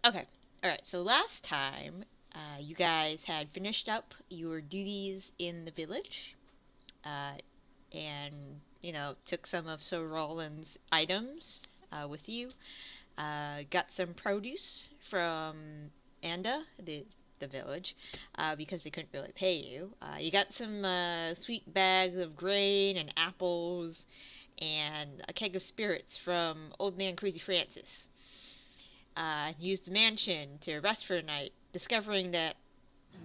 Okay. All right. So last time, you guys had finished up your duties in the village, uh, and took some of Sir Roland's items with you. Got some produce from Anda, the village, because they couldn't really pay you. You got some sweet bags of grain and apples, and a keg of spirits from Old Man Crazy Francis. Used the mansion to rest for a night, discovering that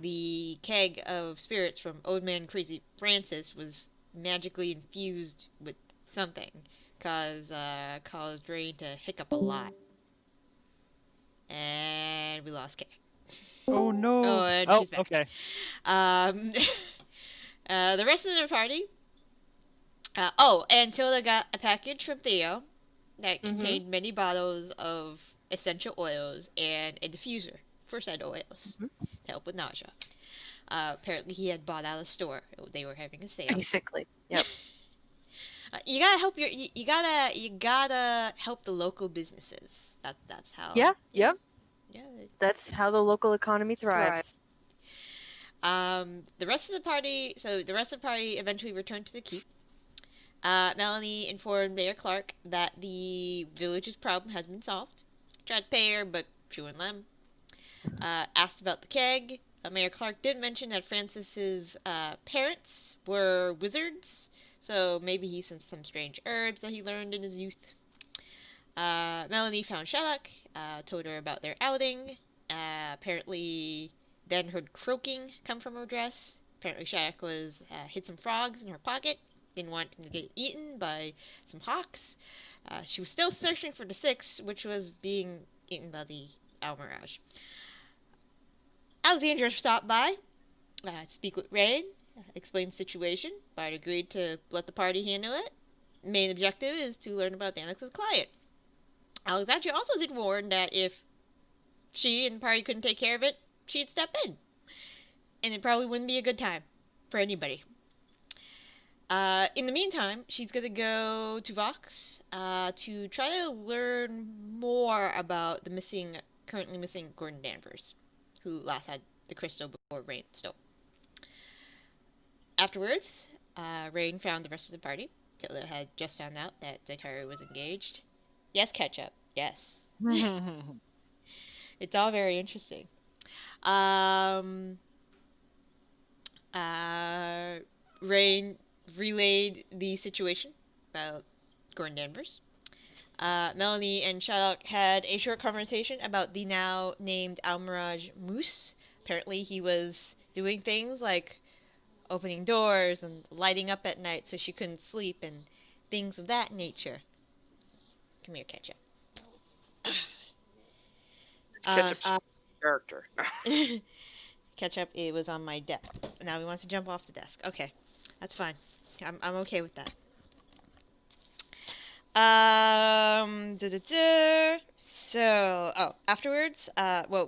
the keg of spirits from Old Man Crazy Francis was magically infused with something, caused Rain to hiccup a lot, and we lost Kay. Oh Oh, no. and Oh, she's back. okay. Um, the rest of the party. Oh, and Tilda got a package from Theo that Mm-hmm. contained many bottles of essential oils and a diffuser for said oils Hmm. to help with nausea. Apparently, he had bought out a store. They were having a sale. Basically. Yep. You gotta help you gotta help the local businesses. That's how. Yeah. Yeah, Yep. yeah. That's how the local economy Thrive. thrives. The rest of the party. So the rest of the party eventually returned to the keep. Melanie informed Mayor Clark that the village's problem has been solved. Tried to pay her, but she wouldn't let him. Asked about the keg. Mayor Clark did mention that Francis's parents were wizards, so maybe he sent some strange herbs that he learned in his youth. Melanie found Shaddoc, told her about their outing. Apparently, then heard croaking come from her dress. Apparently, Shaddoc was hid some frogs in her pocket. Didn't want him to get eaten by some hawks. She was still searching for the six, which was being eaten by the almiraj. Alexandra stopped by, speak with Rain, explain the situation. Bart agreed to let the party handle it. Main objective is to learn about Danix's client. Alexandra also did warn that if she and the party couldn't take care of it, she'd step in. And it probably wouldn't be a good time for anybody. In the meantime, she's gonna go to Vox to try to learn more about the currently missing Gordon Danvers, who last had the crystal before Rain stole. Afterwards, Rain found the rest of the party. Tilda had just found out that Daikari was engaged. Yes, Ketchup. Yes. It's all very interesting. Um, uh, Rain relayed the situation about Gordon Danvers. Melanie and Shaddoc had a short conversation about the now named Almiraj Moose. Apparently, he was doing things like opening doors and lighting up at night so she couldn't sleep and things of that nature. Come here, Ketchup. It's Ketchup's character. Ketchup, it was on my desk. Now he wants to jump off the desk. Okay, that's fine. I'm okay with that. Afterwards,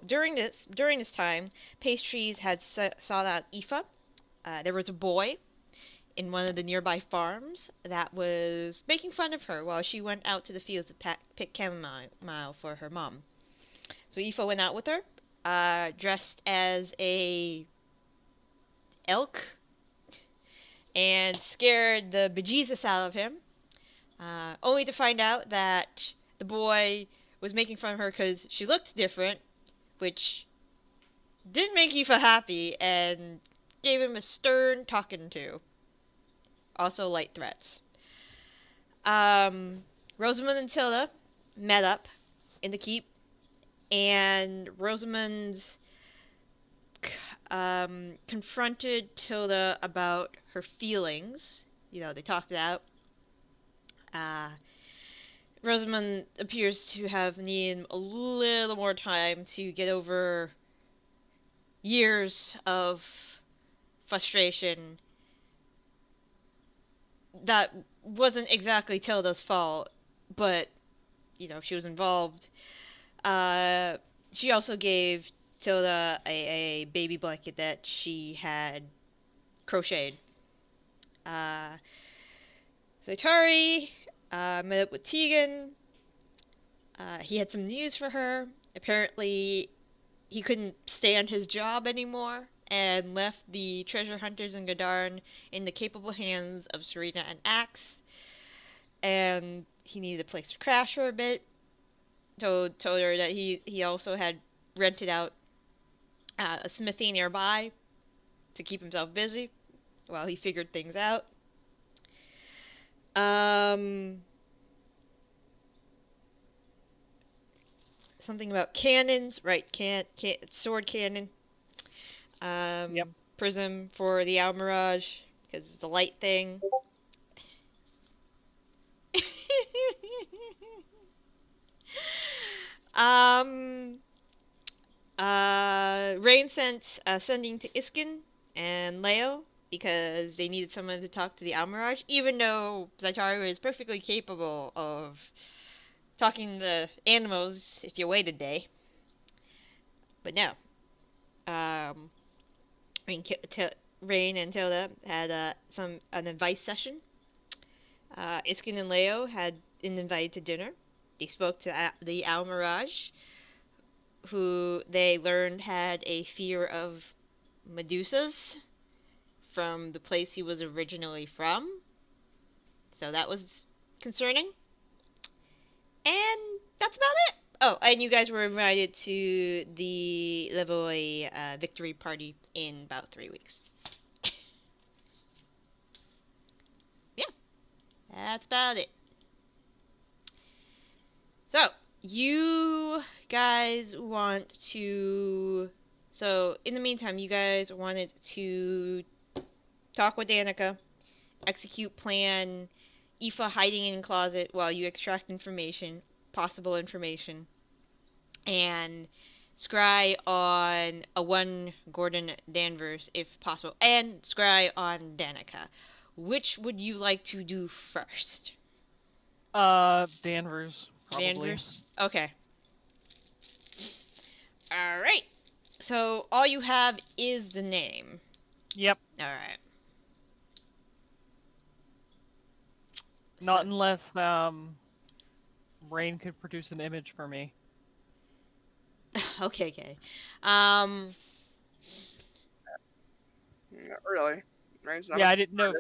during this time, Pastries had sought out Aoife. There was a boy in one of the nearby farms that was making fun of her while she went out to the fields to pick chamomile for her mom. So Aoife went out with her, dressed as a elk, and scared the bejesus out of him, only to find out that the boy was making fun of her because she looked different, which didn't make Aoife happy, and gave him a stern talking to. Also, light threats. Rosamund and Tilda met up in the keep, and Rosamund confronted Tilda about her feelings. They talked it out. Uh, Rosamund appears to have needed a little more time to get over years of frustration that wasn't exactly Tilda's fault, but she was involved. She also gave Tilda a baby blanket that she had crocheted. Uh, Saitari met up with Tegan. He had some news for her. apparently he couldn't stand his job anymore and left the treasure hunters in Gadarn in the capable hands of Serena and Axe. And he needed a place to crash for a bit. Told her that he also had rented out a smithy nearby to keep himself busy while he figured things out. Something about cannons, right? Sword cannon. Yep. Prism for the almiraj because it's the light thing. um. Rain sent sending to Iskin and Leo because they needed someone to talk to the almiraj, even though Zaitaru is perfectly capable of talking to animals if you wait a day. But no. I mean, Rain and Tilda had an advice session. Iskin and Leo had been invited to dinner. They spoke to the almiraj, who they learned had a fear of Medusas from the place he was originally from. So that was concerning. And that's about it. Oh, and you guys were invited to the Levoy victory party in about 3 weeks. Yeah, that's about it. So, you guys want to... So, in the meantime, you guys wanted to talk with Danica, execute plan, Aoife hiding in closet while you extract information, possible information, and scry on a one Gordon Danvers if possible, and scry on Danica. Which would you like to do first? Danvers, probably. Danvers? Okay. Alright. So, all you have is the name. Yep. Alright. Not unless, Rain could produce an image for me. Okay. Not really. Rain's not. Yeah, I didn't know.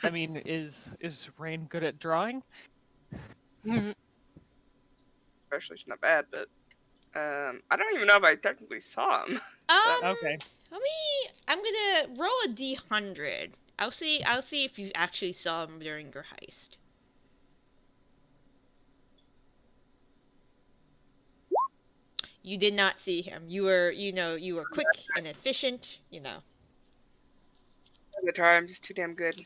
I mean, is Rain good at drawing? Especially, she's not bad, but I don't even know if I technically saw him. Okay. I'm gonna roll a D100. I'll see if you actually saw him during your heist. You did not see him. You were quick and efficient, The time, I'm just too damn good.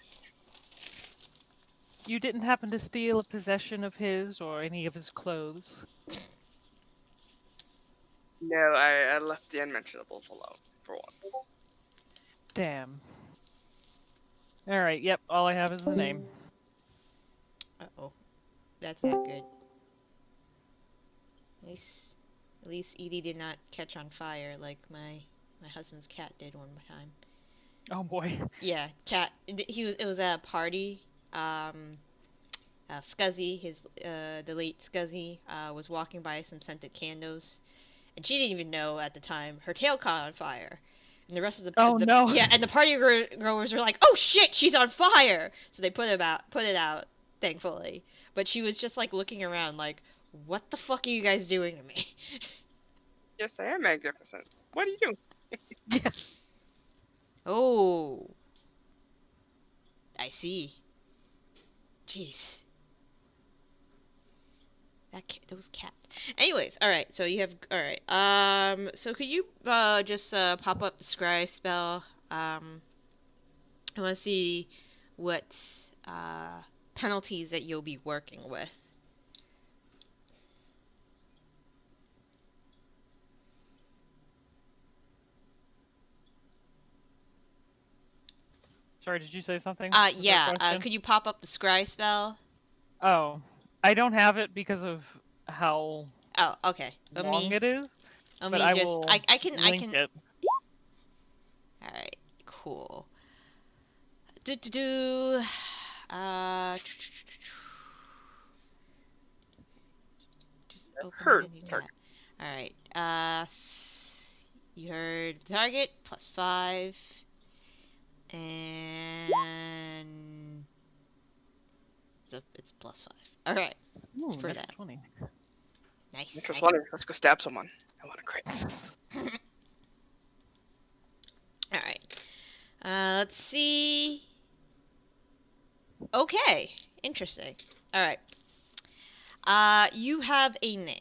You didn't happen to steal a possession of his or any of his clothes? No, I left the unmentionables alone for once. Damn. Alright, yep, all I have is the name. Uh-oh. That's not good. At least Edie did not catch on fire like my husband's cat did one time. Oh boy. Yeah, cat. It was at a party. Scuzzy, the late Scuzzy, was walking by some scented candles, and she didn't even know at the time her tail caught on fire. And the rest of no. Yeah, and the party goers were like, "Oh shit, she's on fire!" So they put it out, thankfully. But she was just like looking around, like, "What the fuck are you guys doing to me?" Yes, I am magnificent. What are you doing? Oh, I see. Jeez. Those cats. Anyways, alright, so you have... Alright, so could you, just, pop up the scry spell? I want to see what, penalties that you'll be working with. Sorry, did you say something? Yeah, could you pop up the scry spell? Oh, I don't have it because of how Okay. long it is. But I can link it. Alright, cool. Just open Heard. Alright. Alright. You heard the target, +5. And it's +5. Alright, Ooh, for natural that. 20. Nice. Natural 20. Let's go stab someone. I want a crit. Alright. Let's see. Okay. Interesting. Alright. You have a name.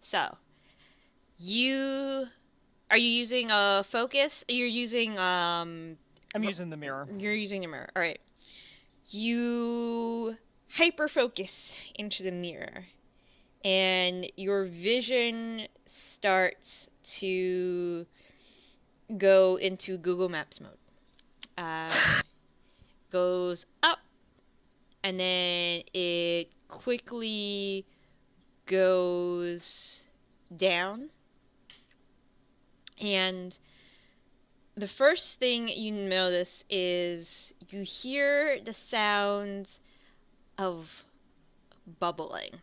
So, are you using a focus? You're using, I'm using the mirror. You're using the mirror. Alright. You hyper focus into the mirror, and your vision starts to go into Google Maps mode. Goes up, and then it quickly goes down. And the first thing you notice is you hear the sounds of bubbling.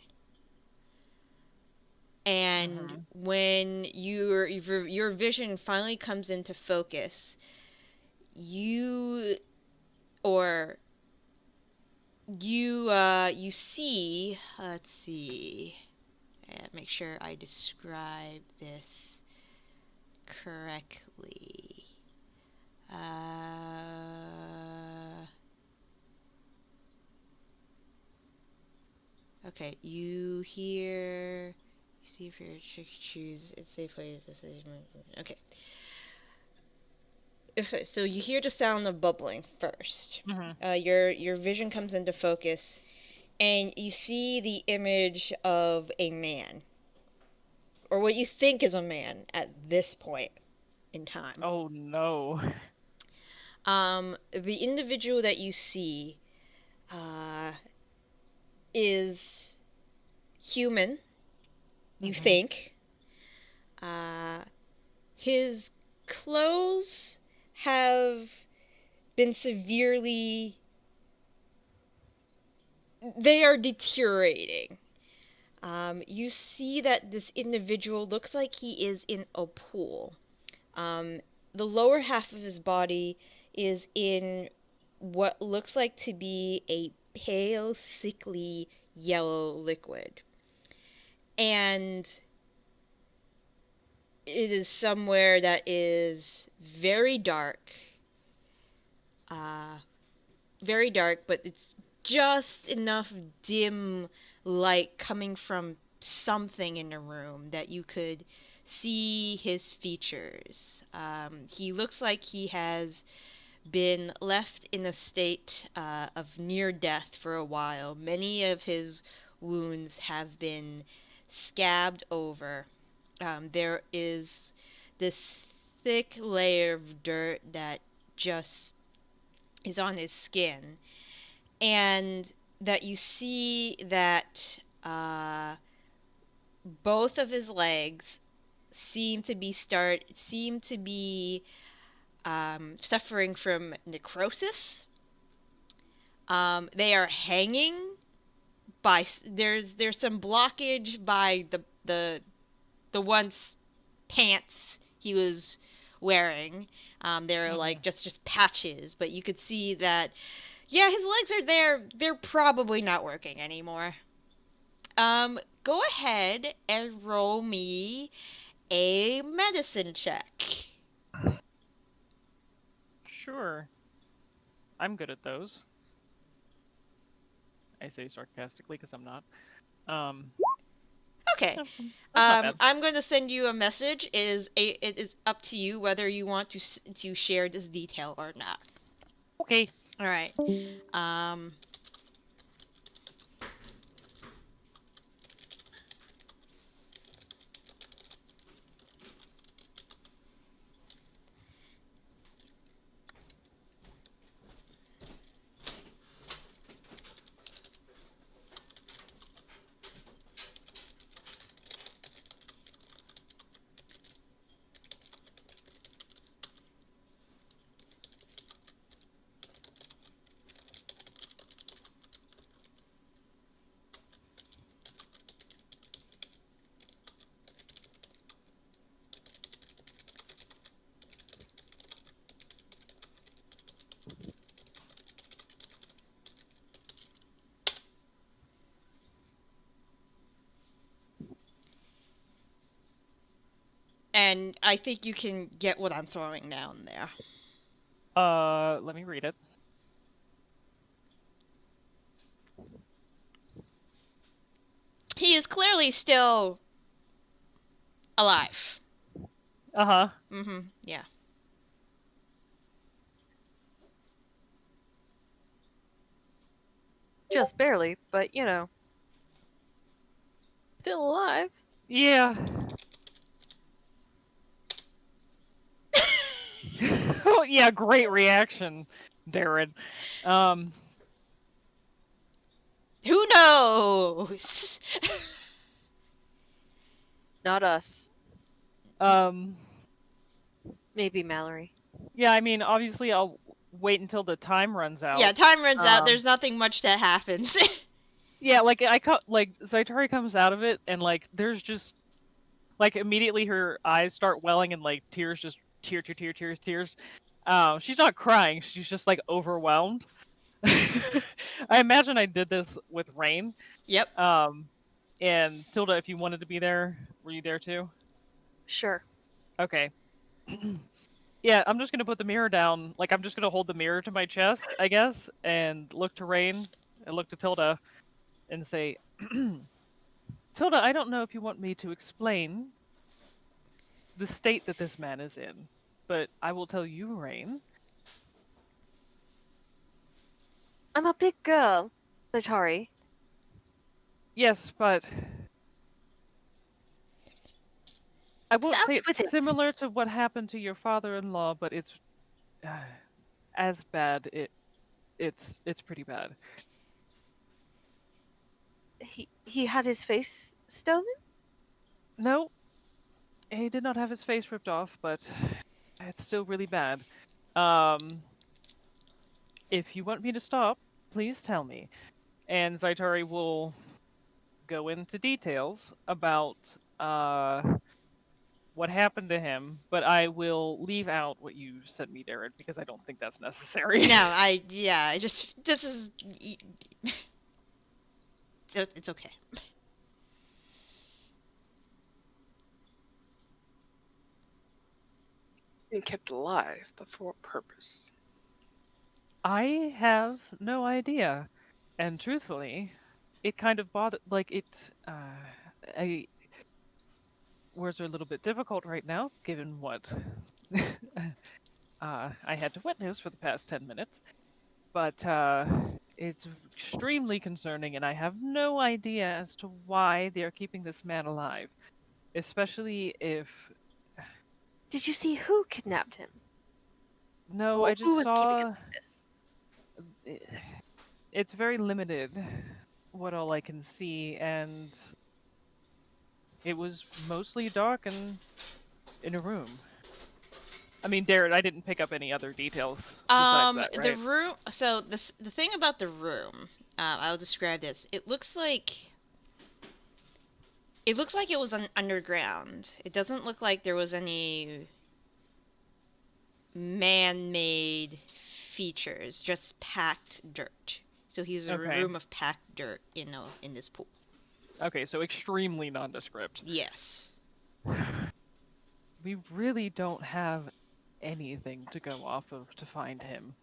And when your vision finally comes into focus, you see, let's see, make sure I describe this correctly. Okay, you hear, see if you're choose it's safe place. Okay. So you hear the sound of bubbling first. Your vision comes into focus, and you see the image of a man, or what you think is a man at this point in time. Oh no. The individual that you see is human, you think. His clothes have been severely... They are deteriorating. You see that this individual looks like he is in a pool. The lower half of his body is in what looks like to be a pale, sickly yellow liquid. And it is somewhere that is very dark, but it's just enough dim light coming from something in the room that you could see his features. He looks like he has been left in a state of near death for a while. Many of his wounds have been scabbed over. There is this thick layer of dirt that just is on his skin, and that you see that both of his legs seem to be suffering from necrosis. They are hanging by there's some blockage by the once pants he was wearing. They're like just patches, but you could see that, yeah, his legs are there. They're probably not working anymore. Go ahead and roll me a medicine check. Sure. I'm good at those. I say sarcastically because I'm not. Okay. That's not bad. I'm going to send you a message. It is up to you whether you want to share this detail or not. Okay. All right. And I think you can get what I'm throwing down there. Let me read it. He is clearly still alive. Uh-huh. Mm-hmm. Yeah. Just barely, but you know. Still alive. Yeah. Oh, yeah, great reaction, Darren. Who knows? Not us. Um, Maybe Mallory. yeah, I mean, obviously I'll wait until the time runs out. Yeah, time runs out. Um, There's nothing much that happens. Yeah, like Zaitari comes out of it and like there's just like immediately her eyes start welling and like tears just tears. She's not crying, she's just like overwhelmed. I imagine I did this with Rain. Yep. And Tilda, if you wanted to be there, were you there too? Sure. Okay. Yeah, I'm just gonna put the mirror down. Like I'm just gonna hold the mirror to my chest, I guess, and look to Rain and look to Tilda and say, Tilda, I don't know if you want me to explain the state that this man is in, but I will tell you, Rain. I'm a big girl, Zaitari. Yes, but I won't Stop say with it's it. similar to what happened to your father-in-law, but it's as bad. It's pretty bad. He had his face stolen? No, he did not have his face ripped off, but it's still really bad. Um, if you want me to stop, please tell me. And Zaitari will go into details about what happened to him, but I will leave out what you sent me, Darren, because I don't think that's necessary. No, I just, this is, it's okay. Being kept alive, but for what purpose? I have no idea, and truthfully, it kind of bothered. Like it, I words are a little bit difficult right now, given what I had to witness for the past 10 minutes. But it's extremely concerning, and I have no idea as to why they are keeping this man alive. Especially if. Did you see who kidnapped him? No, Or I who just was keeping him saw. like this? It's very limited, what all I can see, and it was mostly dark and in a room. I mean, Darren, I didn't pick up any other details besides that, The right? room, so the thing about the room, I'll describe this. It looks like it was underground. It doesn't look like there was any man-made features, just packed dirt. So he's a Okay. room of packed dirt in this pool. Okay, so extremely nondescript. Yes. We really don't have anything to go off of to find him.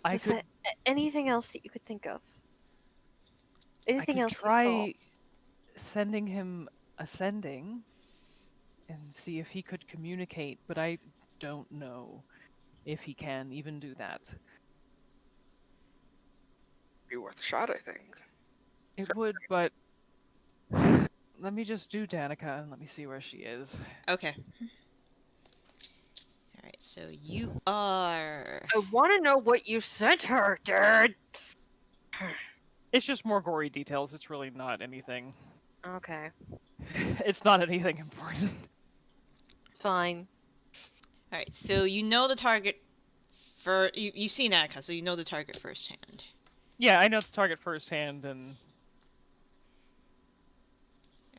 I Was could there anything else that you could think of? Anything else you saw? try sending him ascending and see if he could communicate, but I don't know if he can even do that. Be worth a shot, I think. It would, but let me just do Danica and let me see where she is. Okay. All right. So you are. I want to know what you sent her, dude. It's just more gory details. It's really not anything. Okay, It's not anything important. fine. All right. So you know the target. You've seen Attica, so you know the target firsthand. Yeah, I know the target firsthand, and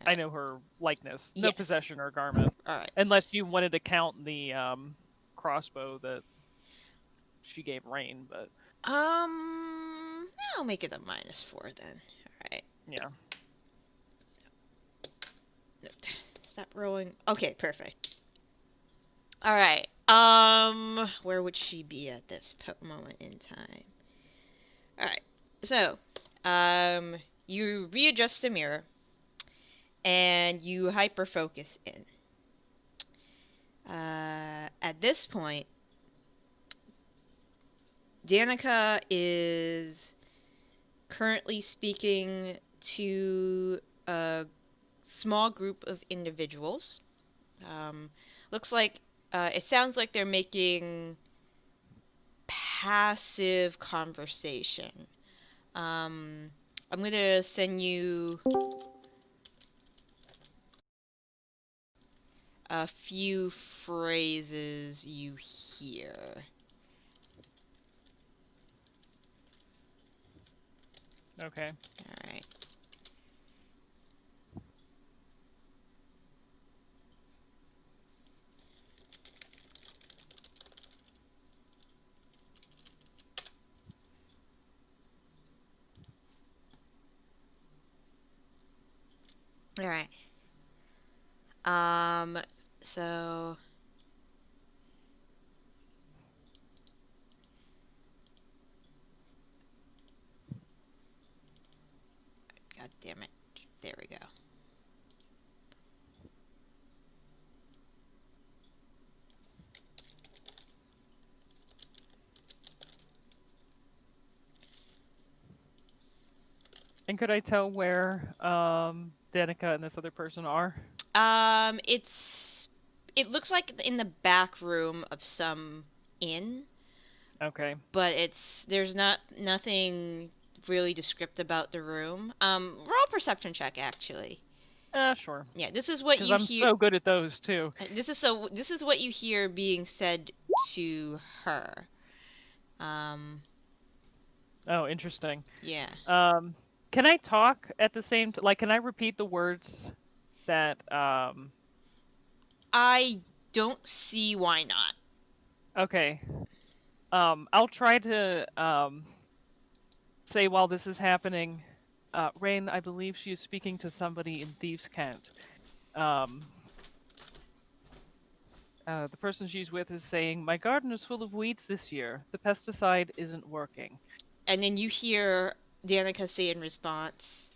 I know her likeness. No Yes. possession or garment. All right. Unless you wanted to count the crossbow that she gave Rain, but I'll make it a -4 then. All right. yeah. Stop rolling. Okay, perfect. All right. Where would she be at this moment in time? All right. So, you readjust the mirror and you hyper focus in. At this point, Danica is currently speaking to a small group of individuals. Looks like it sounds like they're making passive conversation. I'm gonna send you a few phrases you hear. Okay. All right. All right. So God damn it. There we go. And could I tell where Danica and this other person are? It looks like in the back room of some inn, Okay. but there's nothing really descriptive about the room. Roll perception check actually. Sure. Yeah, this is what Because you I'm hear. so good at those too. This is what you hear being said to her. Oh, interesting. Yeah. Can I talk at the same like can I repeat the words that I don't see why not. okay. I'll try to say while this is happening, Rain, I believe she is speaking to somebody in Thieves' Cant. The person she's with is saying, "My garden is full of weeds this year. The pesticide isn't working." And then you hear Danica say in response,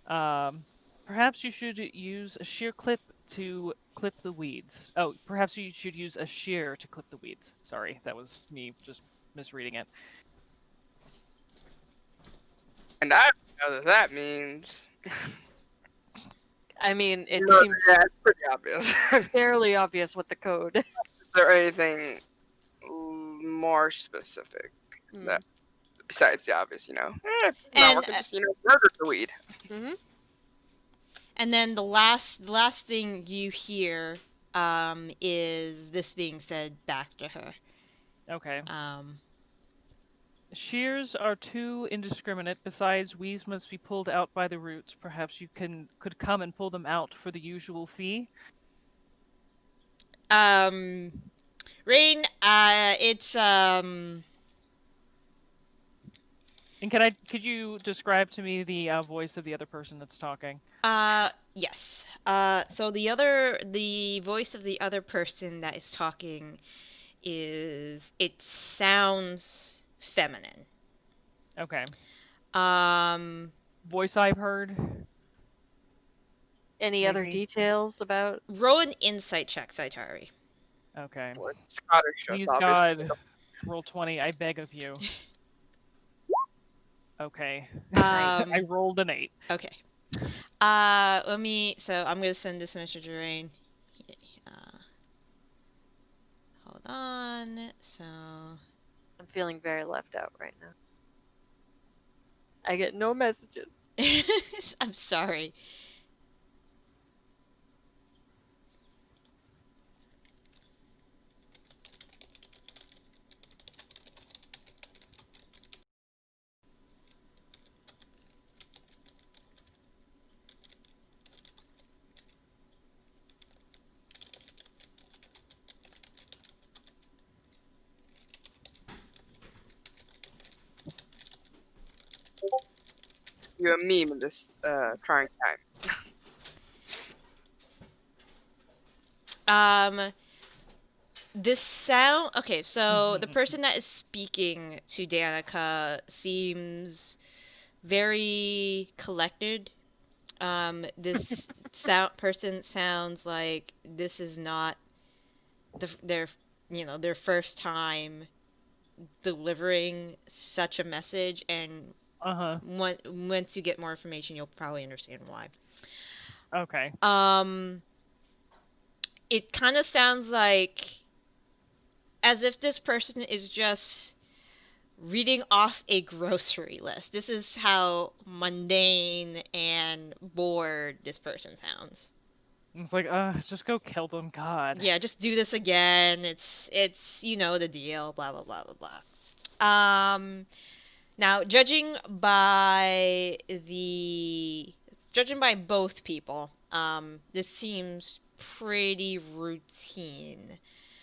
Perhaps you should use a shear clip to clip the weeds. Oh, perhaps you should use a shear to clip the weeds. Sorry, that was me just misreading it. And I don't know what that means. I mean, it No, seems yeah, it's pretty obvious. Is fairly obvious with the code. there anything more specific Hmm. that besides the obvious, not And, working, just murder the weed. Mm-hmm. and then the last thing you hear is this being said back to her. Okay. Um, Shears are too indiscriminate. Besides, weeds must be pulled out by the roots. Perhaps you could come and pull them out for the usual fee. Rain, it's And could you describe to me the voice of the other person that's talking? yes. So the voice of the other person that is talking it sounds feminine. Okay. Um, Voice I've heard. Any other Maybe. details about? roll an insight check, Saitari. Okay. Well, it's Scottish, Please that's obviously. God, roll 20. I beg of you. Okay. Um, I rolled an 8. Okay. So I'm gonna send this message to Rain. Hold on. So. I'm feeling very left out right now. I get no messages. I'm sorry. You're a meme in this trying time. This sound. Okay, so the person that is speaking to Danica seems very collected. This person sounds like this is not their their first time delivering such a message, and Uh-huh. once you get more information, you'll probably understand why. Okay. It kind of sounds like as if this person is just reading off a grocery list. This is how mundane and bored this person sounds. It's like, just go kill them, God. Yeah, just do this again. It's you know the deal. Blah blah blah blah blah. Now judging by both people, this seems pretty routine.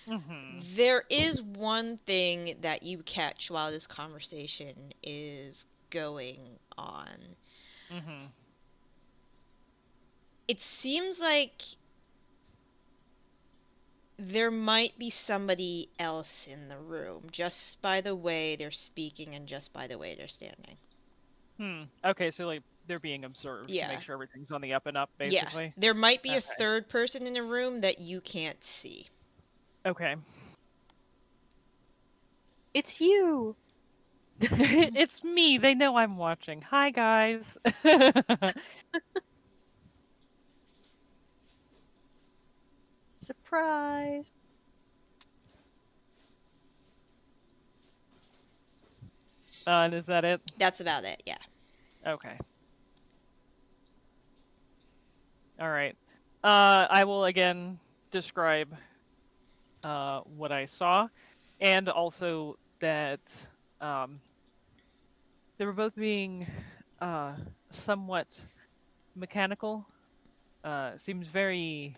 Mm-hmm. There is one thing that you catch while this conversation is going on. Mm-hmm. It seems like there might be somebody else in the room just by the way they're speaking and just by the way they're standing. Okay, so like they're being observed to Yeah. make sure everything's on the up and up, Yeah. basically. There might be a Okay. third person in the room that you can't see. Okay. It's you. It's me. They know I'm watching. Hi, guys. Surprise. And is that it? That's about it, yeah. Okay. All right. I will again describe what I saw, and also that um, they were both being somewhat mechanical. Seems very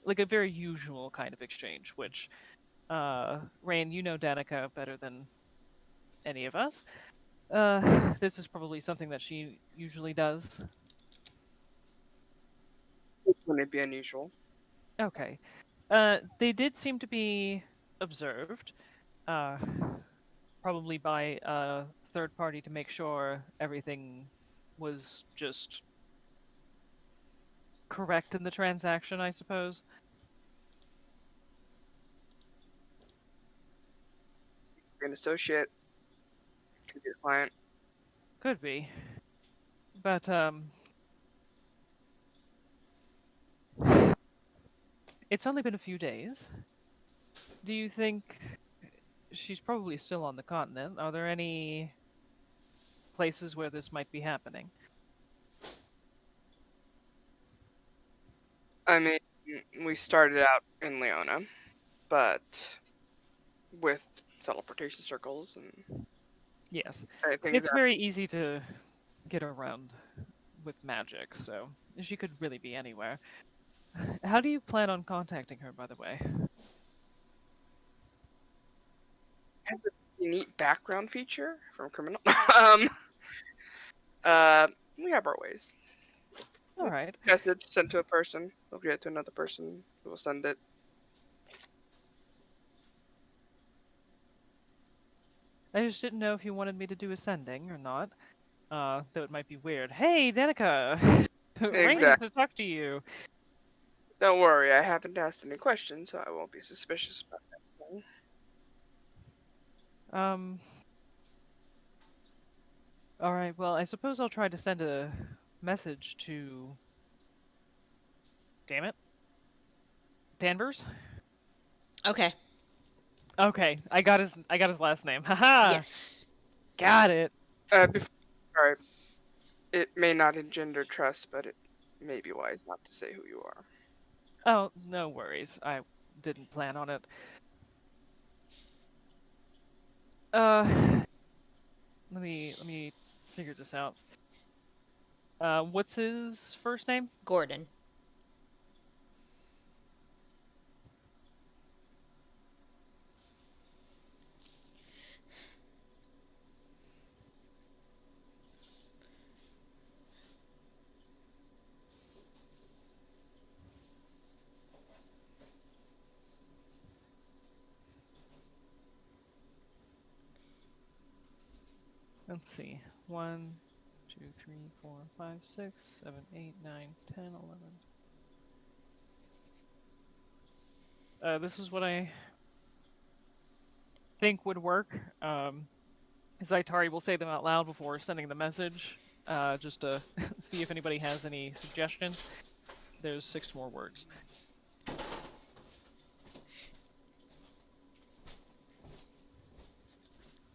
like a very usual kind of exchange, which Rain, you know Danica better than any of us. This is probably something that she usually does. Wouldn't it be unusual? Okay. They did seem to be observed, uh, probably by a third party to make sure everything was just correct in the transaction, I suppose. You're an associate, could be a client. Could be. But, it's only been a few days. Do you think she's probably still on the continent? Are there any places where this might be happening? I mean, we started out in Leona, but with teleportation circles and Yes. things It's that very easy to get around with magic, so she could really be anywhere. How do you plan on contacting her, by the way? have a unique background feature from criminal. um, we have our ways. All right. Message sent to a person, they'll get it to another person who will send it. I just didn't know if you wanted me to do a sending or not. Though it might be weird. Hey, Danica! Rain needs Exactly. to talk to you. Don't worry, I haven't asked any questions, so I won't be suspicious about that. Um. All right. Well, I suppose I'll try to send a message to. Damn it, Danvers. Okay. Okay, I got his last name. Haha. Yes. Got it. Sorry, it may not engender trust, but it may be wise not to say who you are. Oh, no worries. I didn't plan on it. Let me figure this out. What's his first name? Gordon. Let's see. 1, 2, 3, 4, 5, 6, 7, 8, 9, 10, 11. This is what I think would work. Zaitari will say them out loud before sending the message, just to see if anybody has any suggestions. There's 6 more words.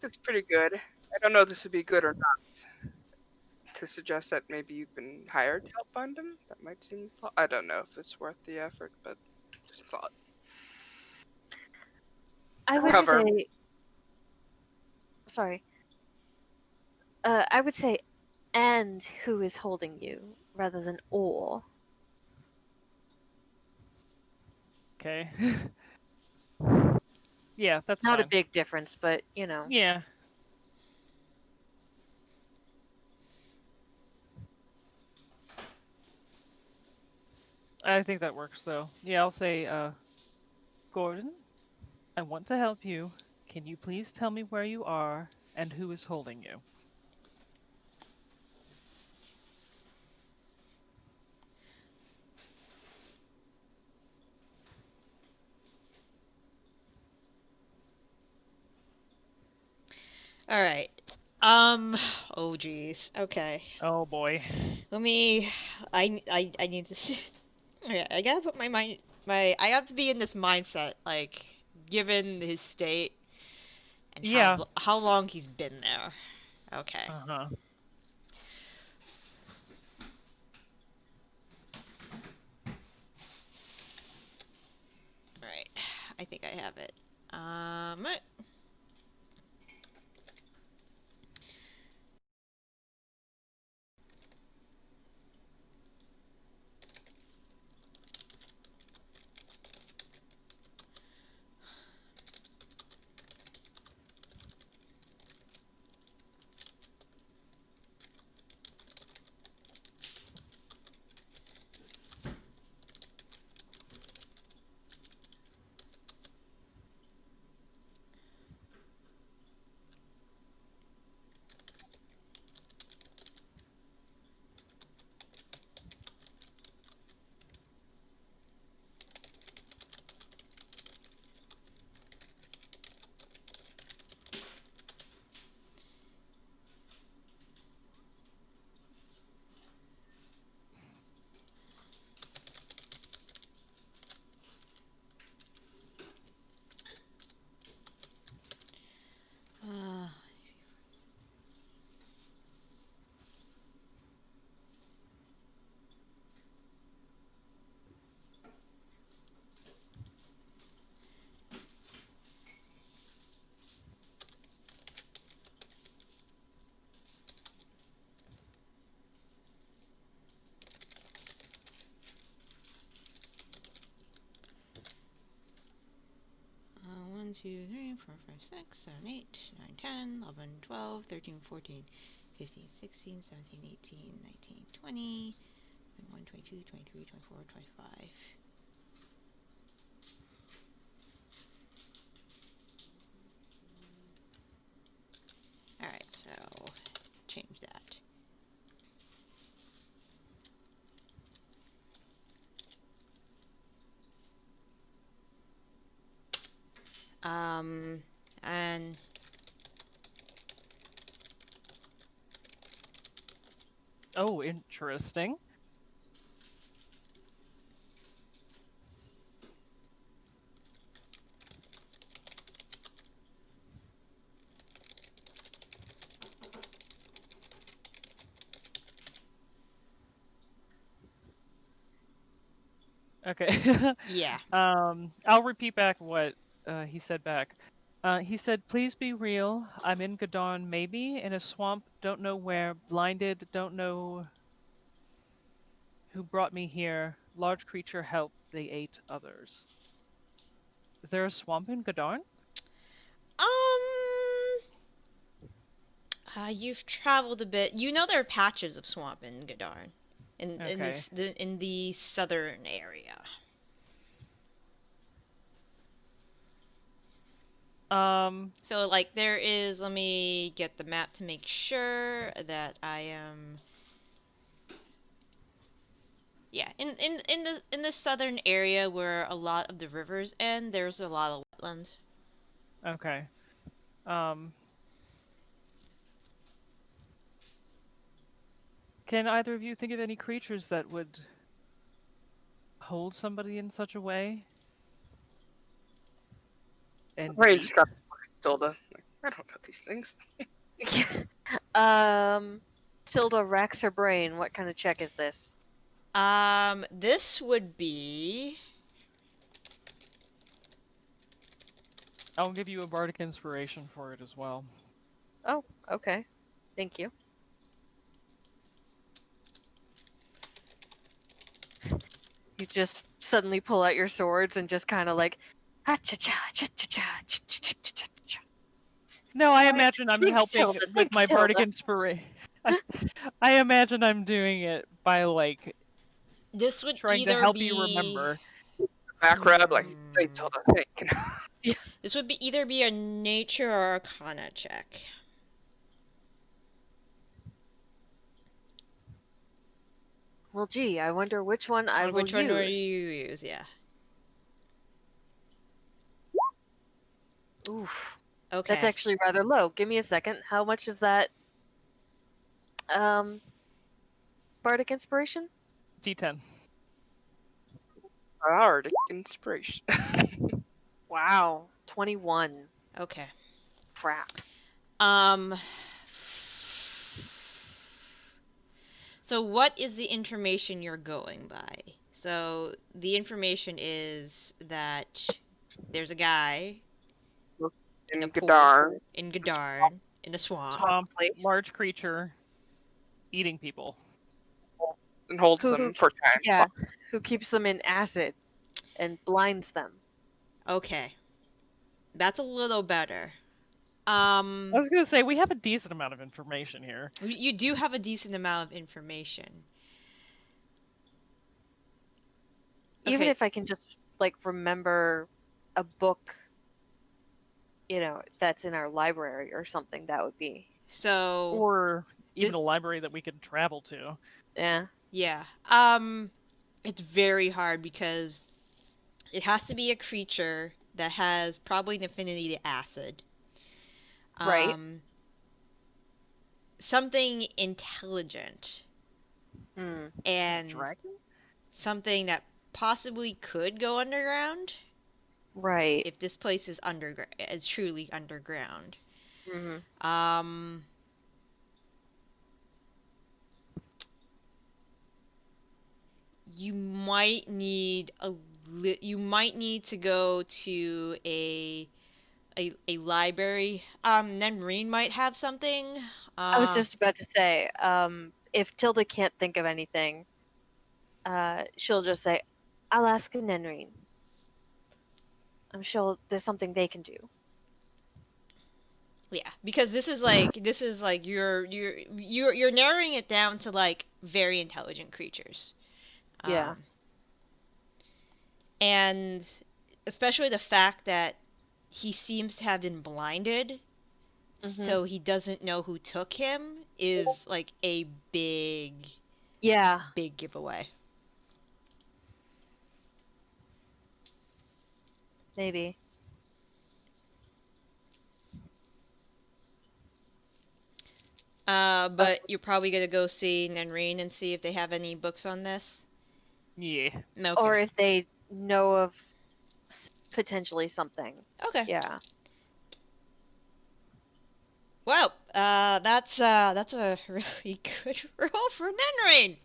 That's pretty good. I don't know if this would be good or not. To suggest that maybe you've been hired to help find him? That might seem. I don't know if it's worth the effort, but just a thought. I would Cover. say. Sorry. I would say, and who is holding you, rather than or. Okay. Yeah, that's Not fine. a big difference, but you know. Yeah. I think that works, though. Yeah, I'll say, Gordon, I want to help you. Can you please tell me where you are and who is holding you? All right. Oh geez. Okay. Oh boy. Let me. I need to. Okay. I gotta put my mind. I have to be in this mindset, like, given his state and Yeah. how long he's been there. Okay. Uh-huh. All right. I think I have it. 1, 2, 3, 4, 5, 6, 7, 8, 9, 10, 11, 12, 13, 14, 15, 16, 17, 18, 19, 20, 21, 22, 23, 24, 25. Alright, so change that. And Oh, interesting. Okay. yeah. I'll repeat back what he said back. He said, "Please be real. I'm in Gadon, maybe in a swamp. Don't know where. Blinded. Don't know who brought me here. Large creature help. They ate others." Is there a swamp in Gadon? You've traveled a bit. You know there are patches of swamp in Gadarn, Okay. in the southern area. So, like, there is. Let me get the map to make sure that I am. Yeah, in the southern area where a lot of the rivers end, there's a lot of wetland. Okay. Can either of you think of any creatures that would hold somebody in such a way? And Ray eat? just got Tilda. Like, I don't know these things. Tilda racks her brain. What kind of check is this? This would be. I'll give you a bardic inspiration for it as well. Oh, okay. Thank you. You just suddenly pull out your swords and just kind of like, ha cha cha cha cha cha cha cha cha cha cha. No, I imagine I'm Think, helping Tilda, with think, my bardic Tilda. inspiration. I imagine I'm doing it by like This would trying to either help be. you remember. Back rub, like, hey, Tilda, think. This would be either be a nature or arcana check. Well, gee, I wonder which one I will Which one will use. you use? Yeah. Oof. Okay. That's actually rather low. Give me a second. How much is that? Bardic inspiration? D10. Bardic inspiration. Wow. 21. Okay. Crap. So what is the information you're going by? So the information is that there's a guy In a pool Gadar. in Gadarn in the swamp. Possibly. Large creature eating people. And holds Who- them for time. Yeah. Who keeps them in acid and blinds them. Okay. That's a little better. I was gonna say we have a decent amount of information here. You do have a decent amount of information. Even Okay. if I can just like remember a book, you know, that's in our library or something, that would be. So Or even This- a library that we could travel to. Yeah. yeah. It's very hard because it has to be a creature that has probably an affinity to acid. Right. Something intelligent Hmm. and Dragon? something that possibly could go underground Right. if this place is is truly underground. Mm-hmm. You might need you might need to go to a library. Then might have something. I was just about to say, if Tilda can't think of anything, she'll just say, I'll ask Nenrine. I'm sure there's something they can do. Yeah, because this is like you're narrowing it down to like very intelligent creatures. Yeah. And especially the fact that he seems to have been blinded, so he doesn't know who took him is like a big giveaway. Maybe. But you're probably gonna go see Nenrine and see if they have any books on this. Yeah. No. Or if they know of potentially something. Okay. Yeah. Well, that's a really good roll for Nenrine.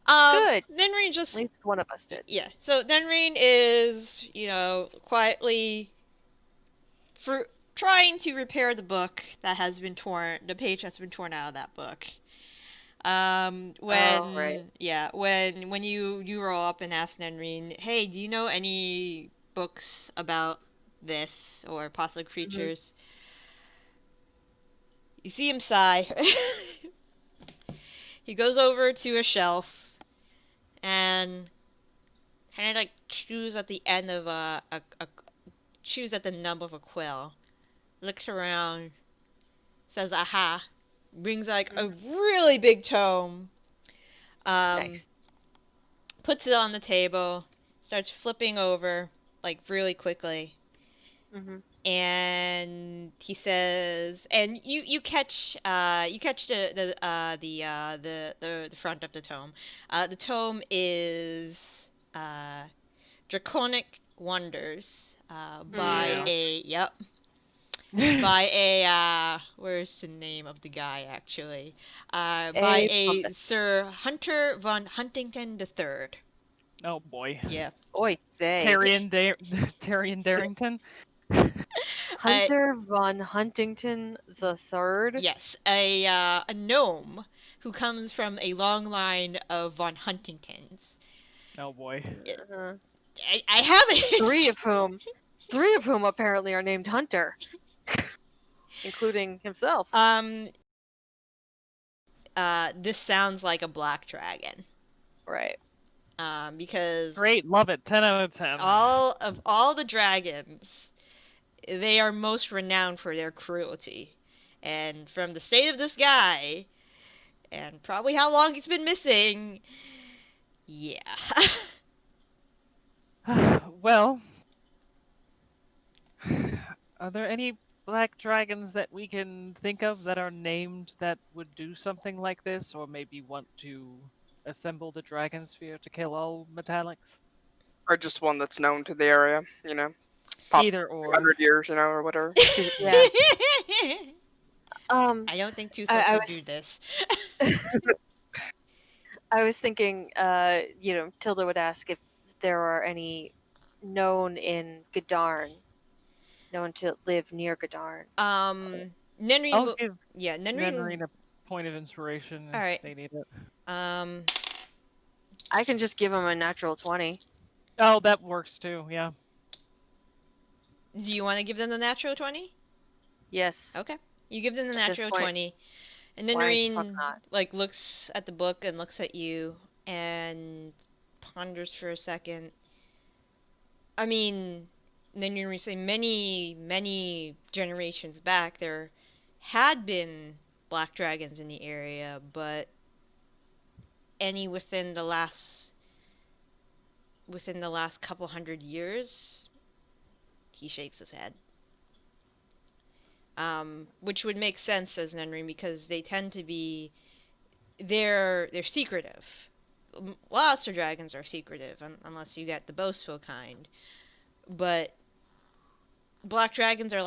Good. Nenrine just At least one of us did. Yeah. So Nenrine is, quietly trying to repair the book that has been the page that's been torn out of that book. When you roll up and ask Nenrine, hey, do you know any books about this or possible creatures? You see him sigh. He goes over to a shelf and kind of like chews at the end of chews at the nub of a quill, looks around, says aha, brings like a really big tome, Nice. puts it on the table, starts flipping over like really quickly. Mm-hmm. And he says, and you catch the front of the tome. The tome is Draconic Wonders by Yeah. by a where's the name of the guy actually? By a puppet. Sir Hunter von Huntington III. Oh boy. Yeah. Oy vey. Tyrion Darrington. Hunter von Huntington the Third. Yes, a gnome who comes from a long line of von Huntingtons. Oh boy. Uh, I have a history. three of whom apparently are named Hunter, including himself. This sounds like a black dragon. Right. Because Great, love it. 10 out of 10. all the dragons, they are most renowned for their cruelty. And from the state of this guy, and probably how long he's been missing, yeah. Well, are there any black dragons that we can think of that are named that would do something like this, or maybe want to assemble the dragon sphere to kill all metallics? Or just one that's known to the area, you know? Pop Either or. 100 years, you know, or whatever. Yeah. I don't think Toothless would do this. I was thinking, Tilda would ask if there are any known in Gadarn, known to live near Gadarn. Nenri I'll will, give yeah, Nenri. Nenrine a point of inspiration if Alright. they need it. I can just give him a natural 20. Oh, that works too, yeah. Do you want to give them the natural 20? Yes. Okay. You give them the At this natural point, 20. And why the Nenrine fuck not? like looks at the book and looks at you and ponders for a second. I mean, Nenrine would say many generations back there had been black dragons in the area, but any within the last couple hundred years, he shakes his head. Which would make sense as Nenrine because they tend to be they're secretive. Lots of dragons are secretive unless you get the boastful kind. But black dragons are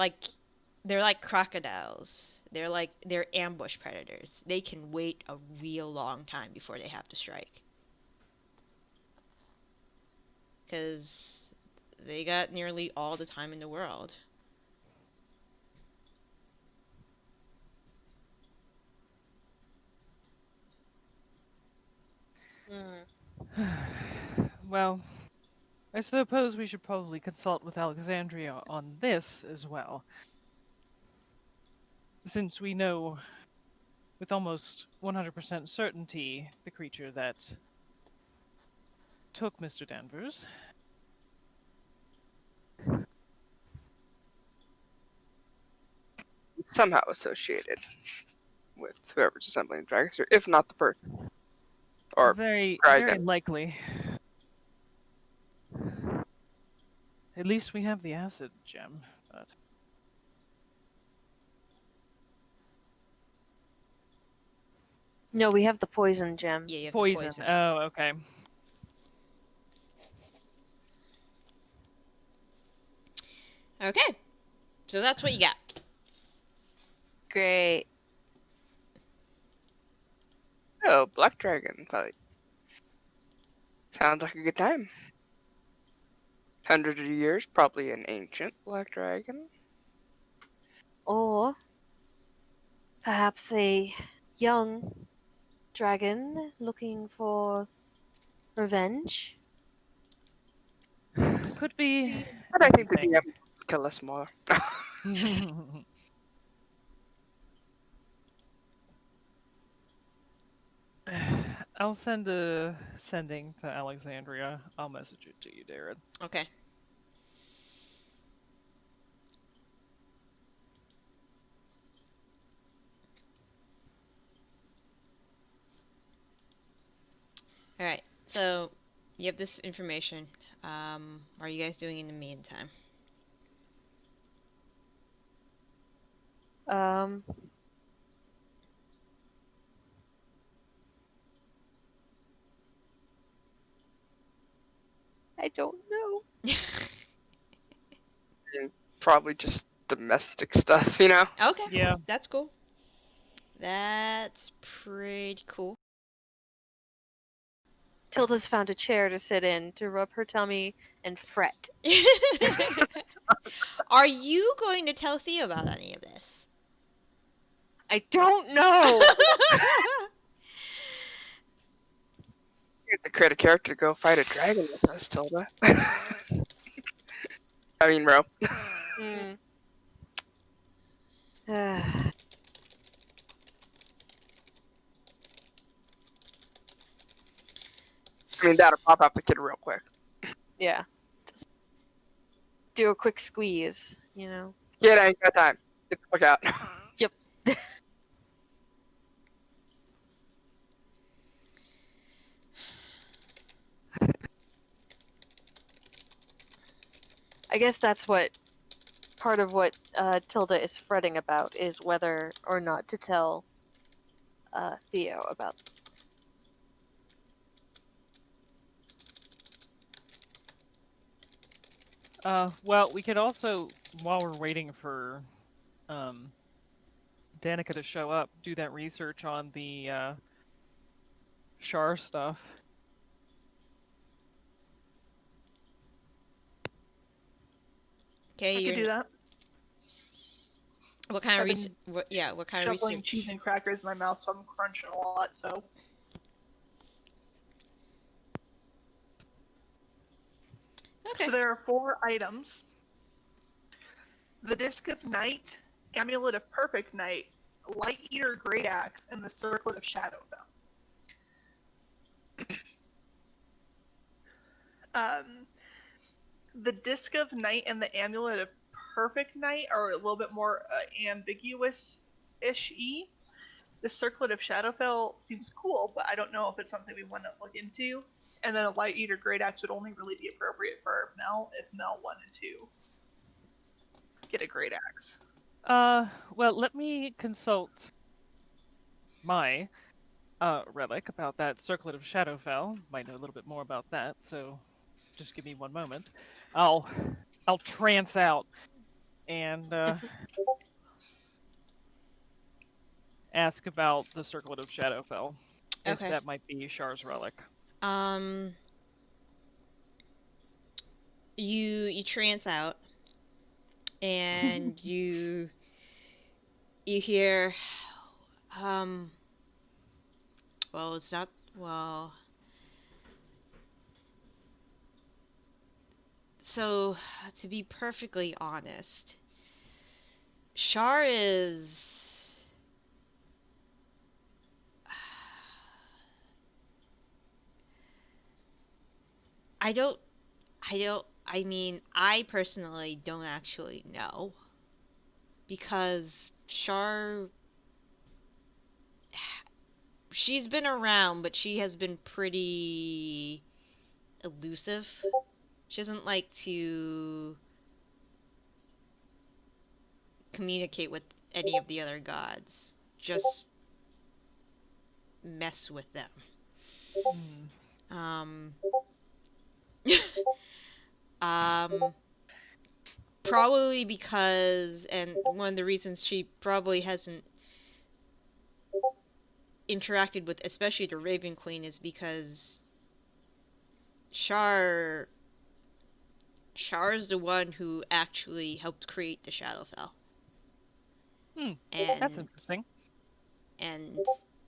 they're like crocodiles. They're ambush predators. They can wait a real long time before they have to strike. Cuz they got nearly all the time in the world. Well, I suppose we should probably consult with Alexandria on this as well. Since we know with almost 100% certainty the creature that took Mr. Danvers. Somehow associated with whoever's assembling the dragon sphere, if not the person. Or very dragon. likely. At least we have the acid gem, but No, we have the poison gem. Yeah, you have poison. the poison. Oh, okay. Okay. So that's what you got. Great. Oh, black dragon fight. Sounds like a good time. 100 years, probably an ancient black dragon. Or perhaps a young dragon looking for revenge. Could be. But I think the anything. DM will kill us more. I'll send a sending to Alexandria. I'll message it to you, Darren. Okay. All right. So you have this information. What are you guys doing in the meantime? I don't know. And probably just domestic stuff, you know? Okay. Yeah. That's cool. That's pretty cool. Tilda's found a chair to sit in to rub her tummy and fret. Are you going to tell Theo about any of this? I don't know. You have to create a character to go fight a dragon with us, Tilda. I mean, Ro. Hmm. I mean, that'll pop off the kid real quick. Yeah. Just do a quick squeeze, you know? Kid, I ain't got time. Get the fuck out. Yep. I guess that's what part of what Tilda is fretting about is whether or not to tell Theo about. Well, we could also, while we're waiting for Danica to show up, do that research on the Shar stuff. Okay, I could do that. What kind of I've research? been What kind of Shoveling research? cheese and crackers in my mouth, so I'm crunching a lot. So Okay. So there are 4 items: the Disc of Night, Amulet of Perfect Night, Light Eater Great Axe, and the Circlet of Shadowfell. The Disc of Night and the Amulet of Perfect Night are a little bit more ambiguous-ish. The Circlet of Shadowfell seems cool, but I don't know if it's something we want to look into. And then a Light Eater Great Axe would only really be appropriate for Mel if Mel wanted to get a Great Axe. Well, let me consult my relic about that Circlet of Shadowfell. Might know a little bit more about that, so just give me one moment. I'll trance out and ask about the Circlet of Shadowfell. If Okay. that might be Shar's relic. You trance out, and you hear, well, it's not, well, so to be perfectly honest, Shar is, I mean, I personally don't actually know, because she's been around, but she has been pretty elusive. She doesn't like to communicate with any of the other gods. Just mess with them. Um, probably because, and one of the reasons she probably hasn't interacted with, especially the Raven Queen, is because Shar's the one who actually helped create the Shadowfell. And That's interesting. And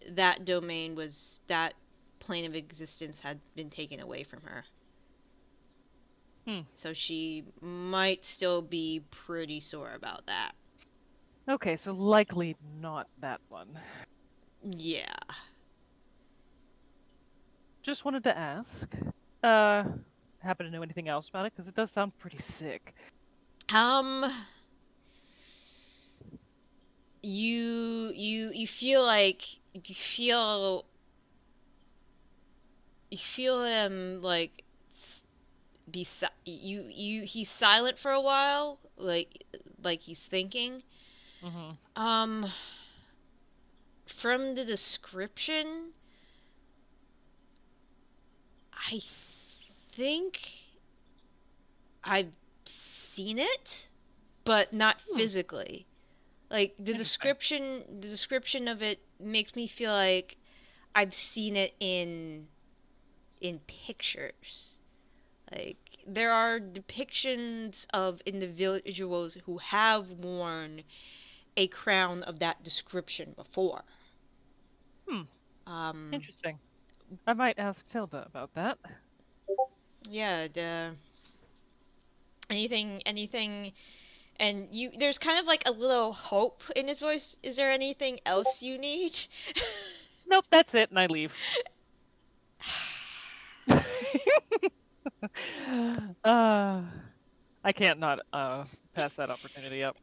that domain was, that plane of existence had been taken away from her. So she might still be pretty sore about that. Okay, so likely not that one. Yeah. Just wanted to ask. Happen to know anything else about it? Because it does sound pretty sick. You feel like you you feel him like he's silent for a while, like he's thinking. Mm-hmm. From the description, I think I've seen it, but not physically. Like Interesting. the description of it makes me feel like I've seen it in pictures. Like there are depictions of individuals who have worn a crown of that description before. Hmm. Um, Interesting. I might ask Tilda about that. yeah, anything, and there's kind of like a little hope in his voice. Is there anything else you need? Nope, that's it, and I leave. I can't not pass that opportunity up.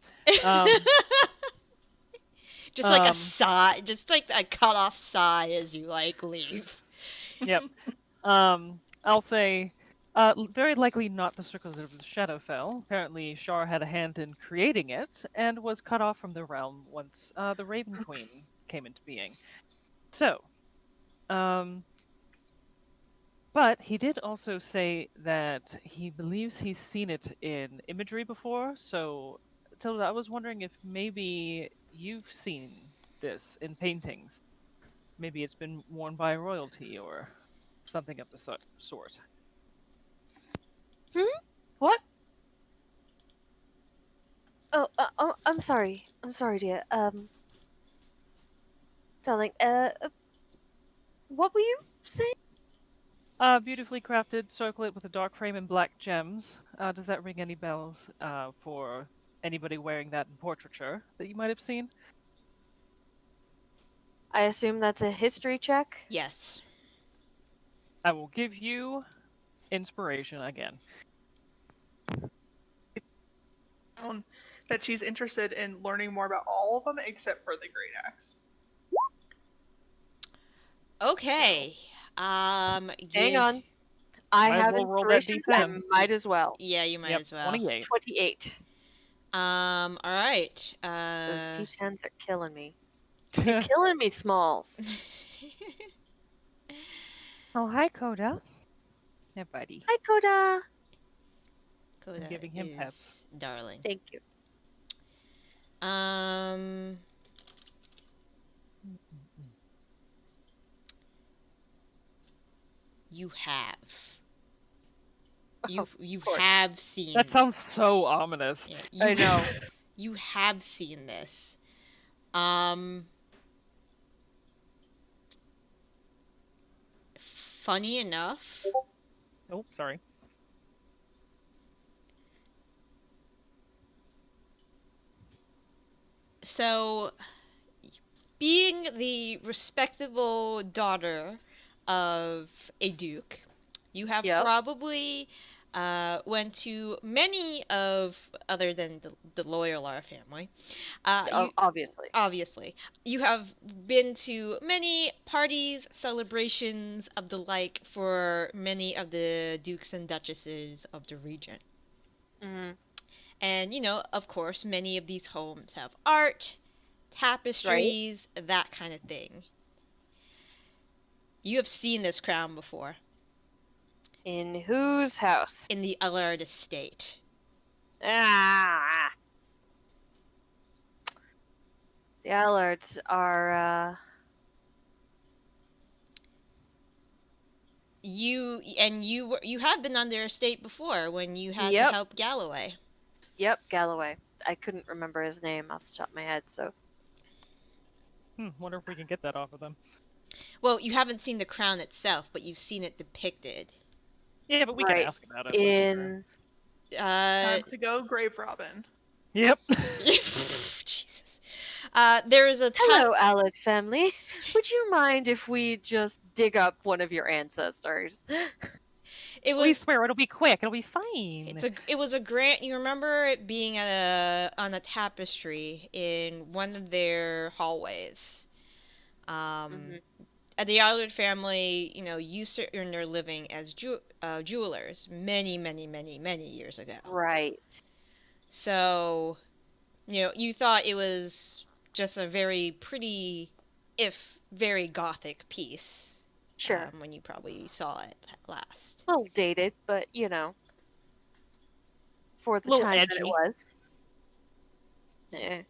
Just like a sigh, just like a cut off sigh as you like leave. Yep. I'll say, very likely not the circles of the Shadowfell. Apparently, Shar had a hand in creating it and was cut off from the realm once the Raven Queen came into being. So, but he did also say that he believes he's seen it in imagery before. So, Tilda, I was wondering if maybe you've seen this in paintings. Maybe it's been worn by royalty or something of the sort. What? Oh, I'm sorry. I'm sorry, dear. Darling, what were you saying? Beautifully crafted circlet with a dark frame and black gems. Does that ring any bells for anybody wearing that in portraiture that you might have seen? I assume that's a history check? Yes. I will give you inspiration again. That she's interested in learning more about all of them except for the Great Axe. Okay. Hang on. I Might as have well roll that inspiration. I D10. might as well. Yeah, you might Yep, as well. 28. 28. All right. Those D10s are killing me. You're killing me, Smalls. Oh, hi, Coda. Yeah, buddy. Hi, Coda. Coda giving him is pets. darling. Thank you. You have. You course. have seen. That sounds so ominous. Yeah, I know. You have seen this. Funny enough. Oh, sorry. So, being the respectable daughter of a duke, you have Yep. probably went to many of, other than the Loyola family. Obviously. Obviously, you have been to many parties, celebrations of the like for many of the dukes and duchesses of the region. Mm-hmm. And, of course, many of these homes have art, tapestries, that kind of thing. You have seen this crown before. In whose house? In the Allard estate. Ah. The Allards are, You have been on their estate before when you had to Yep. help Galloway. Yep, Galloway. I couldn't remember his name off the top of my head, so. Wonder if we can get that off of them. Well, you haven't seen the crown itself, but you've seen it depicted. Yeah, but we can ask about it. In Time to go, Grave Robin. Yep. Jesus. There is a time. Hello, Allard family. Would you mind if we just dig up one of your ancestors? We swear it'll be quick. It'll be fine. It was a grant. You remember it being on a tapestry in one of their hallways. the Allard family, used to earn their living as jewelers many, many, many, many years ago. Right. So, you thought it was just a very pretty, if very gothic piece. Sure. When you probably saw it last. A little dated, but for the Little time that it edgy. was. Eh.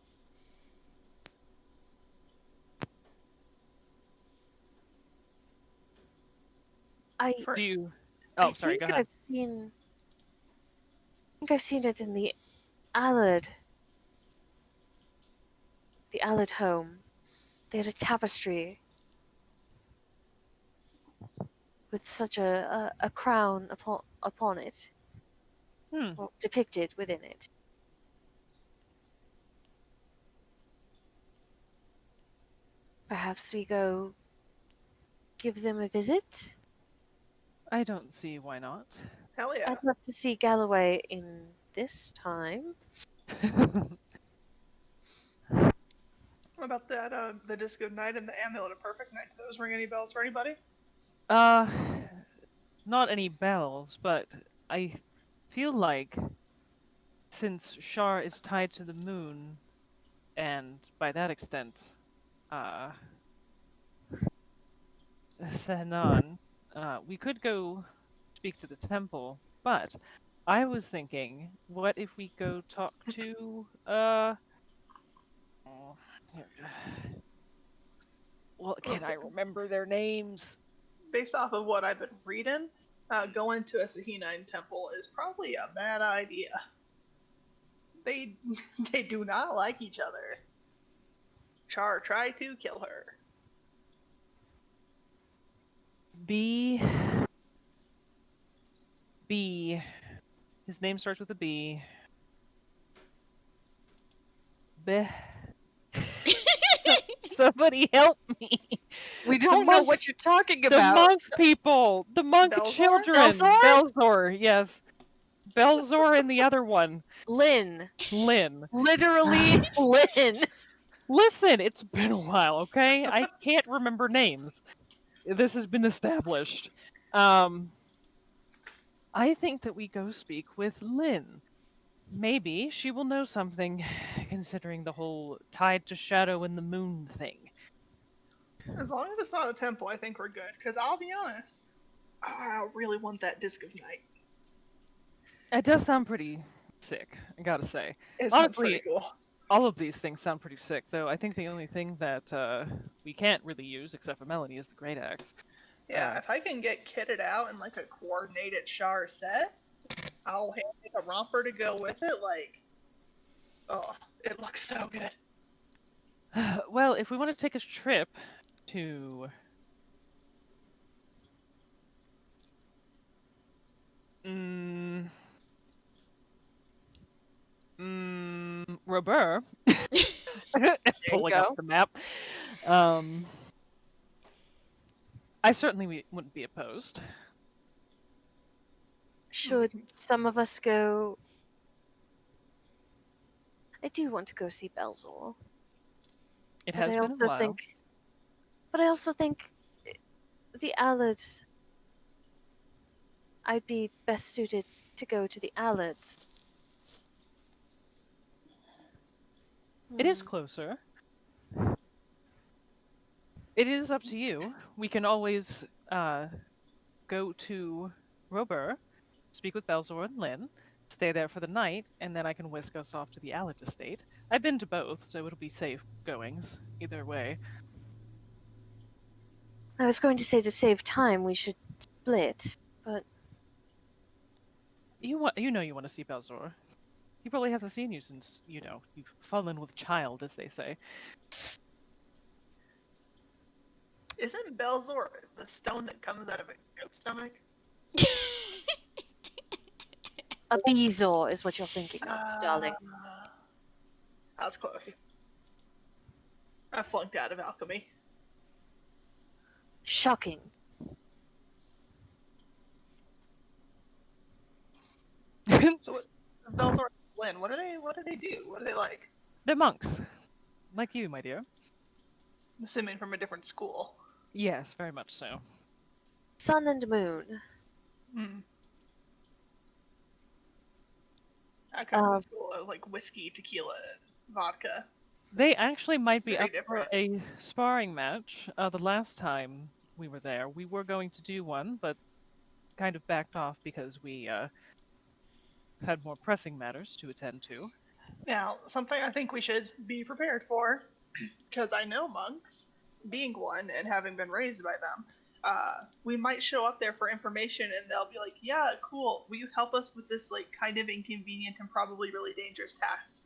I For- Do you? I Oh, sorry. think Go ahead. I've seen it in the Allard. The Allard home. They had a tapestry with such a crown upon it, or depicted within it. Perhaps we go give them a visit? I don't see why not. Hell yeah. I'd love to see Galloway in this time. What about that, the Disc of Night and the Amulet of Perfect Night? Do those ring any bells for anybody? Not any bells, but I feel like since Shar is tied to the moon, and by that extent, Sehanan, we could go speak to the temple, but I was thinking, what if we go talk to, well, can I remember their names? Based off of what I've been reading, going to a Sahinine temple is probably a bad idea. They they do not like each other. Char tried to kill her. B. His name starts with a B. B. Somebody help me. We don't know what you're talking The about. monk people. The monk Belzor? children. Belzor? Belzor, yes. Belzor and the other one. Lynn. Lynn. Literally Lynn. Listen, it's been a while, okay? I can't remember names. This has been established. I think that we go speak with Lynn. Maybe she will know something, considering the whole tied to shadow and the moon thing. As long as it's not a temple, I think we're good. Because I'll be honest, I really want that Disc of Night. It does sound pretty sick, I gotta say. It sounds Honestly, pretty cool. all of these things sound pretty sick, though I think the only thing that we can't really use, except for Melanie, is the Great Axe. Yeah, if I can get kitted out in like a coordinated Char set, I'll make a romper to go with it. Like, oh, it looks so good. Well, if we want to take a trip to... Robert, pulling up go. the map. I certainly wouldn't be opposed. Should some of us go? I do want to go see Belzor. It has been a while. But I also think the Allards. I'd be best suited to go to the Allards. It is closer. It is up to you. We can always go to Robert, speak with Belzor and Lynn, stay there for the night, and then I can whisk us off to the Allard estate. I've been to both, so it'll be safe goings either way. I was going to say to save time we should split, but You know you want to see Belzor. He probably hasn't seen you since, you've fallen with child, as they say. Isn't Belzor the stone that comes out of a goat's stomach? a Beezor is what you're thinking of, darling. That was close. I flunked out of alchemy. Shocking. So what? Belzor and Lynn, what do they do? What are they like? They're monks. Like you, my dear. I'm assuming from a different school. Yes, very much so. Sun and moon. Mm. I come to the school of like whiskey, tequila, and vodka. They actually might be Very up for different. a sparring match. The last time we were there, we were going to do one, but kind of backed off because we had more pressing matters to attend to. Now, something I think we should be prepared for, because I know monks, being one and having been raised by them, we might show up there for information and they'll be like, yeah, cool, will you help us with this like kind of inconvenient and probably really dangerous task?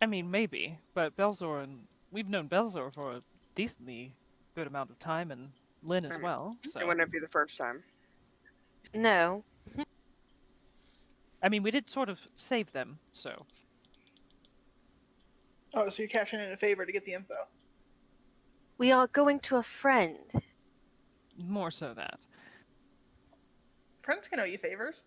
I mean, maybe, but Belzor and we've known Belzor for a decently good amount of time, and Lynn as well. It So, wouldn't be the first time. No. I mean, we did sort of save them. So, Oh, so you're cashing in a favor to get the info. We are going to a friend. more so that. Friends can owe you favors.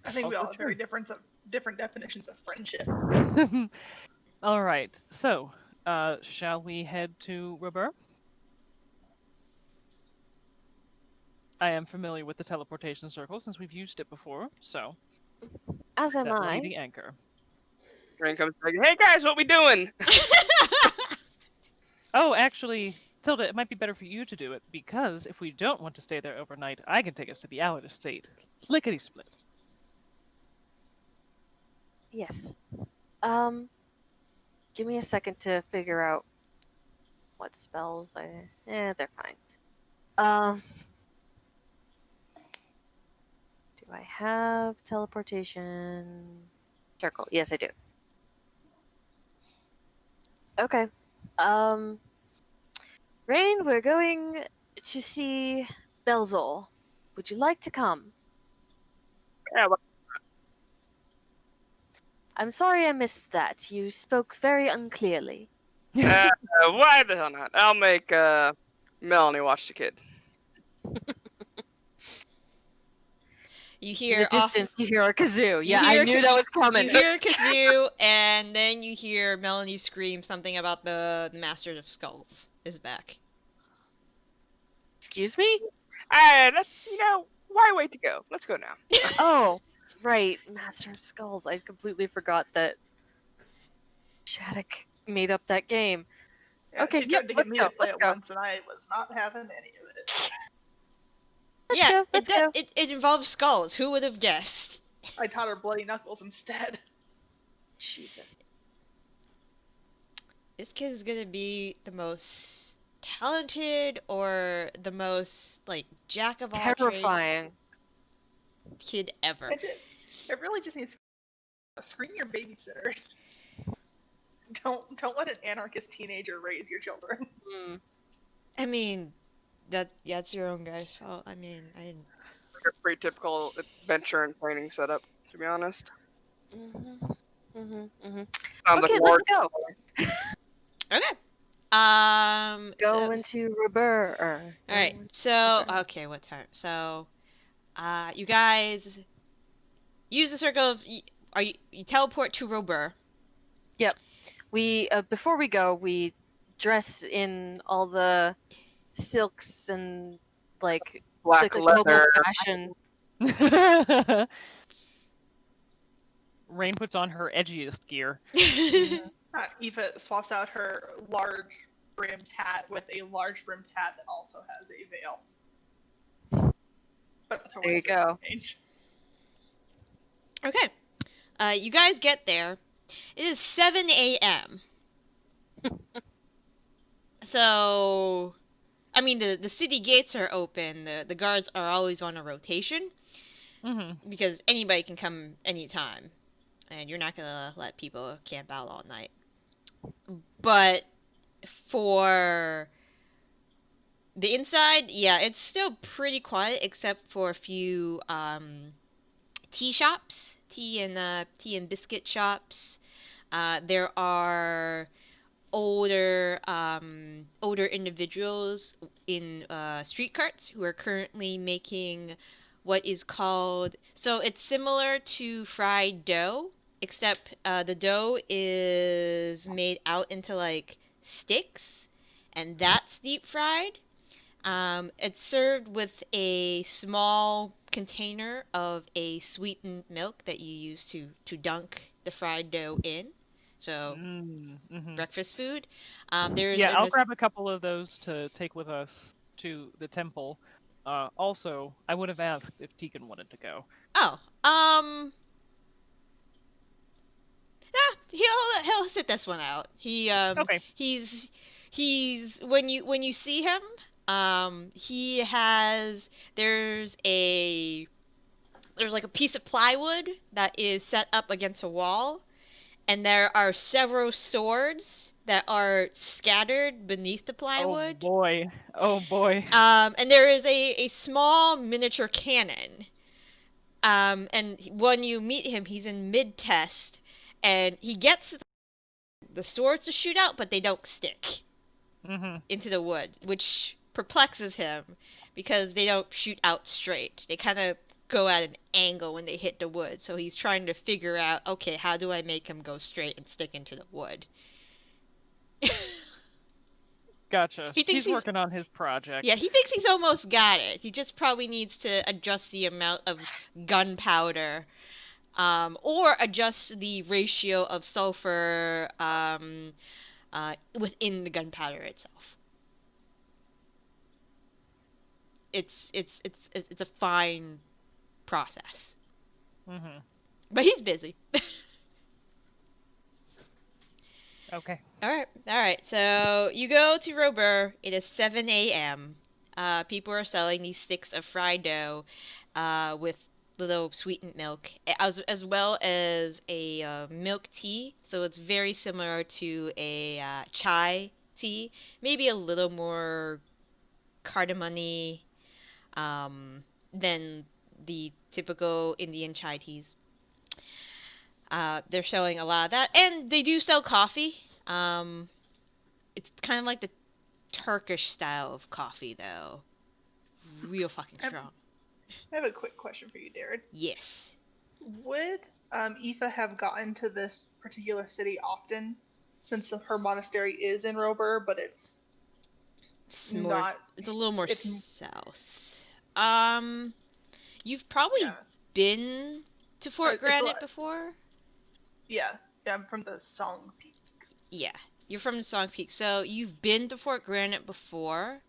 I think we Also all have very different definitions of friendship. All right. So, shall we head to Robert? I am familiar with the teleportation circle since we've used it before, so As am that will be I. the anchor. Rain comes back. Hey guys, what we doing? Oh, actually, Tilda, it might be better for you to do it because if we don't want to stay there overnight, I can take us to the Allard estate. Lickety split. Yes. Give me a second to figure out what spells they're fine. Do I have teleportation circle? Yes, I do. Okay. Rain, we're going to see Belzol. Would you like to come? Yeah, well, I'm sorry I missed that. You spoke very unclearly. why the hell not? I'll make Melanie watch the kid. You In hear the off. distance, you hear a kazoo. You Yeah, I hear knew ka- that was coming. You hear kazoo, and then you hear Melanie scream something about the Master of Skulls is back. Excuse me? That's why wait to go? Let's go now. Oh, right. Master of Skulls. I completely forgot that Shaddoc made up that game. Yeah, Okay, she tried to get let's me go, to play let's it go. once, and I was not having any of it. Let's go. It involves skulls. Who would have guessed? I taught her bloody knuckles instead. Jesus. This kid is gonna be the most talented or the most like jack of all trades Terrifying. kid ever. It really just needs to screen your babysitters. Don't let an anarchist teenager raise your children. Hmm. I mean, that's your own guy's fault. I mean, I didn't. Like a pretty typical adventure and training setup, to be honest. Mhm. Mhm. Mhm. Sounds Okay, like let's more. go. Okay. Go So, into Robert. all right. So, okay, what time? So, you guys use the circle of. You teleport to Robert. We before we go, we dress in all the silks and like Black global leather. fashion. Rain puts on her edgiest gear. Eva swaps out her large brimmed hat with a large brimmed hat that also has a veil. But There you go. change. Okay. You guys get there. It is 7 a.m. So, I mean, the city gates are open. The guards are always on a rotation Mm-hmm. because anybody can come anytime, and you're not gonna let people camp out all night. But for the inside, yeah, it's still pretty quiet except for a few tea shops, tea and biscuit shops. There are older individuals in street carts who are currently making what is called, so it's similar to fried dough, except the dough is made out into like sticks, and that's deep fried. It's served with a small container of a sweetened milk that you use to dunk the fried dough in. So Mm-hmm. breakfast food. There's Yeah, in I'll this. grab a couple of those to take with us to the temple. Also, I would have asked if Tegan wanted to go. Oh, he'll sit this one out. Okay. He's when you see him, he has there's like a piece of plywood that is set up against a wall, and there are several swords that are scattered beneath the Oh plywood. boy. Oh boy. And there is a small miniature cannon. And when you meet him, he's in mid test, and he gets the swords to shoot out, but they don't stick Mm-hmm. into the wood, which perplexes him because they don't shoot out straight. They kind of go at an angle when they hit the wood. So he's trying to figure out, okay, how do I make him go straight and stick into the wood? Gotcha. He thinks He's working on his project. Yeah, he thinks he's almost got it. He just probably needs to adjust the amount of gunpowder, or adjust the ratio of sulfur within the gunpowder itself. It's a fine process, Mm-hmm. but he's busy. Okay. All right. So you go to Robur. It is 7 a.m. People are selling these sticks of fried dough, with little sweetened milk, as well as a milk tea. So it's very similar to a chai tea, maybe a little more cardamom-y, than the typical Indian chai teas. They're showing a lot of that, and they do sell coffee. It's kind of like the Turkish style of coffee, though. Real fucking strong. I have a quick question for you, Darren. Yes. Would Aoife have gotten to this particular city often, since her monastery is in Robur, but it's more, not? It's a little more it's south. You've probably Yeah. been to Fort It's Granite before. Yeah, I'm from the Song Peaks. Yeah, you're from the Song Peak, so you've been to Fort Granite before.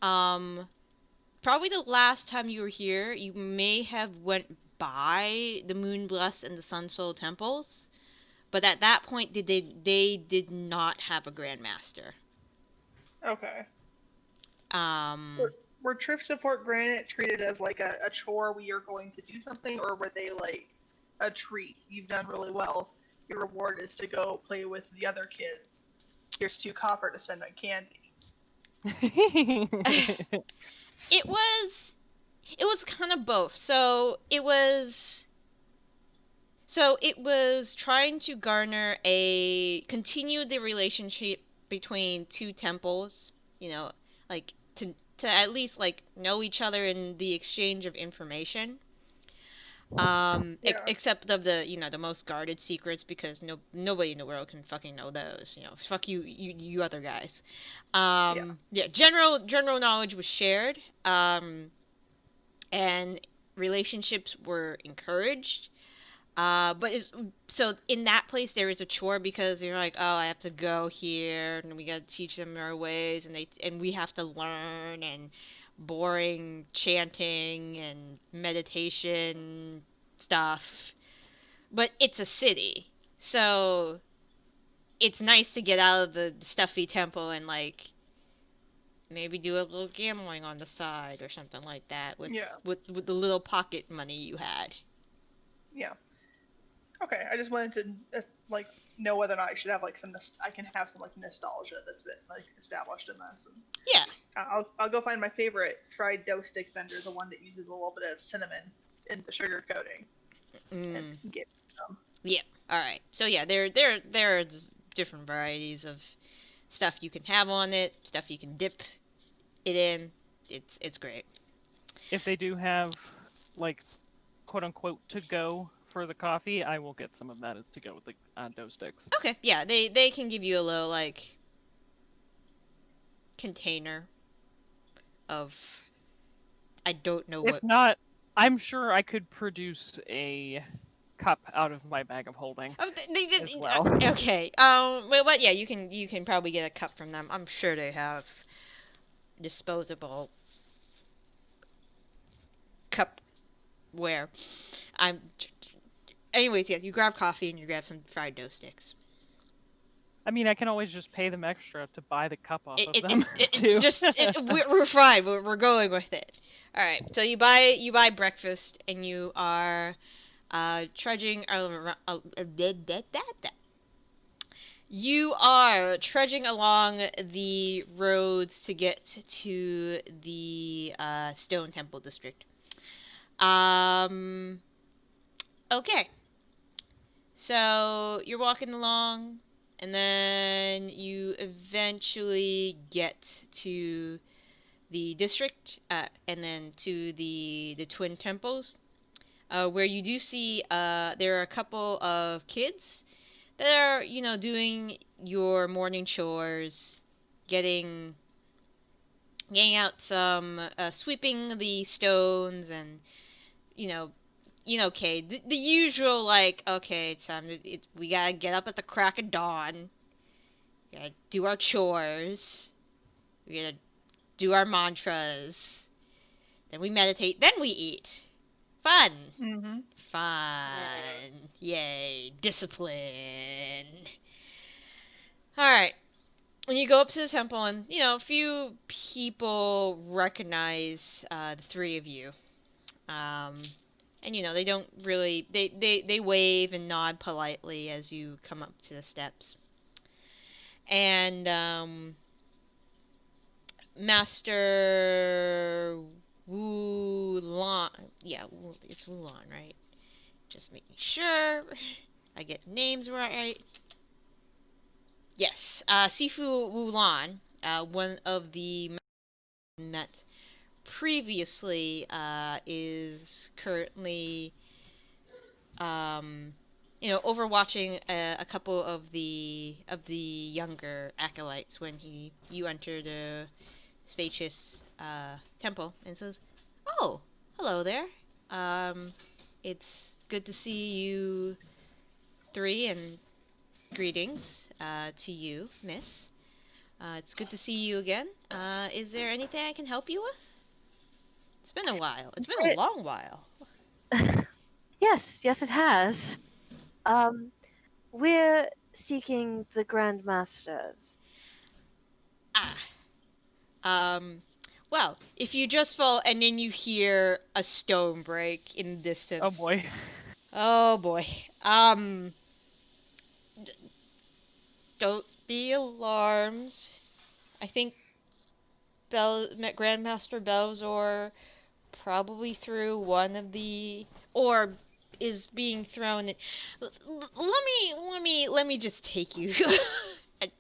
Probably the last time you were here, you may have went by the Moonbless and the Sun Soul temples, but at that point, they did not have a Grandmaster. Okay. Um, Were trips to Fort Granite treated as like a chore where you're going to do something, or were they like a treat? You've done really well. Your reward is to go play with the other kids. Here's 2 copper to spend on candy. it was kind of both. So it was trying to continue the relationship between 2 temples, like to at least like know each other in the exchange of information. Yeah. Except of the most guarded secrets, because nobody in the world can fucking know those. Fuck you other guys. Yeah. General knowledge was shared. And relationships were encouraged. So in that place there is a chore, because you're like, oh, I have to go here, and we got to teach them our ways, and we have to learn, and boring chanting and meditation stuff. But it's a city, so it's nice to get out of the stuffy temple and like maybe do a little gambling on the side or something like that with Yeah. with the little pocket money you had. Yeah. Okay, I just wanted to know whether or not I should have like I can have some like nostalgia that's been like established in this. And Yeah. I'll go find my favorite fried dough stick vendor, the one that uses a little bit of cinnamon in the sugar coating, and get them. Yeah. All right. So yeah, there's different varieties of stuff you can have on it, stuff you can dip it in. It's great. If they do have like, quote unquote, to go for the coffee, I will get some of that to go with the dough sticks. Okay, yeah, they can give you a little like container of I don't know If what. not, I'm sure I could produce a cup out of my bag of holding Oh, they did. as well. Okay. But yeah, you can probably get a cup from them. I'm sure they have disposable cupware. I'm. Anyways, yeah, you grab coffee and you grab some fried dough sticks. I mean, I can always just pay them extra to buy the cup off It, of it, them it, too. just we're fine. We're going with it. All right. So you buy breakfast and you are trudging around. You are trudging along the roads to get to the Stone Temple District. Okay. So you're walking along, and then you eventually get to the district, and then to the Twin Temples, where you do see there are a couple of kids that are, doing your morning chores, getting out some, sweeping the stones, and you know, okay, the usual like, okay, it's time we gotta get up at the crack of dawn, gotta do our chores, we gotta do our mantras, then we meditate, then we eat. Fun. Mm-hmm. Fun. Yay. Discipline. Alright. When you go up to the temple, and, a few people recognize the three of you. And, they don't really... They wave and nod politely as you come up to the steps. And, Master Wulan. Yeah, it's Wulan, right? Just making sure I get names right. Yes, Sifu Wulan, one of the met previously, is currently, overwatching a couple of the younger acolytes when you enter the spacious temple, and says, "Oh, hello there. It's good to see you three, and greetings to you, miss. It's good to see you again. Is there anything I can help you with? It's been a while. It's been a long while." Yes, it has. We're seeking the Grandmasters. Well, if you just fall and then you hear a stone break in the distance. Oh boy. Oh boy. Don't be alarmed. I think Grandmaster Belzor probably threw one of the, or is being thrown. Let me just take you.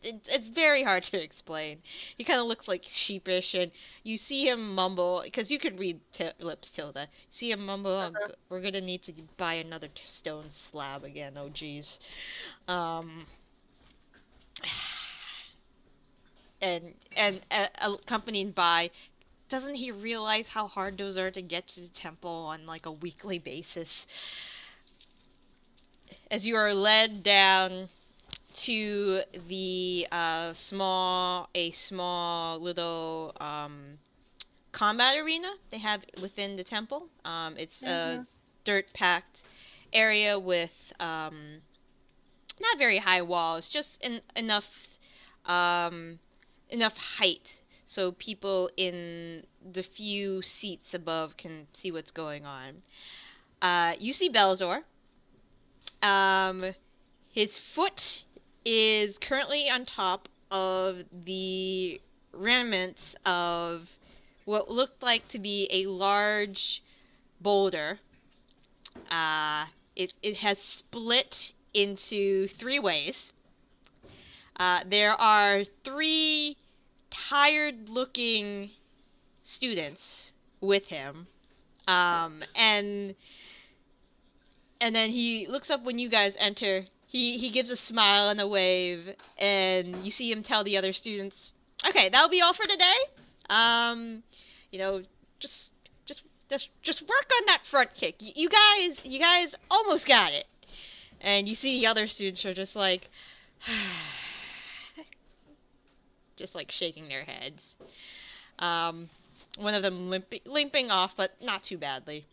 It's very hard to explain. He kind of looks like sheepish, and you see him mumble, because you can read lips, Tilda. See him mumble, "Oh, we're gonna need to buy another stone slab again. Oh, jeez." And accompanied by, doesn't he realize how hard those are to get to the temple on like a weekly basis? As you are led down to the small little combat arena they have within the temple. It's a dirt packed area with not very high walls, just enough height so people in the few seats above can see what's going on. You see Belzor. His foot is currently on top of the remnants of what looked like to be a large boulder. It has split into three ways. There are three tired-looking students with him. And then he looks up when you guys enter. He gives a smile and a wave, and you see him tell the other students, "Okay, that'll be all for today. You know, just just work on that front kick. You guys almost got it." And you see the other students are just like just like shaking their heads. One of them limping off, but not too badly.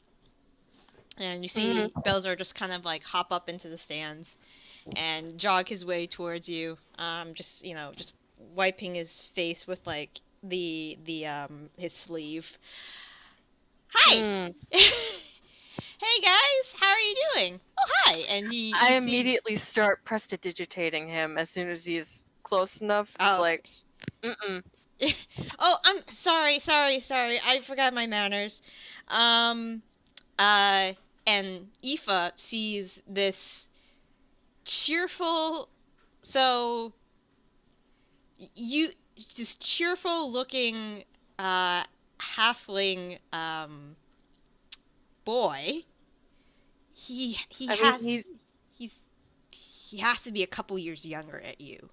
And you see Belzar just kind of like hop up into the stands and jog his way towards you. Just just wiping his face with like the his sleeve. Hi. Hey guys, how are you doing? Oh hi. And I immediately start prestidigitating him as soon as he's close enough. It's like, Oh, I'm sorry. I forgot my manners. And Aoife sees this cheerful, this cheerful looking halfling boy. He has to be a couple years younger at you.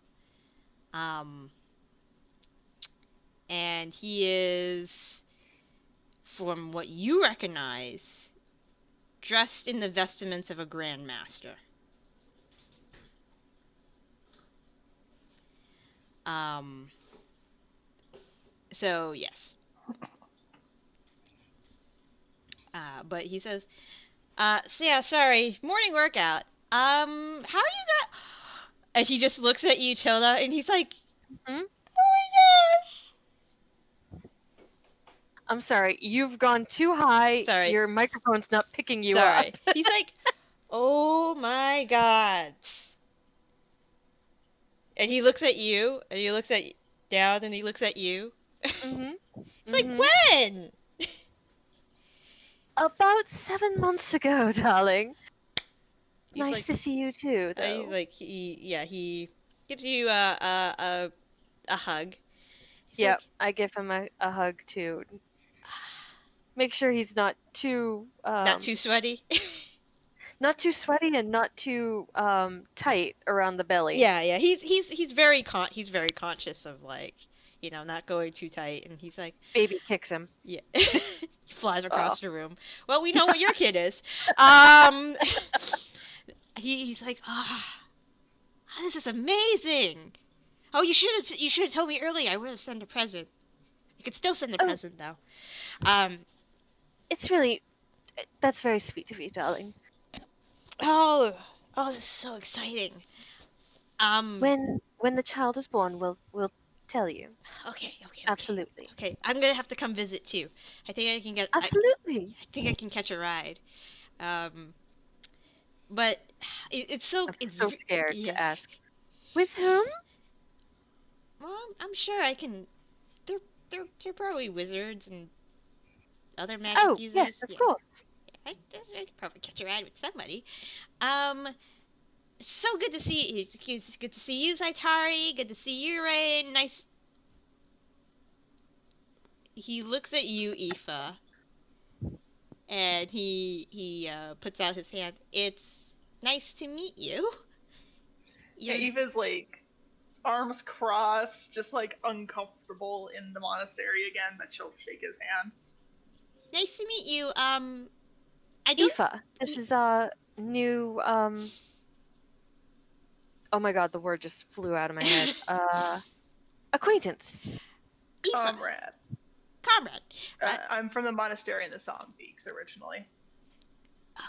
And he is, from what you recognize, dressed in the vestments of a grandmaster. So yes. But he says, so yeah, sorry, morning workout. How are you guys? And he just looks at you, Tilda, and he's like, oh my gosh. I'm sorry, you've gone too high. Sorry. Your microphone's not picking you Sorry. up. He's like, oh my god. And he looks at you, and he looks at down, and he looks at you. It's like, when? About 7 months ago, darling. He's Nice like, to see you too, though. He's like, he gives you a hug. Yep, I give him a hug too. Make sure he's not too not too sweaty. not too sweaty and not too tight around the belly. Yeah. He's very conscious of like, not going too tight, and he's like, baby kicks him. Yeah. He flies across the room. Well, we know what your kid is. He's like, this is amazing. Oh, you should have told me earlier. I would have sent a present. You could still send a present though. It's really, that's very sweet of you, darling. Oh, this is so exciting. When the child is born, we'll tell you. Okay. Absolutely. Okay, I'm gonna have to come visit too. I think I can get. Absolutely. I think I can catch a ride. But it's so. I'm so scared to ask. With whom? Well, I'm sure I can. They're probably wizards and other magic users. Yes, of course. I could probably catch a ride with somebody. So good to see you. It's good to see you, Zaitari. Good to see you, Rain. Nice. He looks at you, Aoife, and he puts out his hand. It's nice to meet you. Yeah, Aoife's like arms crossed, just like uncomfortable in the monastery again, but she'll shake his hand. Nice to meet you. I don't... Aoife, this is a new oh my god, the word just flew out of my head. Acquaintance. Comrade. I'm from the monastery in the Song Peaks originally.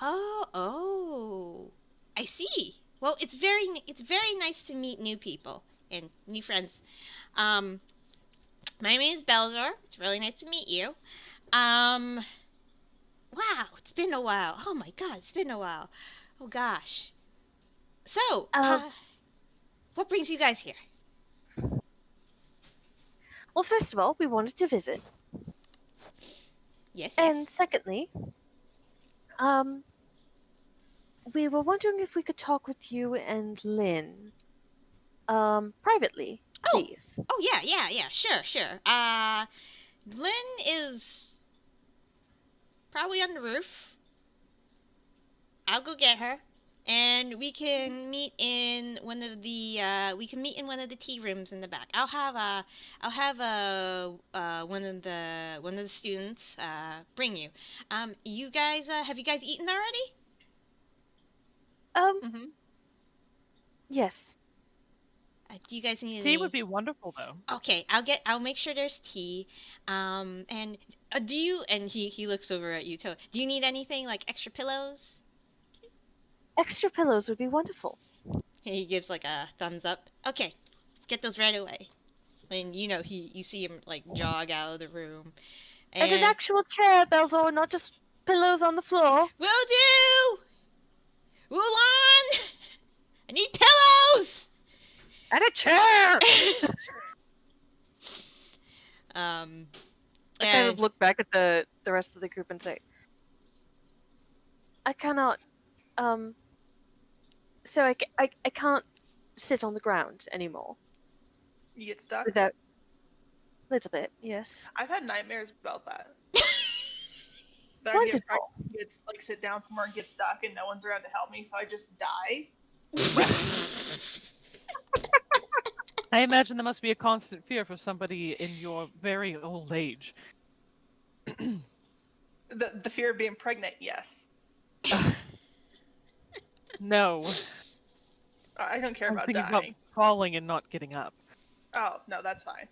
Oh, I see. Well, it's very nice to meet new people and new friends. My name is Belzar. It's really nice to meet you. Wow, it's been a while. Oh my god, it's been a while. Oh gosh. So, what brings you guys here? Well, first of all, we wanted to visit. Yes. And secondly, we were wondering if we could talk with you and Lynn, privately, please. Oh yeah, sure. Lynn is probably on the roof. I'll go get her, and we can meet in one of the tea rooms in the back. I'll have one of the students bring you. You guys, have you guys eaten already? Mm-hmm. Yes. Do you guys need Tea any? would be wonderful, though. Okay, I'll make sure there's tea. And do you? And he looks over at you, Do you need anything like extra pillows? Extra pillows would be wonderful. He gives like a thumbs up. Okay, get those right away. And you see him like jog out of the room. And an actual chair, Belzor, not just pillows on the floor. Will do. Wulon, I need pillows. And a chair! I kind and of look back at the rest of the group and say, I cannot, so I can't sit on the ground anymore. You get stuck. Without, little bit, yes. I've had nightmares about that. That Wonderful. I get like sit down somewhere and get stuck, and no one's around to help me, so I just die. I imagine there must be a constant fear for somebody in your very old age. The fear of being pregnant, yes. No. I don't care I'm about thinking dying. about falling and not getting up. Oh no, that's fine.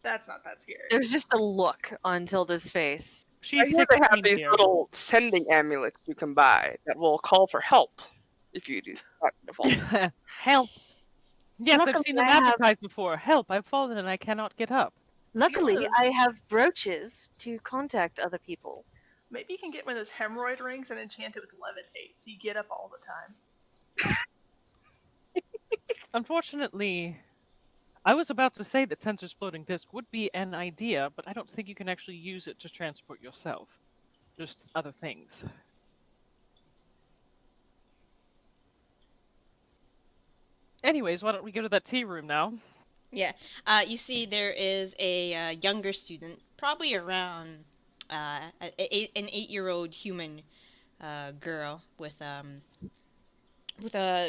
That's not that scary. There's just a look on Tilda's face. She's I hear they have 16 these here. little sending amulets you can buy that will call for help if you do that. Help! Yes, I've Luckily, seen them I have- advertised before. Help! I've fallen and I cannot get up. Luckily, Yes. I have brooches to contact other people. Maybe you can get one of those hemorrhoid rings and enchant it with levitate, so you get up all the time. Unfortunately, I was about to say that Tensor's floating disk would be an idea, but I don't think you can actually use it to transport yourself. Just other things. Anyways, why don't we go to that tea room now? Yeah. You see, there is a younger student, probably around an 8-year-old human girl with a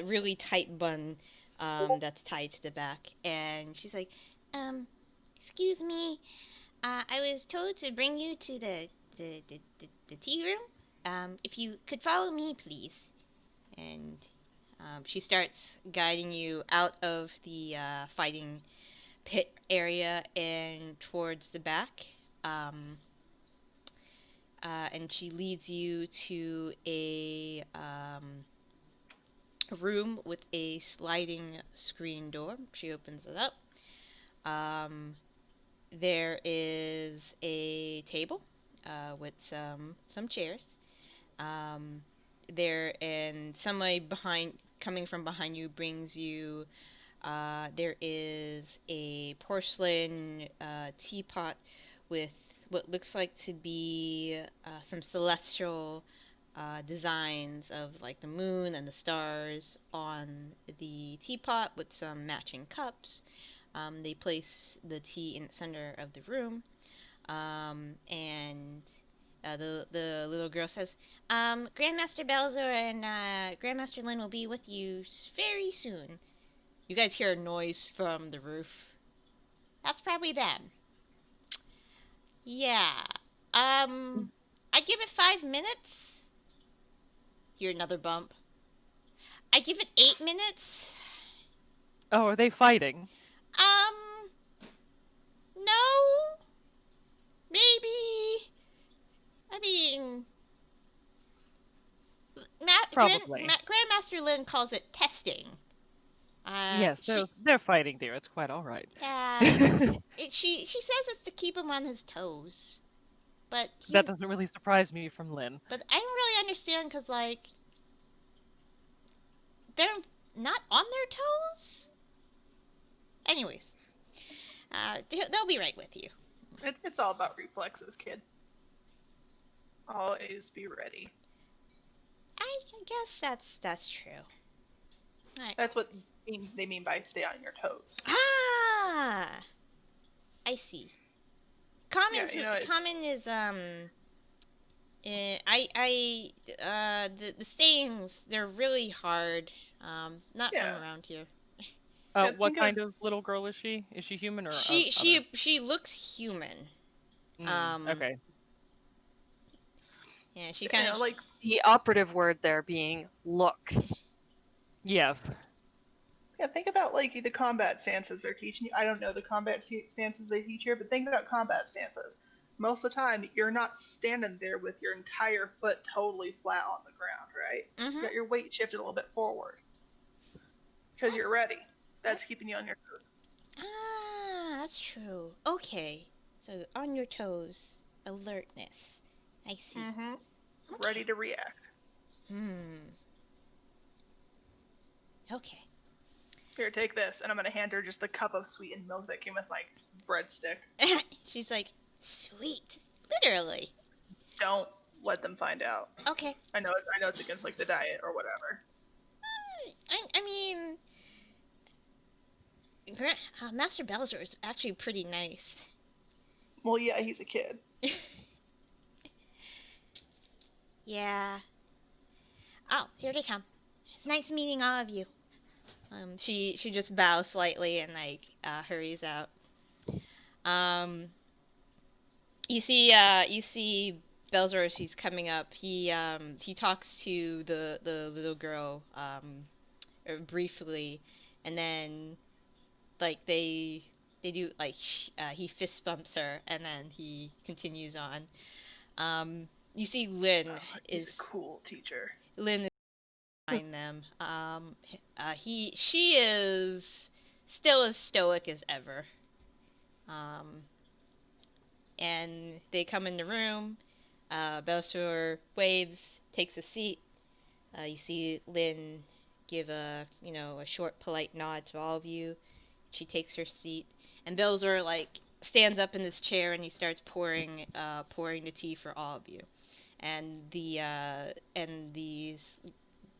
really tight bun that's tied to the back, and she's like, excuse me, I was told to bring you to the tea room. If you could follow me, please. And she starts guiding you out of the fighting pit area and towards the back. And she leads you to a room with a sliding screen door. She opens it up. There is a table with some chairs. There, and somebody coming from behind you brings you. There is a porcelain teapot with what looks like to be some celestial designs of like the moon and the stars on the teapot with some matching cups. They place the tea in the center of the room, and the little girl says, Grandmaster Belzer and Grandmaster Lin will be with you very soon. You guys hear a noise from the roof. That's probably them. Yeah. I give it 5 minutes. Hear another bump. I give it 8 minutes. Oh, are they fighting? No. Maybe. I mean, Probably. Grandmaster Lin calls it testing. Yes, they're fighting, dear. It's quite all right. She says it's to keep him on his toes, but That doesn't really surprise me from Lynn. But I don't really understand because like they're not on their toes. Anyways, they'll be right with you. It's all about reflexes, kid. Always be ready. I guess that's true. Right. That's what they mean by stay on your toes. Ah, I see. Common's you know, common is the sayings, they're really hard. Not from Yeah. around here. Yeah, What think kind of of little girl is she? Is she human or She other? she looks human. Okay. Yeah, she kind of like The operative word there being looks. Yes. think about like the combat stances they're teaching you. I don't know the combat stances they teach here, but think about combat stances. Most of the time, you're not standing there with your entire foot totally flat on the ground, right? Mhm. You got your weight shifted a little bit forward because you're ready. That's keeping you on your toes. Ah, that's true. Okay. So on your toes, alertness. I see. Mm-hmm. Okay. Ready to react. Okay. Here, take this, and I'm gonna hand her just the cup of sweetened milk that came with my breadstick. She's like, sweet. Literally. Don't let them find out. Okay. I know it's against like the diet or whatever. I mean, Master Bowser is actually pretty nice. Well, yeah, he's a kid. Yeah. Oh, here they come. It's nice meeting all of you. She just bows slightly and like hurries out. You see Belzor as he's coming up. He talks to the little girl briefly, and then like they do like he fist bumps her, and then he continues on. You see Lynn He's is a cool teacher. Lynn is behind them. She is still as stoic as ever. And they come in the room. Belshore waves, takes a seat. You see Lynn give a short polite nod to all of you. She takes her seat, and Belzor like stands up in this chair and he starts pouring the tea for all of you. And the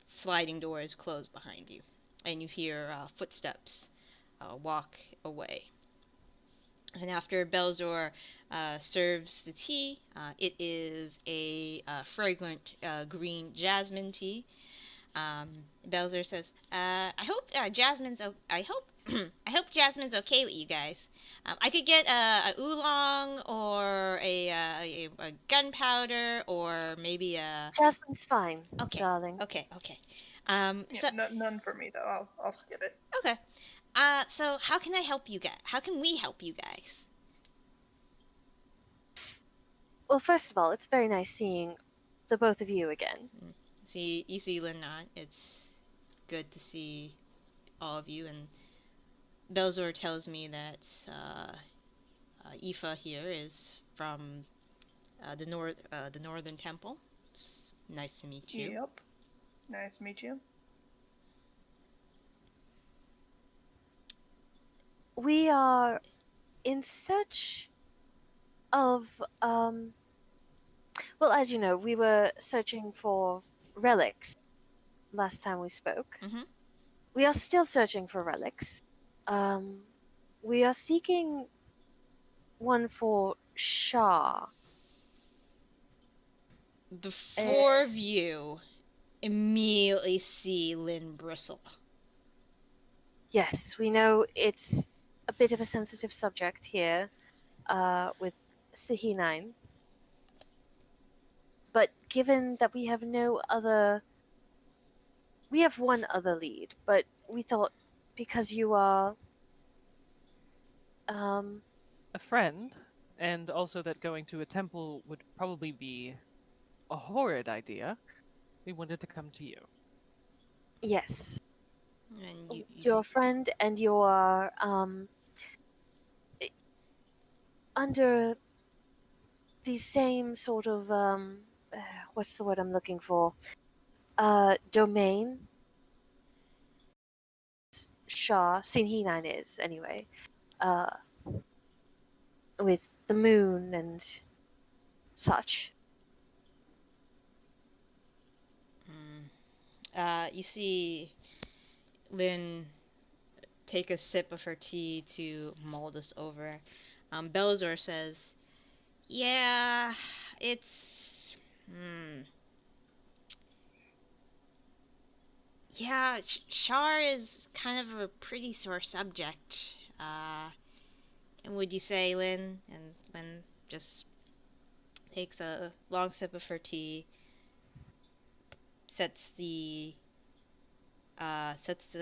sliding doors close behind you, and you hear footsteps walk away. And after Belzor serves the tea, it is a fragrant green jasmine tea. Belzer says, "I hope I hope I hope Jasmine's okay with you guys. I could get a oolong or a gunpowder or maybe a Jasmine's fine, okay, darling. okay. Yeah, So none for me though. I'll skip it. okay. So how can I help you guys? How can we help you guys? Well, first of all, it's very nice seeing the both of you again. You see Lynn. It's good to see all of you, and Belzor tells me that Aoife here is from the northern temple. It's nice to meet you. Yep. Nice to meet you. We are in search of well, as you know, we were searching for relics last time we spoke. Mhm. We are still searching for relics. We are seeking one for Shah. The four of you immediately see Lynn bristle. Yes, we know it's a bit of a sensitive subject here with Sahinine. But given that we have no other. We have one other lead, but we thought because you are. A friend, and also that going to a temple would probably be a horrid idea. We wanted to come to you. Yes. And you Your friend, and you are under the same sort of what's the word I'm looking for? Domain. Shah, Sinhinine is anyway. With the moon and such. you see Lynn take a sip of her tea to mull this over. Belzor says, Yeah, it's. Hmm. Yeah, Char is kind of a pretty sore subject. And would you say, Lynn? And Lynn just takes a long sip of her tea, sets the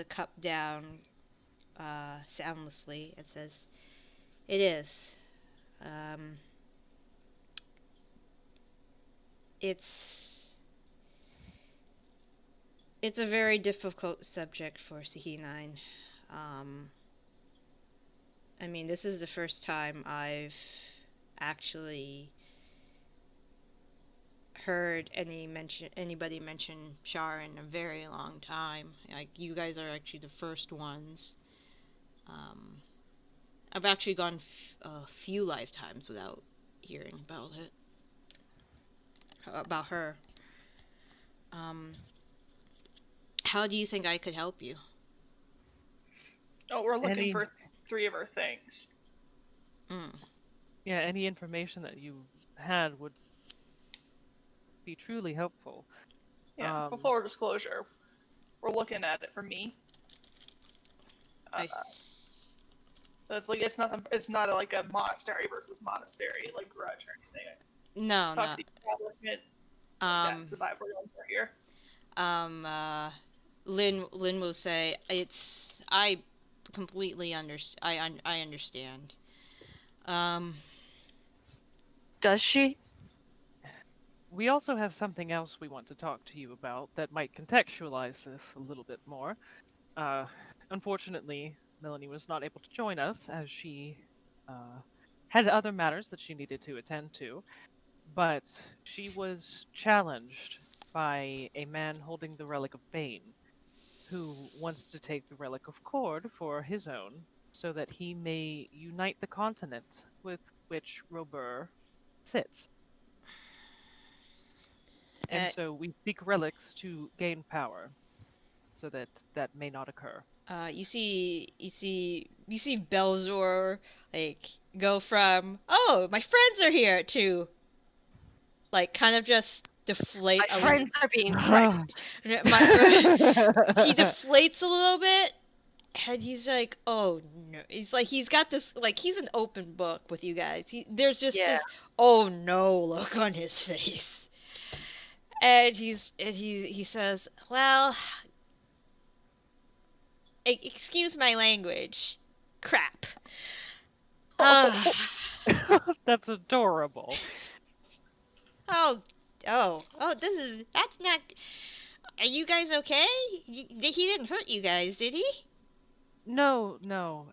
cup down soundlessly, and says, "It is. Um, it's it's a very difficult subject for CE9. Um, I mean, this is the first time I've actually heard anybody mention Char in a very long time. Like, you guys are actually the first ones. Um, I've actually gone a few lifetimes without hearing about her. Um, how do you think I could help you? Oh, we're looking Any, for 3 of our things. Mm. yeah, any information that you had would be truly helpful. Yeah, for Um, full disclosure, we're looking at it for me. I So it's not like a monastery versus monastery like grudge or anything. It's no talk no. to the establishment. Um That's the vibe we're going for here. um uh, Lynn will say I completely I understand. Um Does she? we also have something else we want to talk to you about that might contextualize this a little bit more. Uh, Unfortunately, Melanie was not able to join us as she had other matters that she needed to attend to, but she was challenged by a man holding the Relic of Bane, who wants to take the Relic of Cord for his own, so that he may unite the continent with which Robur sits. And uh, so we seek relics to gain power, so that that may not occur. you see Belzor like go from, "Oh, my friends are here," to like kind of just deflate My a little. friends are being threatened. He deflates a little bit, and he's like, "Oh no!" He's like, he's got this, like, he's an open book with you guys. There's just Yeah. this "oh no" look on his face, and he says, "Well, excuse my language, crap." Uh, That's adorable. oh, that's not. Are you guys okay? He didn't hurt you guys, did he? No, no.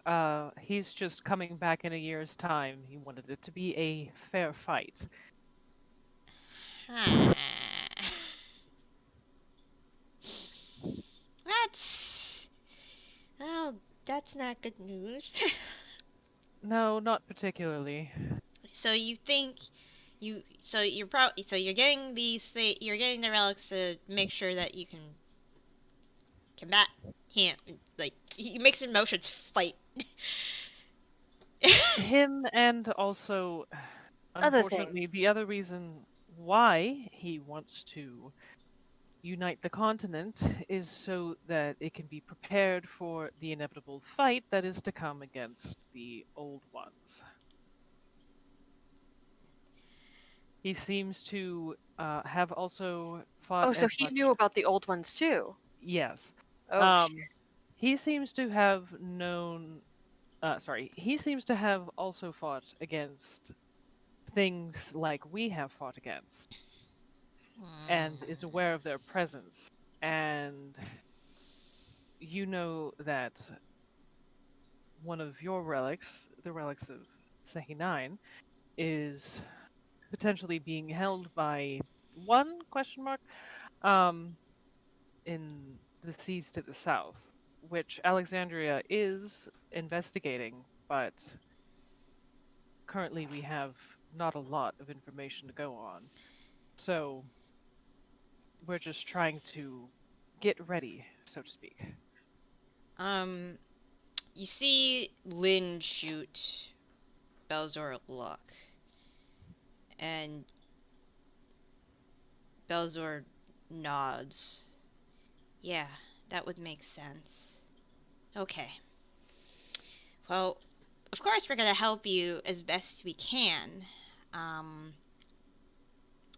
He's just coming back in a year's time. He wanted it to be a fair fight. Huh. That's. Oh, that's not good news. No, not particularly. So you think so you're getting you're getting the relics to make sure that you can combat him, like he makes emotions fight. Him and also, Other unfortunately, things. the other reason why he wants to unite the continent is so that it can be prepared for the inevitable fight that is to come against the old ones. He seems to have also fought Oh, so as he much. knew about the old ones too. Yes. Oh shit. Um, he seems to have known. Sorry, he seems to have also fought against things like we have fought against, and is aware of their presence. And you know that one of your relics, the relics of Sehi 9, is potentially being held by one question mark in the seas to the south, which Alexandria is investigating, but currently we have not a lot of information to go on. So we're just trying to get ready, so to speak. um, you see Lynn shoot Belzor a look, And Belzor nods. Yeah, that would make sense. Okay. Well, of course we're gonna help you as best we can. Um,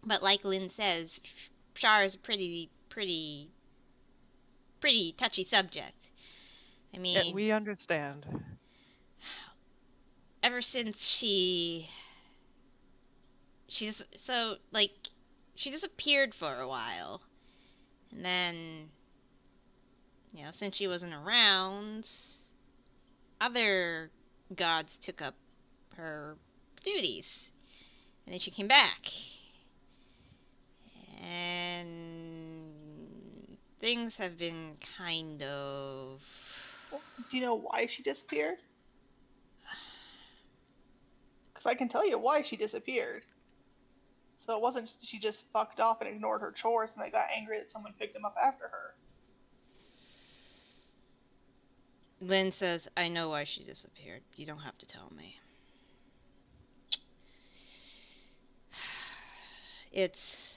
but like Lynn says, Shar is a pretty touchy subject. I Yeah, mean, we understand. ever since she's so like she disappeared for a while, and then since she wasn't around, other gods took up her duties, and then she came back, and things have been kind of. Do you know why she disappeared? Because I can tell you why she disappeared. So it wasn't she just fucked off and ignored her chores and they got angry that someone picked him up after her. Lynn says, I know why she disappeared. You don't have to tell me. It's.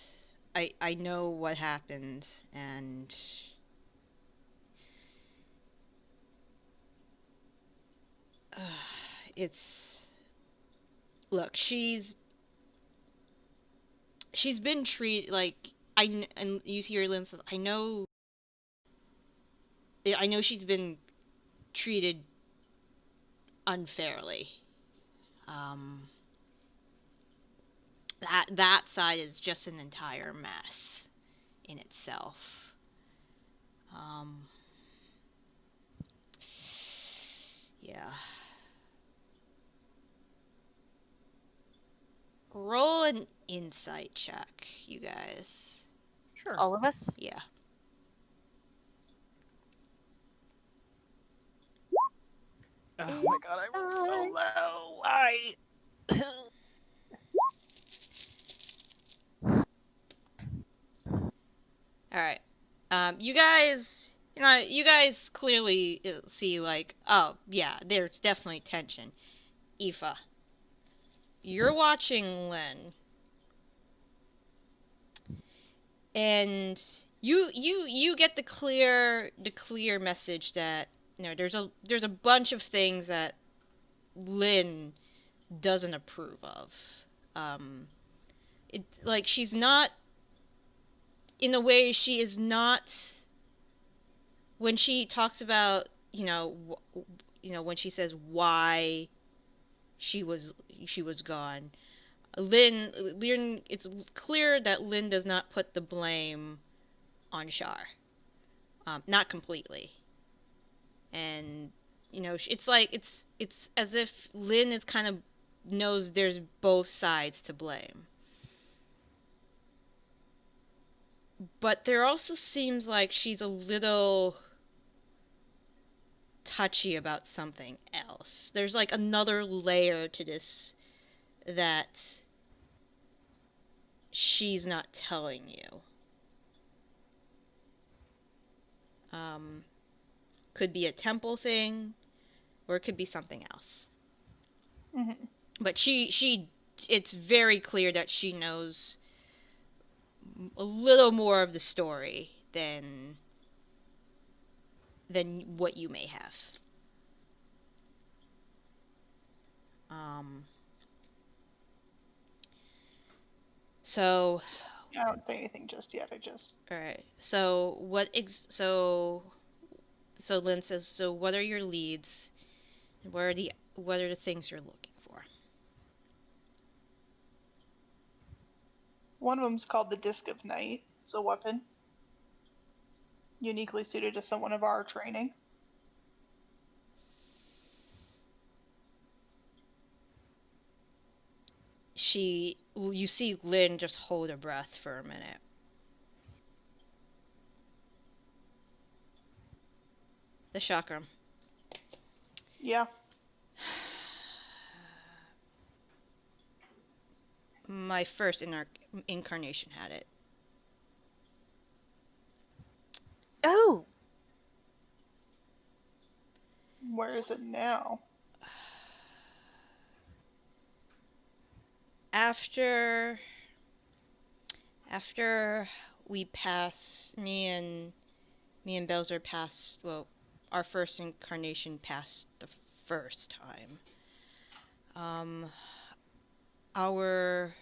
I know what happened, and. It's. Look, she's been treated like. And you hear Lynn says, I know she's been treated unfairly. Um, that side is just an entire mess in itself. Um, yeah. Roll an insight check, you guys. Sure. All of us? Yeah. Oh my god, I was so low. Why? All right. You guys clearly see like, oh yeah, there's definitely tension. Aoife, you're watching Lynn, and you get the clear message that there's a bunch of things that Lynn doesn't approve of. It's like she's not, in a way, she is not. When she talks about when she says why she was gone, Lynn, it's clear that Lynn does not put the blame on Shar, not completely, and it's like it's as if Lynn is kind of knows there's both sides to blame, but there also seems like she's a little touchy about something else. There's like another layer to this that she's not telling you. Could be a temple thing, or it could be something else. Mm-hmm. But it's very clear that she knows a little more of the story than what you may have. So. I don't say anything just yet. All right. So so Lynn says, so what are your leads? And what are the things you're looking for? One of them's called the Disc of Night. It's a weapon uniquely suited to someone of our training. You see Lynn just hold her breath for a minute. The chakram. Yeah. My first incarnation had it. Oh. Where is it now? After we pass, me and Belzer passed. Well, our first incarnation passed the first time. Our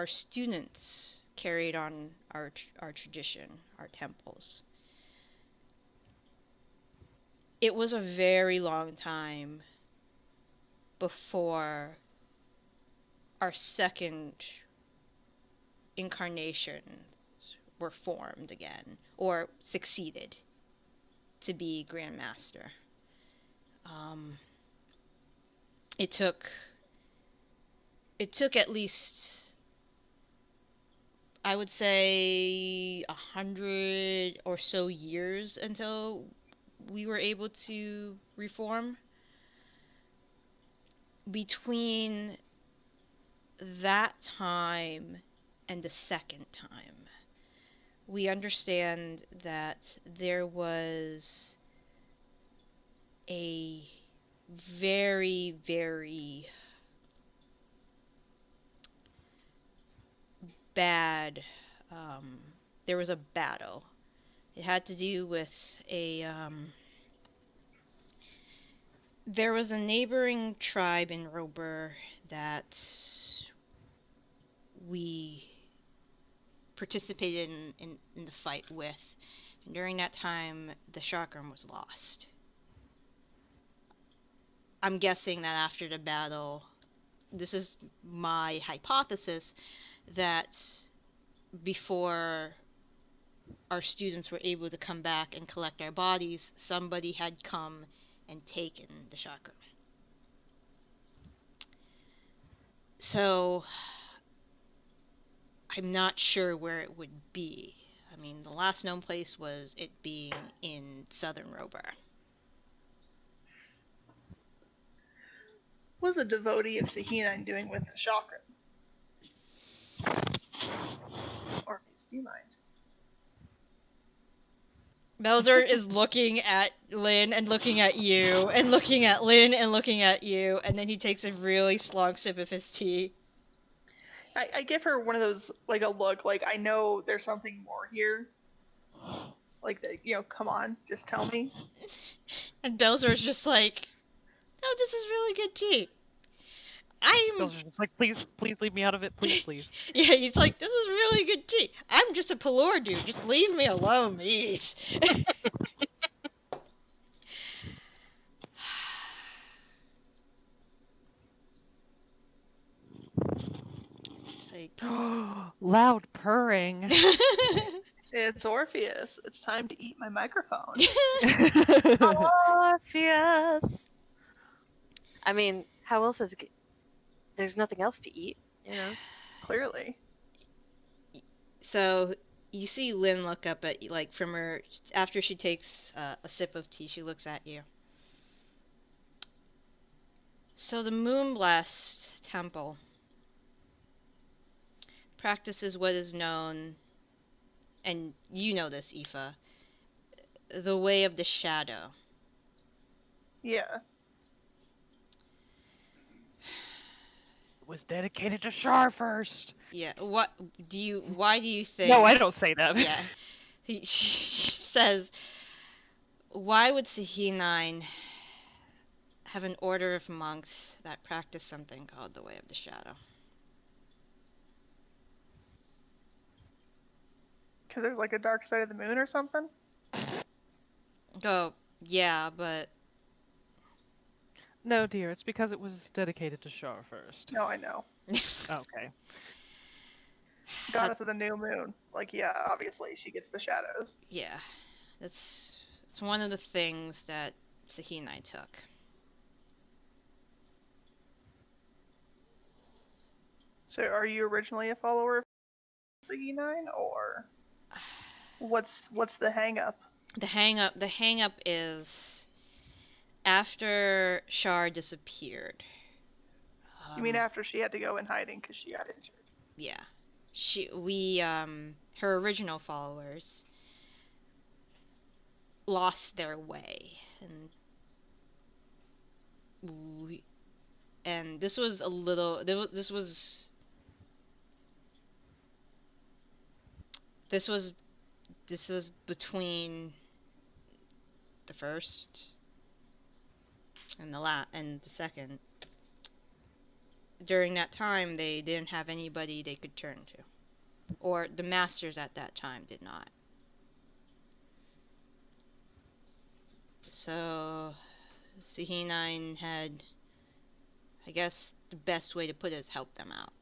students carried on our tradition, our temples. It was a very long time before our second incarnations were formed again, or succeeded to be Grandmaster. It took at least, I would say, 100 or so years until we were able to reform. Between that time and the second time, we understand that there was a very, very bad, there was a battle. It had to do with there was a neighboring tribe in Robur that we participated in the fight with. And during that time, the chakram was lost. I'm guessing that after the battle, this is my hypothesis, that before our students were able to come back and collect our bodies, somebody had come and taken the chakra. So I'm not sure where it would be. I mean, the last known place was it being in southern Robur. What was a devotee of Sahinine doing with the chakra? Orpheus, do you mind? Belzer is looking at Lynn and looking at you, and looking at Lynn and looking at you, and then he takes a really long sip of his tea. I give her one of those, like, a look, like, I know there's something more here. Like, come on, just tell me. And Belzer is just like, oh, this is really good tea. Bill's just like, please leave me out of it, please. Yeah, he's like, this is really good tea. I'm just a Pelor dude. Just leave me alone, please. Like, Loud purring. It's Orpheus. It's time to eat my microphone. Orpheus. I mean, how else is it? There's nothing else to eat, you know? Clearly. So you see Lynn look up at you, like, from her, after she takes a sip of tea, she looks at you. So the Moonblast Temple practices what is known, and you know this, Aoife, the way of the shadow. Yeah. Was dedicated to Shar first. Yeah, why do you think... No, I don't say that. Yeah. She says, why would Sahinine have an order of monks that practice something called the way of the shadow? Because there's, like, a dark side of the moon or something? Oh, yeah, but... No, dear, it's because it was dedicated to Shar first. No, I know. Okay. Goddess of the new moon. Like, yeah, obviously she gets the shadows. Yeah, it's one of the things that Sahinine took. So are you originally a follower of Sahinine, or what's the hang up? The hang up is after Shar disappeared. You mean after she had to go in hiding because she got injured? Yeah. Her original followers lost their way, and this was a little. This was between the first and the second. During that time, they didn't have anybody they could turn to, or the masters at that time did not. So, Sahinine had, I guess, the best way to put it is help them out.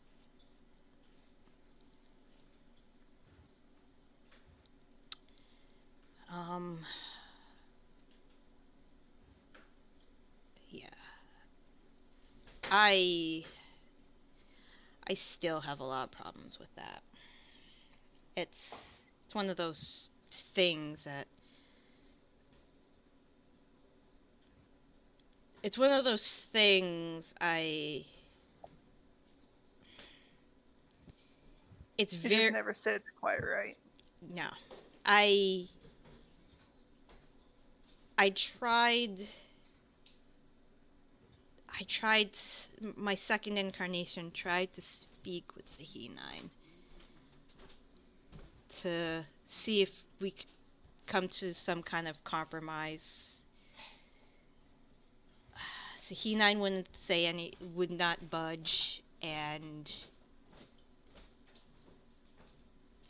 Yeah. I still have a lot of problems with that. It's one of those things that it's one of those things it's It very just never sits quite right. no. I tried my second incarnation tried to speak with Sahinine to see if we could come to some kind of compromise. Sahinine would not budge, and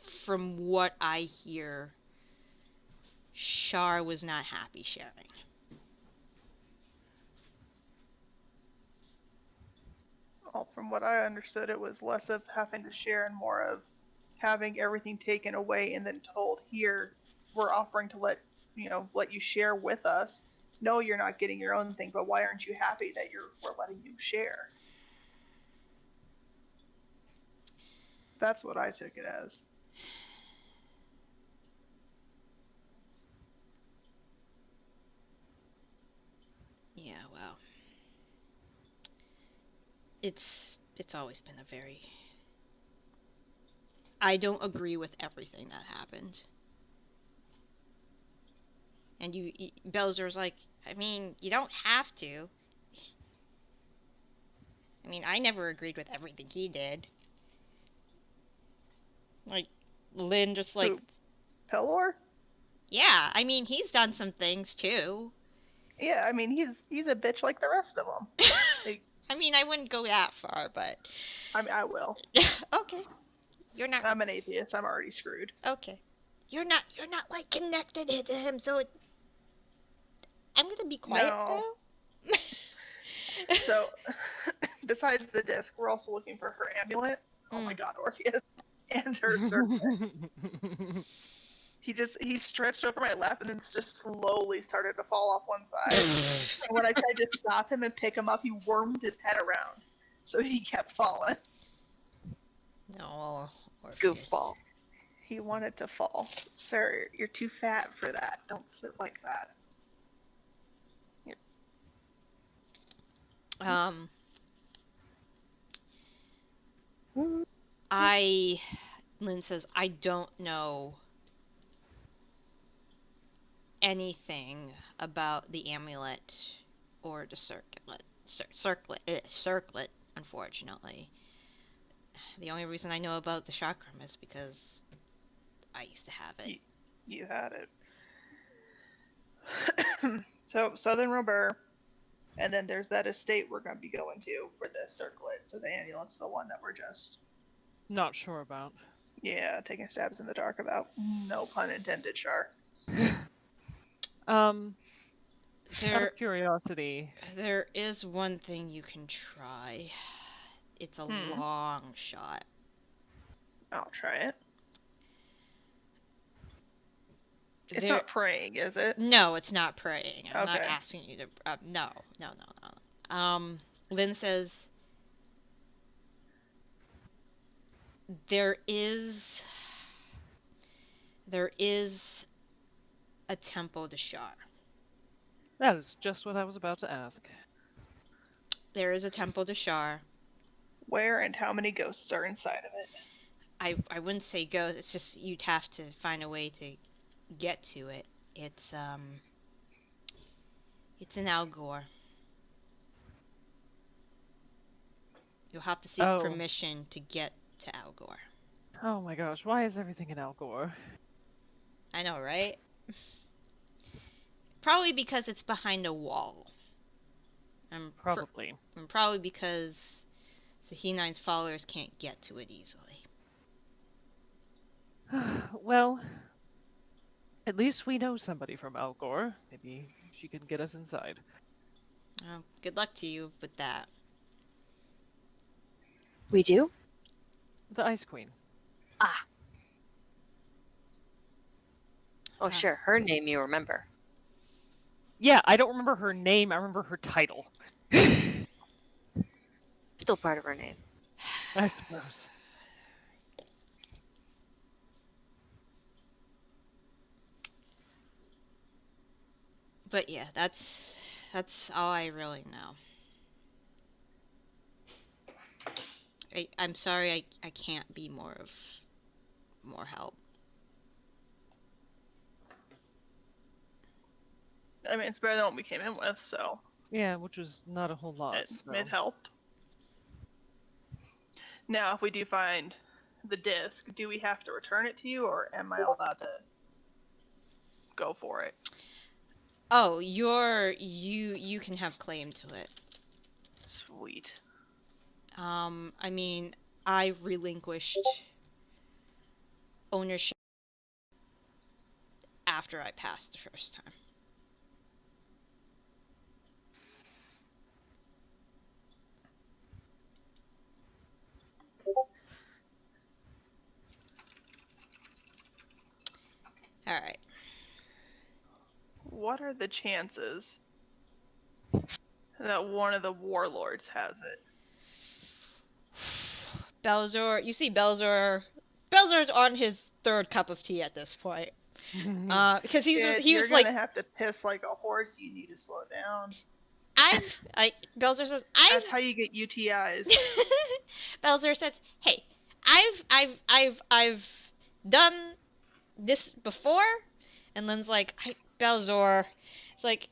from what I hear, Shar was not happy sharing. Well, from what I understood, it was less of having to share and more of having everything taken away and then told, here, we're offering to let you share with us. No, you're not getting your own thing, but why aren't you happy that we're letting you share? That's what I took it as. Yeah, well, it's always been a very. I don't agree with everything that happened. And Belzer's like, I mean, you don't have to. I mean, I never agreed with everything he did. Like, Lynn just like... Who? Pelor? Yeah, I mean, he's done some things, too. Yeah, I mean, he's a bitch like the rest of them. Like, I mean, I wouldn't go that far, but... I mean, I will. Okay. You're not... I'm an atheist. I'm already screwed. Okay. You're not, like, connected to him, so it... I'm gonna be quiet No. now. So, besides the disc, we're also looking for her amulet. Oh my god, Orpheus. And her circlet. He stretched over my lap and then just slowly started to fall off one side. And when I tried to stop him and pick him up, he wormed his head around. So he kept falling. No, Orpheus. Goofball. He wanted to fall. Sir, you're too fat for that. Don't sit like that. Lynn says, I don't know anything about the amulet or the circlet, unfortunately. The only reason I know about the chakram is because I used to have it. You had it. So, Southern Robert, and then there's that estate we're going to be going to for the circlet. So the amulet's the one that we're just... Not sure about. Yeah, taking stabs in the dark about. No pun intended, Char. Out of curiosity. There is one thing you can try. It's a long shot. I'll try it. It's not praying, is it? No, it's not praying. I'm not Okay. asking you to... No. Lynn says... There is a temple to Shar. That is just what I was about to ask. There is a temple to Shar. Where and how many ghosts are inside of it? I wouldn't say ghosts. It's just you'd have to find a way to get to it. It's in Al Gore. You'll have to seek Oh. permission to get to Algor. Oh my gosh, why is everything in Algor? I know, right? Probably because it's behind a wall. Probably. And probably because Sahinine's followers can't get to it easily. Well, at least we know somebody from Algor. Maybe she can get us inside. Well, good luck to you with that. We do? The Ice Queen. Ah. Oh, sure. Her name you remember. Yeah, I don't remember her name. I remember her title. Still part of her name. I suppose. But yeah, that's all I really know. I'm sorry I can't be more help. I mean, it's better than what we came in with, so Yeah, which was not a whole lot. it helped. Now, if we do find the disc, do we have to return it to you, or am I allowed to go for it? Oh, you can have claim to it. Sweet. I mean, I relinquished ownership after I passed the first time. All right. What are the chances that one of the warlords has it? Belzor, you see Belzor's on his third cup of tea at this point. Because You're gonna have to piss like a horse. You need to slow down. Belzer says, That's how you get UTIs. Belzer says, "Hey, I've done this before," and Lynn's like, Belzer, it's like,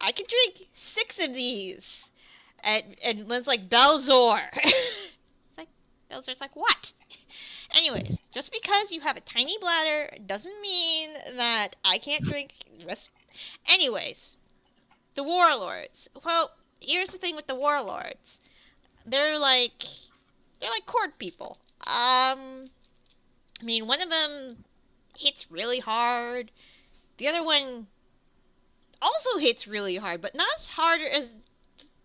I can drink 6 of these, and Lynn's like, Belzer. It's like, Belzer's like, what? Anyways, just because you have a tiny bladder doesn't mean that I can't drink this. Anyways, the warlords. Well, here's the thing with the warlords. They're like court people. I mean, one of them hits really hard. The other one also hits really hard, but not as hard as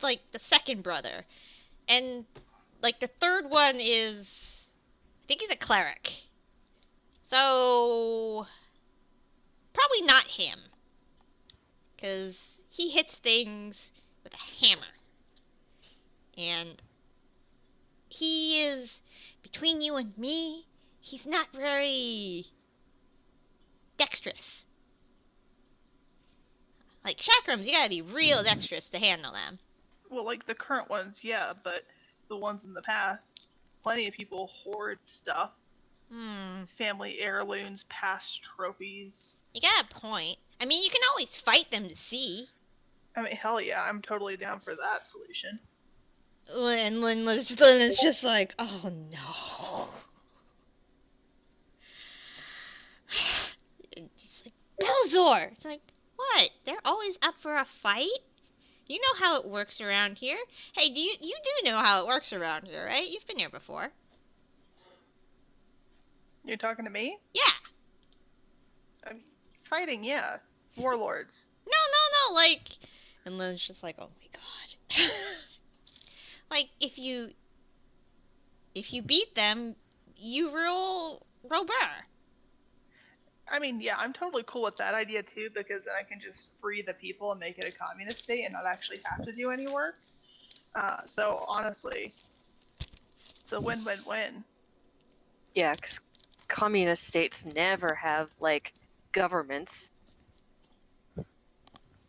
like the second brother. And like the third one is, I think he's a cleric. So probably not him, because he hits things with a hammer. And he is, between you and me, he's not very dexterous. Like chakrams, you gotta be real dexterous to handle them. Well, like the current ones, yeah, but the ones in the past, plenty of people hoard stuff. Family heirlooms, past trophies. You got a point. I mean, you can always fight them to see. I mean, hell yeah, I'm totally down for that solution. And Lynn is just like, oh no. It's like, Belzor! It's like, what? They're always up for a fight? You know how it works around here. Hey, you do know how it works around here, right? You've been here before. You're talking to me? Yeah. I mean, fighting, yeah. Warlords. No, like... And Lynn's just like, oh my god. Like, if you beat them, you rule Robert. I mean, yeah, I'm totally cool with that idea too, because then I can just free the people and make it a communist state and not actually have to do any work. So honestly, it's a win-win-win. Yeah, because communist states never have, like, governments.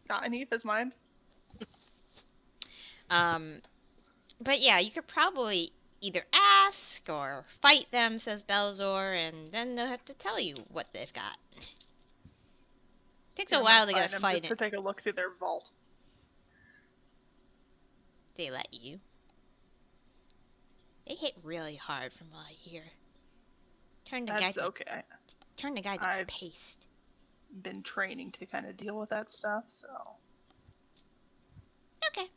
Not in Aoife's mind. But yeah, you could probably either ask or fight them, says Belzor, and then they'll have to tell you what they've got. Takes a while to get a fight just to take a look through their vault. They let you. They hit really hard from what I hear. Turn the That's guy to okay. I've- paste. Been training to kind of deal with that stuff, so Okay.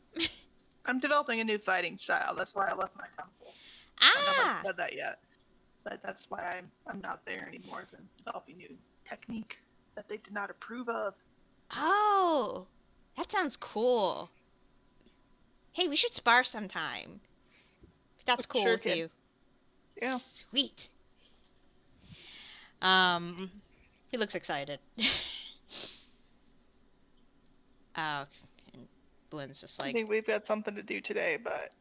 I'm developing a new fighting style. That's why I left my temple. I don't know if Ah! I've said that yet, but that's why I'm not there anymore. Is I'm developing new technique that they did not approve of. Oh! That sounds cool. Hey, we should spar sometime. If that's cool Sure with can. you. Yeah. Sweet. He looks excited. And Lynn's just I like, think we've got something to do today, but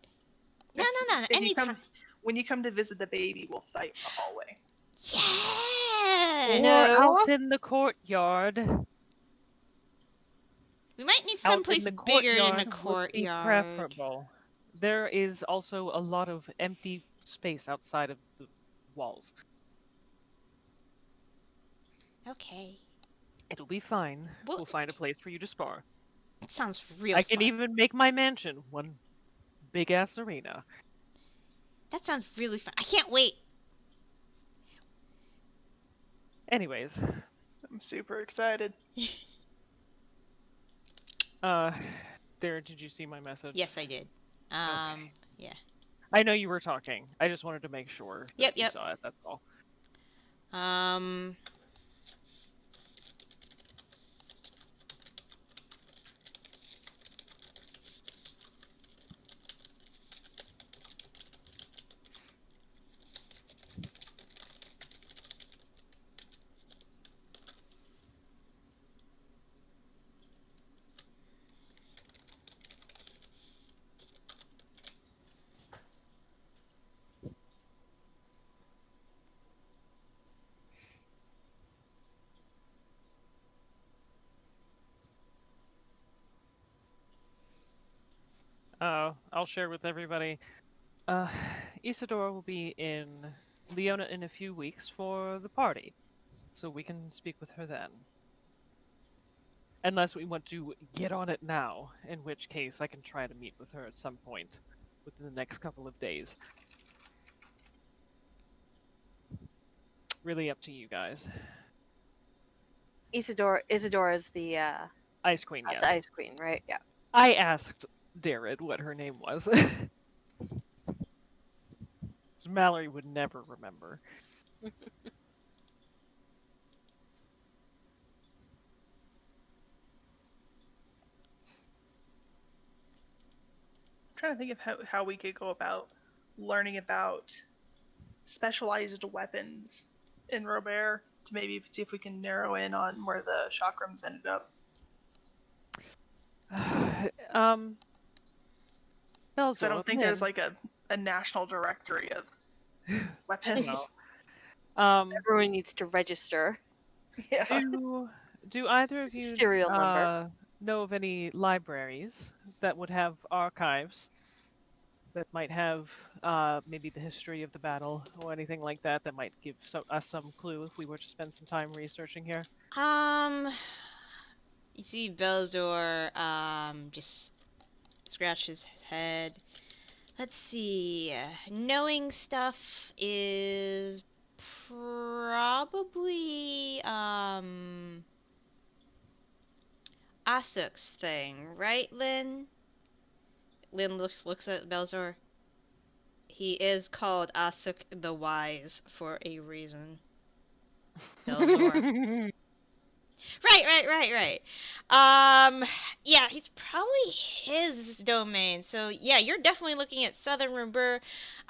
no. if you Anytime. when you come to visit the baby, we'll fight in the hallway. Yeah. No. Or out in the courtyard. We might need Out someplace in the bigger than a courtyard would be courtyard. preferable. There is also a lot of empty space outside of the walls. Okay. It'll be fine. Well- We'll find a place for you to spar. It sounds real I fun. can even make my mansion one big ass arena. That sounds really fun. I can't wait. Anyways, I'm super excited. Darren, did you see my message? Yes, I did. Yeah. I know you were talking. I just wanted to make sure that you Yep. saw it, that's all. I'll share with everybody. Isadora will be in Leona in a few weeks for the party, so we can speak with her then. Unless we want to get on it now, in which case I can try to meet with her at some point within the next couple of days. Really up to you guys. Isadora is the Ice Queen, yes. the Ice Queen, right? Yeah. I asked Darren what her name was. So Mallory would never remember. I'm trying to think of how we could go about learning about specialized weapons in Robert to maybe see if we can narrow in on where the chakrams ended up. Because I don't think there's like a national directory of weapons. Everyone needs to register. Yeah. Do either of you Serial number. know of any libraries that would have archives that might have maybe the history of the battle or anything like that that might give us some clue if we were to spend some time researching here? You see Belzor, just scratch his head. Let's see. Knowing stuff is probably, Asuk's thing, right, Lynn? Lynn looks at Belzor. He is called Asuk the Wise for a reason. Belzor. Right. Yeah, it's probably his domain. So yeah, you're definitely looking at Southern Rubber.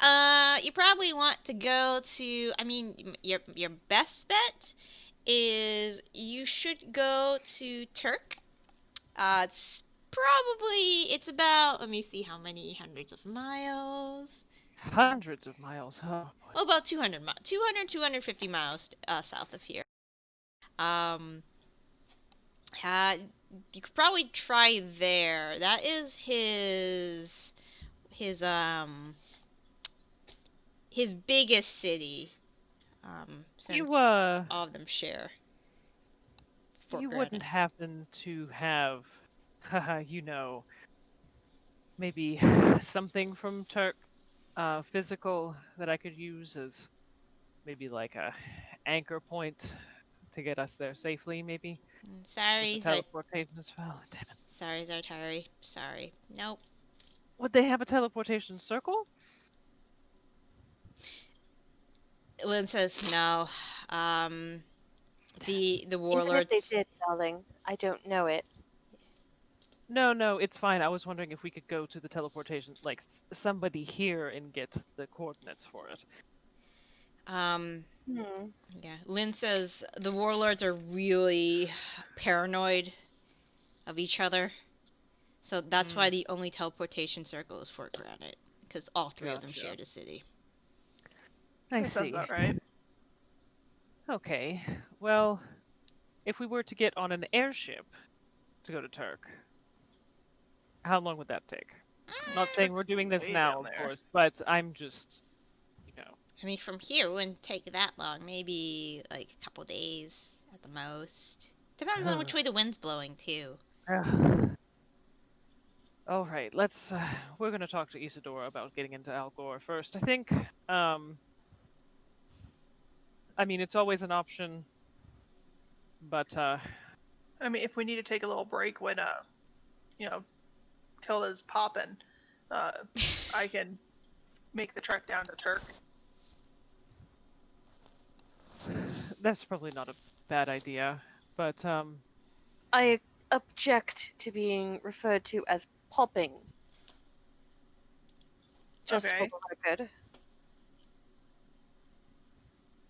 You probably want to go to. I mean, your best bet is you should go to Turk. It's about. Let me see how many hundreds of miles. Hundreds of miles, huh? Well, about 250 miles south of here. You could probably try there. That is his biggest city. Since You all of them share. you wouldn't happen to have, maybe something from Turk physical that I could use as maybe like a anchor point to get us there safely, maybe? With the Sorry, teleportation as well. Damn it. sorry, Zartari. Sorry. Nope. Would they have a teleportation circle? Lynn says no. Um, the Even if warlords. they did, darling, I don't know it. No, it's fine. I was wondering if we could go to the teleportation, like somebody here and get the coordinates for it. Yeah. Lynn says the warlords are really paranoid of each other, so that's why the only teleportation circle is Fort Granite, because all three of them Gotcha. share the city. I That sounds see. about right. Okay. Well, if we were to get on an airship to go to Turk, how long would that take? Not saying we're doing this Way now, down of there. course, but I'm just, I mean, from here it wouldn't take that long. Maybe like a couple days at the most. Depends on which way the wind's blowing too. All right, we're gonna talk to Isadora about getting into Al Gore first. I think, I mean, it's always an option, but, I mean, if we need to take a little break when, Tilda's popping, I can make the trek down to Turk. that's probably not a bad idea, but, I object to being referred to as popping. Just Okay. for the record.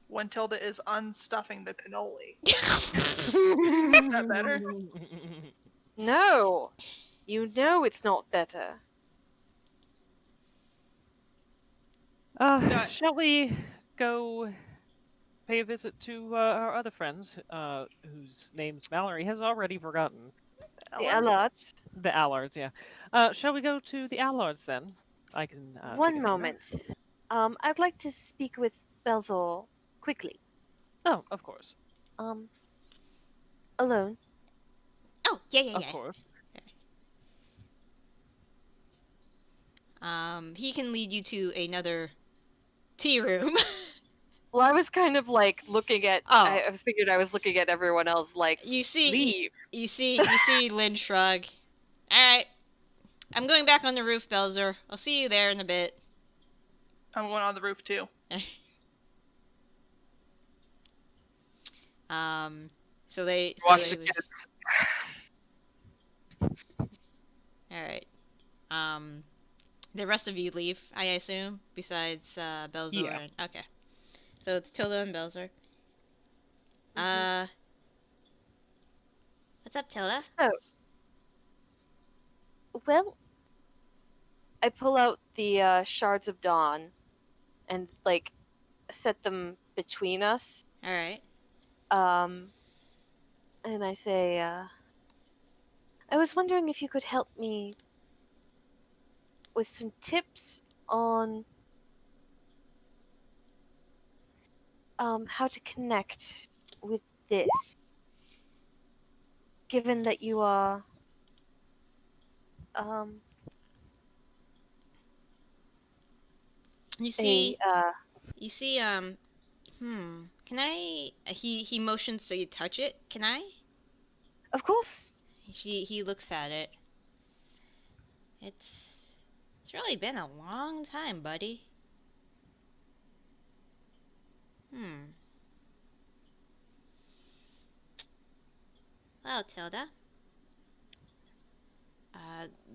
When Tilda is unstuffing the cannoli. Is that better? No! You know it's not better. Shall we go pay a visit to our other friends, whose names Mallory has already forgotten? The Allards. The Allards, yeah. Shall we go to the Allards then? I can. take One us there. moment. I'd like to speak with Belzor quickly. Oh, of course. Alone. Oh, yeah. Of course. He can lead you to another tea room. Well, I was kind of like looking at. Oh. I figured I was looking at everyone else like. You see, leave. You see Lynn shrug. All right, I'm going back on the roof, Belzer. I'll see you there in a bit. I'm going on the roof too. So they. Watch the kids. All right. The rest of you leave, I assume, besides Belzer. Yeah. Okay. So it's Tilda and Belzer. What's up, Tilda? So, well, I pull out the shards of dawn, and like set them between us. All right. And I say, I was wondering if you could help me with some tips on how to connect with this. Given that you are You see, a, can I? He motions so you touch it. Can I? of course. He looks at it. It's really been a long time, buddy. Well, Tilda,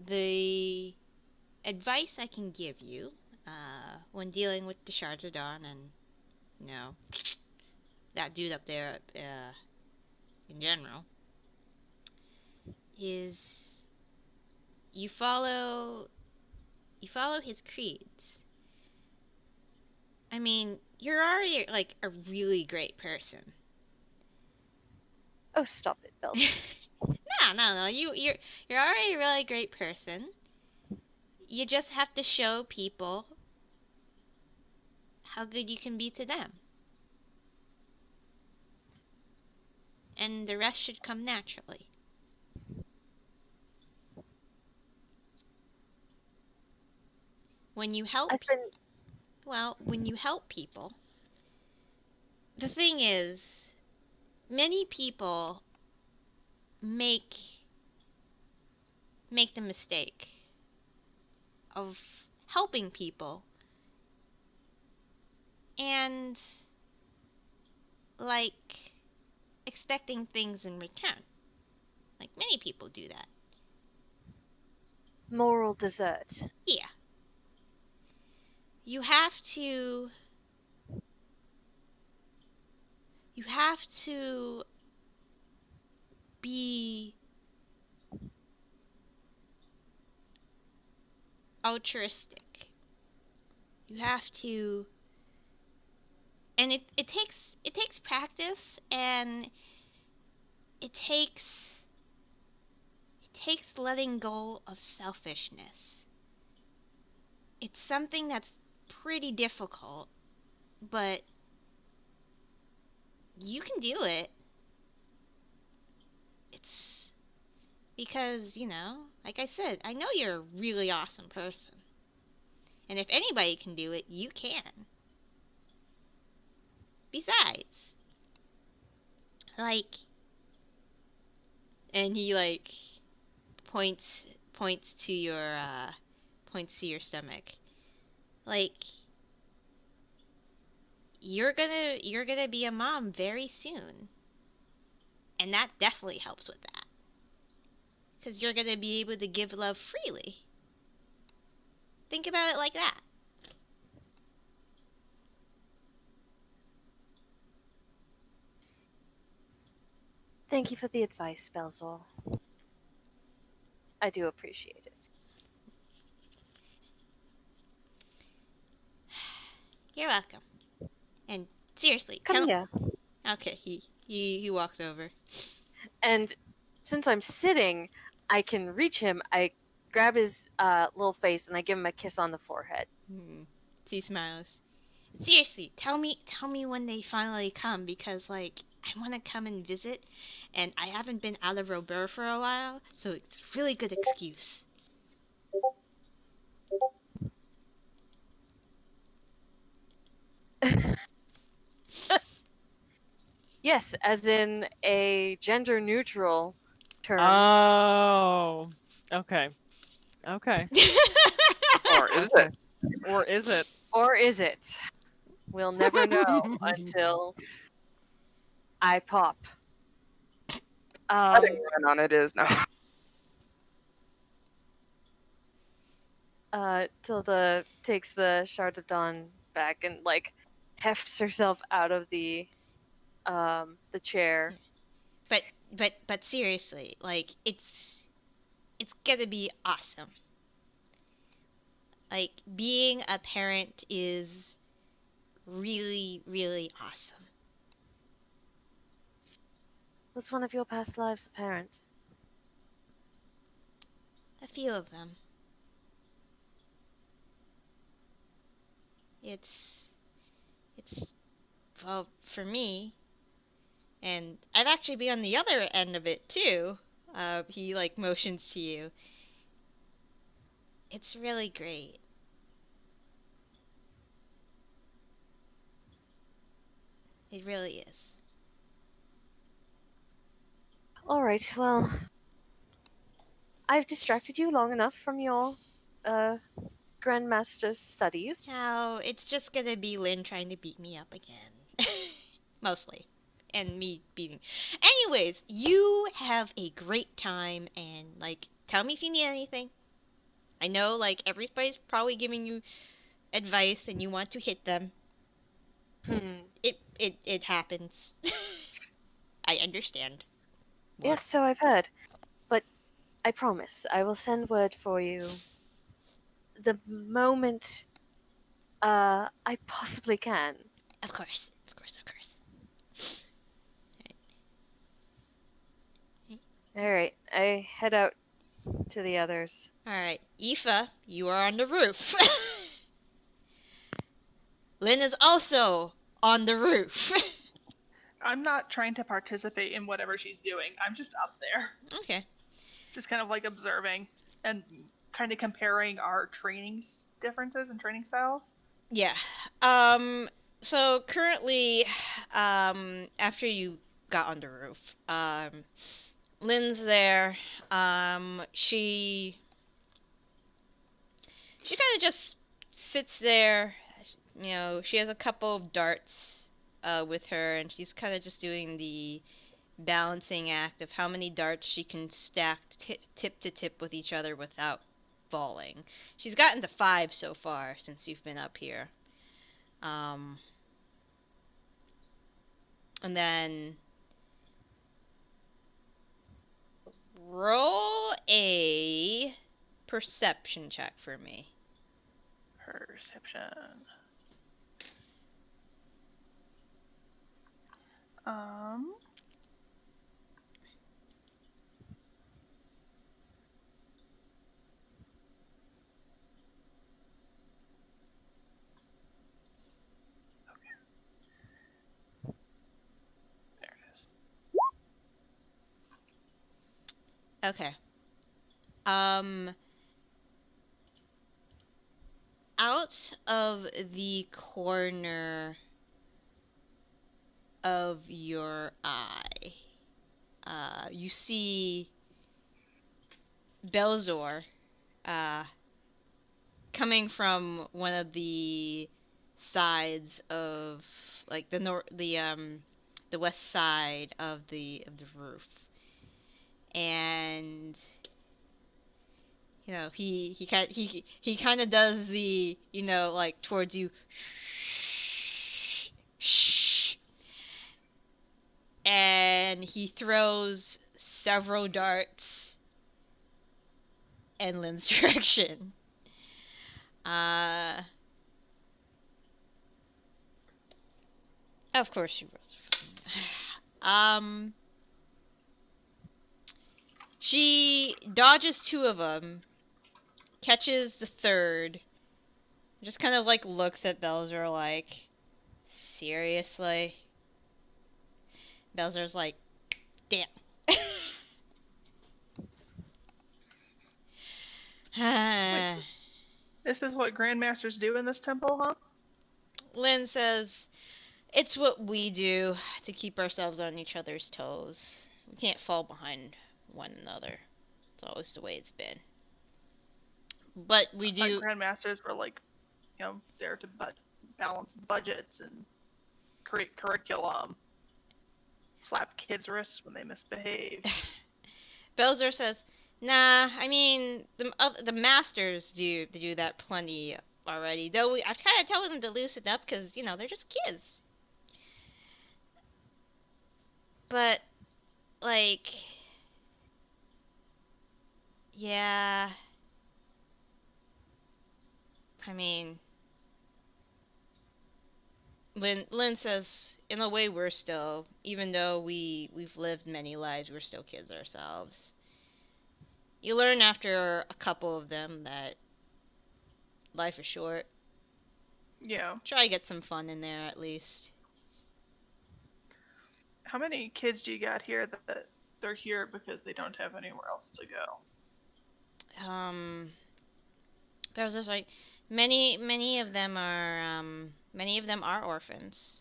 the advice I can give you when dealing with the Shards of Dawn and, that dude up there in general is you follow his creeds. I mean, you're already like a really great person. Oh, stop it, Belle. No. You're already a really great person. You just have to show people how good you can be to them. And the rest should come naturally. When you help Well, when you help people, the thing is, many people make the mistake of helping people and like expecting things in return. Like many people do that. Moral desert. Yeah. You have to be altruistic. You have to, and it takes practice, and it takes letting go of selfishness. It's something that's pretty difficult, but you can do it. It's because, like I said, I know you're a really awesome person. And if anybody can do it, you can. Besides, like, and he like points to your stomach. Like, you're gonna be a mom very soon. And that definitely helps with that. Because you're gonna be able to give love freely. Think about it like that. Thank you for the advice, Belzor. I do appreciate it. You're welcome. And seriously, Come here. Okay, he walks over. And since I'm sitting, I can reach him. I grab his little face and I give him a kiss on the forehead. He smiles. Seriously, tell me when they finally come, because like I want to come and visit, and I haven't been out of Robert for a while, so it's a really good excuse. Yes, as in a gender neutral term. Oh. Okay. Okay. Or is it? Or is it? Or is it? We'll never know until I pop. I think on it is now. Tilda takes the shards of dawn back and like hefts herself out of the chair. But seriously, like it's gonna be awesome. Like being a parent is really, really awesome. Was one of your past lives a parent? A few of them. It's well, for me, and I've actually been on the other end of it too. He like motions to you. It's really great. It really is. All right, well, I've distracted you long enough from your Grandmaster studies. Now, it's just gonna be Lynn trying to beat me up again. Mostly. And me beating. Anyways, you have a great time, and, like, tell me if you need anything. I know, like, everybody's probably giving you advice and you want to hit them. It happens. I understand. Yes, so I've heard. But I promise, I will send word for you the moment I possibly can. Of course. Alright, I head out to the others. Alright, Aoife, you are on the roof. Lynn is also on the roof. I'm not trying to participate in whatever she's doing. I'm just up there. Okay. Just kind of like observing and kind of comparing our differences and training styles. Yeah. So currently, after you got on the roof, Lynn's there. She kind of just sits there. You know, she has a couple of darts with her, and she's kind of just doing the balancing act of how many darts she can stack tip to tip with each other without falling. She's gotten to 5 so far since you've been up here. Um, and then roll a perception check for me. Perception. There it is. Okay. Out of the corner of your eye, you see Belzor, coming from one of the sides of, like, the west side of the roof, and you know he kind of does the, you know, like, towards you, shh, and he throws several darts in Lynn's direction. Of course she rolls a fun. She dodges 2 of them, catches the third, just kind of like looks at Belzer like, seriously? Belzer's like, damn. This is what grandmasters do in this temple, huh? Lynn says, it's what we do to keep ourselves on each other's toes. We can't fall behind one another. It's always the way it's been. But we do. Like grandmasters were like, there to balance budgets and create curriculum, slap kids' wrists when they misbehave. Belzer says, nah, I mean, the masters do that plenty already. Though I've kind of told them to loosen up because, you know, they're just kids. But, like, yeah, I mean, Lynn says, in a way, we're still, even though we've lived many lives, we're still kids ourselves. You learn after a couple of them that life is short. Yeah. Try to get some fun in there at least. How many kids do you got here that they're here because they don't have anywhere else to go? There's just like many of them are orphans.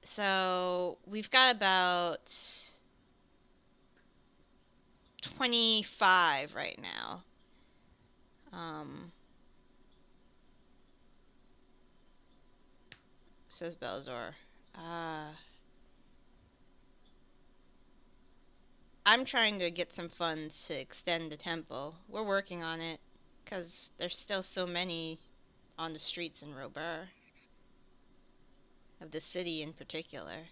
So we've got about 25 right now. Says Belzor. I'm trying to get some funds to extend the temple. We're working on it, because there's still so many on the streets in Robur. Of the city in particular.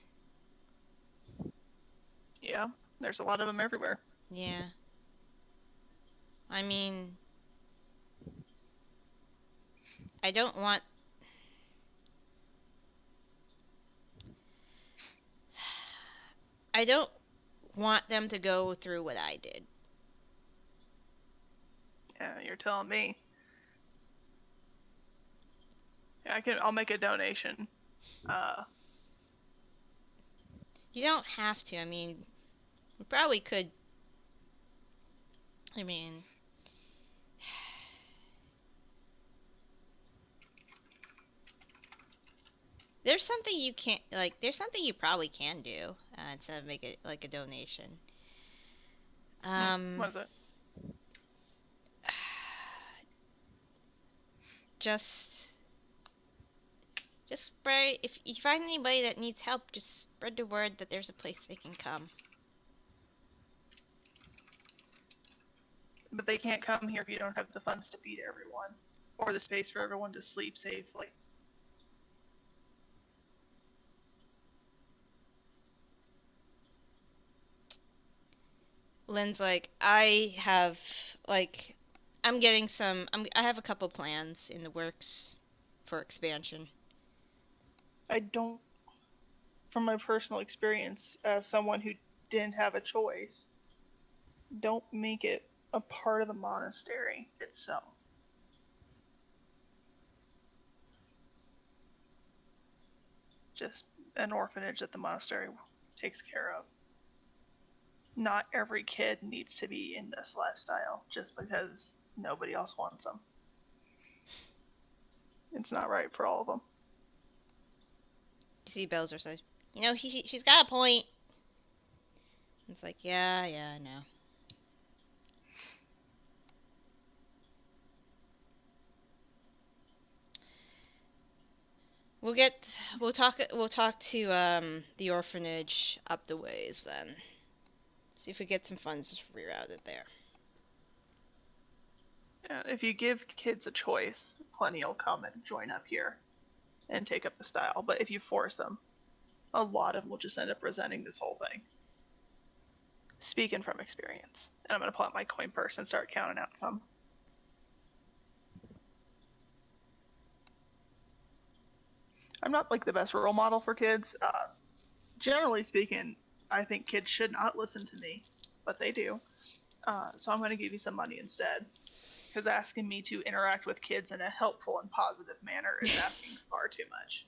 Yeah, there's a lot of them everywhere. Yeah. I mean, I don't want... I don't want them to go through what I did. Yeah, you're telling me. Yeah, I'll make a donation. You don't have to. I mean, we probably could... I mean... There's something you can't like. There's something you probably can do instead of make it like a donation. What is it? Just spread. If you find anybody that needs help, just spread the word that there's a place they can come. But they can't come here if you don't have the funds to feed everyone, or the space for everyone to sleep safely. Lynn's like, I have like, I'm getting some. I have a couple plans in the works for expansion. I don't, from my personal experience, as someone who didn't have a choice, don't make it a part of the monastery itself. Just an orphanage that the monastery takes care of. Not every kid needs to be in this lifestyle just because nobody else wants them. It's not right for all of them. You see, Belzer says, you know, she's got a point. It's like, yeah, I know. We'll talk to the orphanage up the ways then. See if we get some funds to reroute it there. Yeah, if you give kids a choice, plenty will come and join up here and take up the style. But if you force them, a lot of them will just end up resenting this whole thing. Speaking from experience. And I'm going to pull out my coin purse and start counting out some. I'm not like the best role model for kids. Generally speaking, I think kids should not listen to me, but they do. So I'm going to give you some money instead. Because asking me to interact with kids in a helpful and positive manner is asking far too much.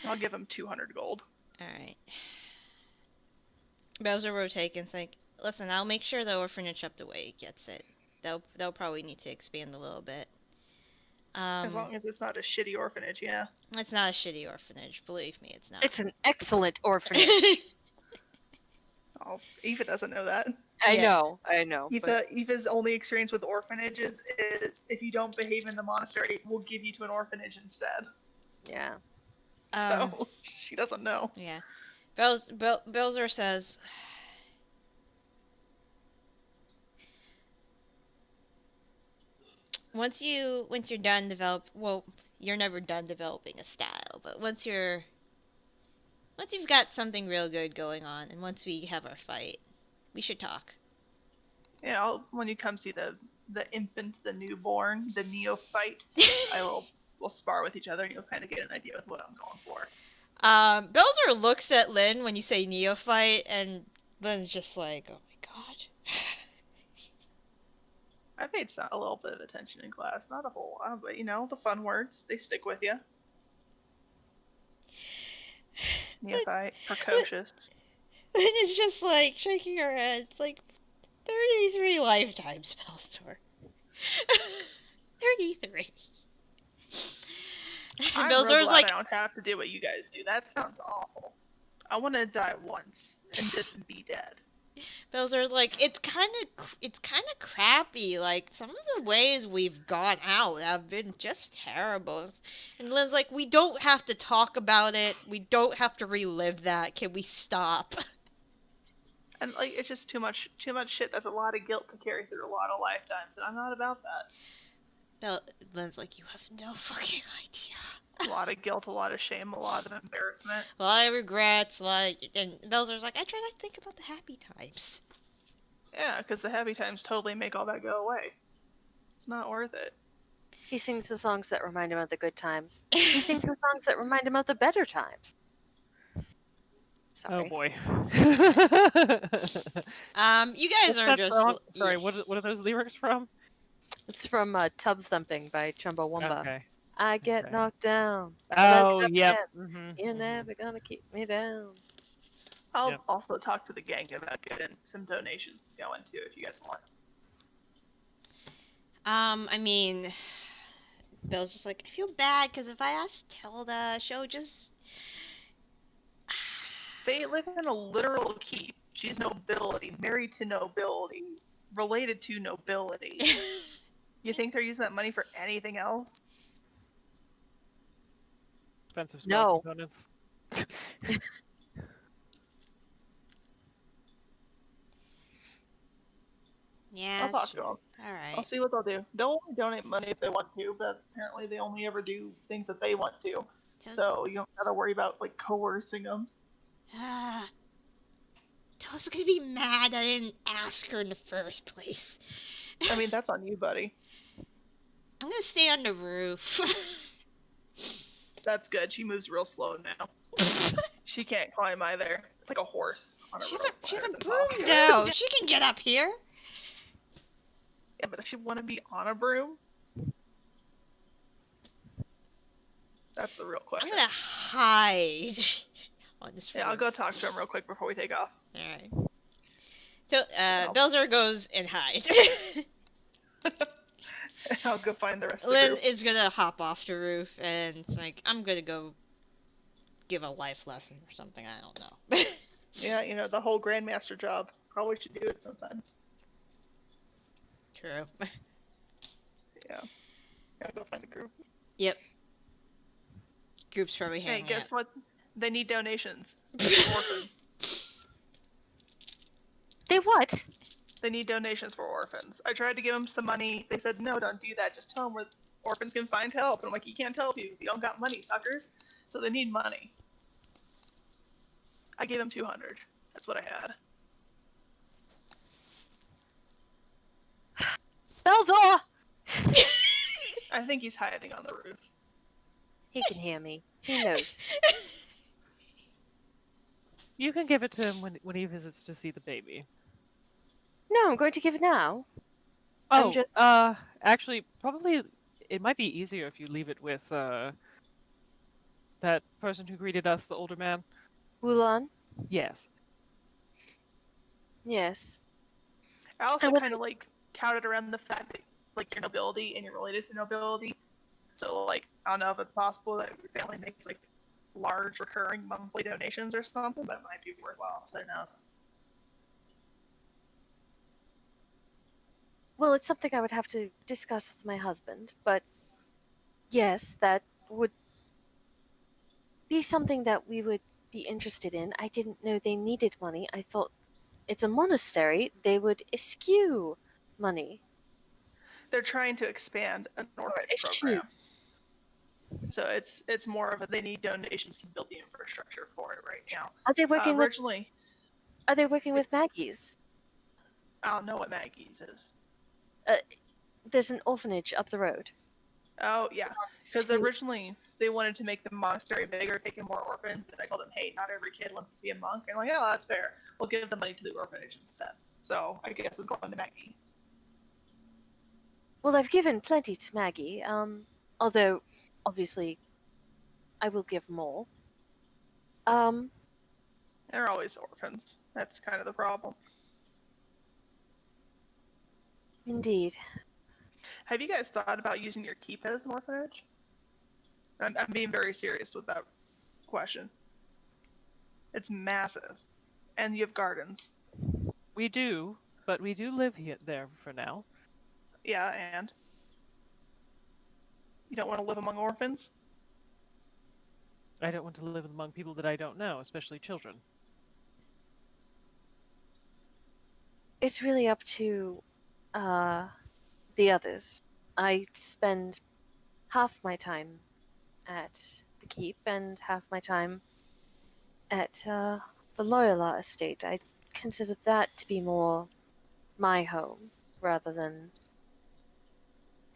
I'll give them 200 gold. Alright. Bowser Rotaken's like, listen, I'll make sure the orphanage up the way gets it. They'll probably need to expand a little bit. As long as it's not a shitty orphanage, yeah. It's not a shitty orphanage, believe me, it's not. It's an excellent orphanage. Oh, Eva doesn't know that. I Yeah. know. Eva's only experience with orphanages is if you don't behave in the monastery, we'll give you to an orphanage instead. Yeah. So she doesn't know. Yeah. Belzer says, once you're done you're never done developing a style, but once you've got something real good going on, and once we have our fight, we should talk. Yeah, when you come see the infant, the newborn, the neophyte, we'll spar with each other, and you'll kind of get an idea of what I'm going for. Belzer looks at Lynn when you say neophyte, and Lynn's just like, oh my god. I paid a little bit of attention in class, not a whole lot, but the fun words, they stick with you. Neophyte, precocious. Lynn is just like shaking her head. It's like 33 lifetimes, Belzer. 33. I'm Belzer's real glad like, I don't have to do what you guys do. That sounds awful. I want to die once and just be dead. Belzer's like, it's kind of crappy. Like, some of the ways we've gone out have been just terrible. And Lynn's like, we don't have to talk about it. We don't have to relive that. Can we stop? And like, it's just too much shit. That's a lot of guilt to carry through a lot of lifetimes, and I'm not about that. Lynn's like, you have no fucking idea. A lot of guilt, a lot of shame, a lot of embarrassment. A lot of regrets, and Belzer's like, I try to think about the happy times. Yeah, because the happy times totally make all that go away. It's not worth it. He sings the songs that remind him of the good times. He sings the songs that remind him of the better times. Sorry. Oh boy. You guys are just... Sorry, what are those lyrics from? It's from Tub Thumping by Chumbawamba. Okay. I get knocked down. Oh, but yep. You're never gonna keep me down. I'll Yep. also talk to the gang about getting some donations going too, if you guys want. I mean, Bill's just like, I feel bad because if I ask Tilda, she'll just. They live in a literal keep. She's nobility, married to nobility, related to nobility. You think they're using that money for anything else? Expensive spell No. components. Yeah. I'll talk to them. All I'll right. see what they'll do. They'll only donate money if they want to, but apparently they only ever do things that they want to. So you don't gotta worry about like coercing them. Tilda's gonna be mad I didn't ask her in the first place. I mean, that's on you, buddy. I'm gonna stay on the roof. That's good. She moves real slow now. She can't climb either. It's like a horse on a she's rope. a It's broom impossible. though. She can get up here. Yeah, but does she want to be on a broom? That's the real I'm question. gonna hide on this roof. Yeah, I'll go talk to him real quick before we take off. All right. So, Belzer goes and hides. I'll go find the rest of the Lynn group. is gonna hop off the roof and it's like, I'm gonna go give a life lesson or something. I don't know. Yeah, you know, the whole Grandmaster job. Probably should do it sometimes. True. Yeah. I'll go find the group. Yep. Group's probably Hey, hanging guess what? They need donations. out. For orphans. They what? They need donations for orphans. I tried to give them some money. They said, no, don't do that. Just tell them where orphans can find help. And I'm like, you can't help you. You don't got money, suckers. So they need money. I gave them 200. That's what I had. Belzor! I think he's hiding on the roof. He can hear me. He knows. You can give it to him when he visits to see the baby. No, I'm going to give it now. Oh, just- actually, probably it might be easier if you leave it with that person who greeted us, the older man. Wulan? Yes. Yes. I also And what's kind of like touted around the fact that like you're nobility and you're related to nobility. So like I don't know if it's possible that your family makes like large recurring monthly donations or something, but it might be worthwhile setting up. Well, it's something I would have to discuss with my husband, but yes, that would be something that we would be interested in. I didn't know they needed money. I thought it's a monastery. They would eschew money. They're trying to expand an orphanage eschew. program. So it's more of a they need donations to build the infrastructure for it right now. Are they working with? Originally, Are they working with Maggie's? I don't know what Maggie's is. There's an orphanage up the road. Oh yeah, because To- originally they wanted to make the monastery bigger, take in more orphans, and I told them, hey, not every kid wants to be a monk. And I'm like, oh, that's fair. We'll give the money to the orphanage instead. So I guess it's going to Maggie. Well, I've given plenty to Maggie. Although obviously I will give more. They're always orphans. That's kind of the problem. Indeed. Have you guys thought about using your keep as an orphanage? I'm being very serious with that question. It's massive. And you have gardens. We do, but we do live there for now. Yeah, and? You don't want to live among orphans? I don't want to live among people that I don't know, especially children. It's really up to the others. I spend half my time at the keep and half my time at the Loyola estate. I consider that to be more my home rather than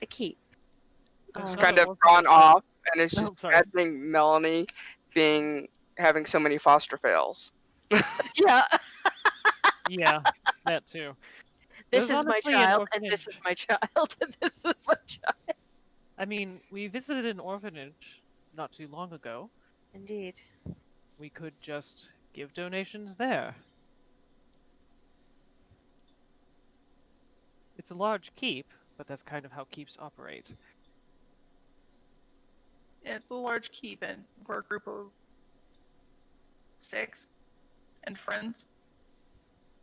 the keep. There's Um, not Kind a of orphanage gone there. off, and it's Oh, just sorry. imagining Melanie having so many foster fails. Yeah, Yeah, that too. this There's is my honestly an child, and this is orphanage. my child, and this is my child. I mean, we visited an orphanage not too long ago. Indeed. We could just give donations there. It's a large keep, but that's kind of how keeps operate. It's a large keep, and we're a group of 6 and friends.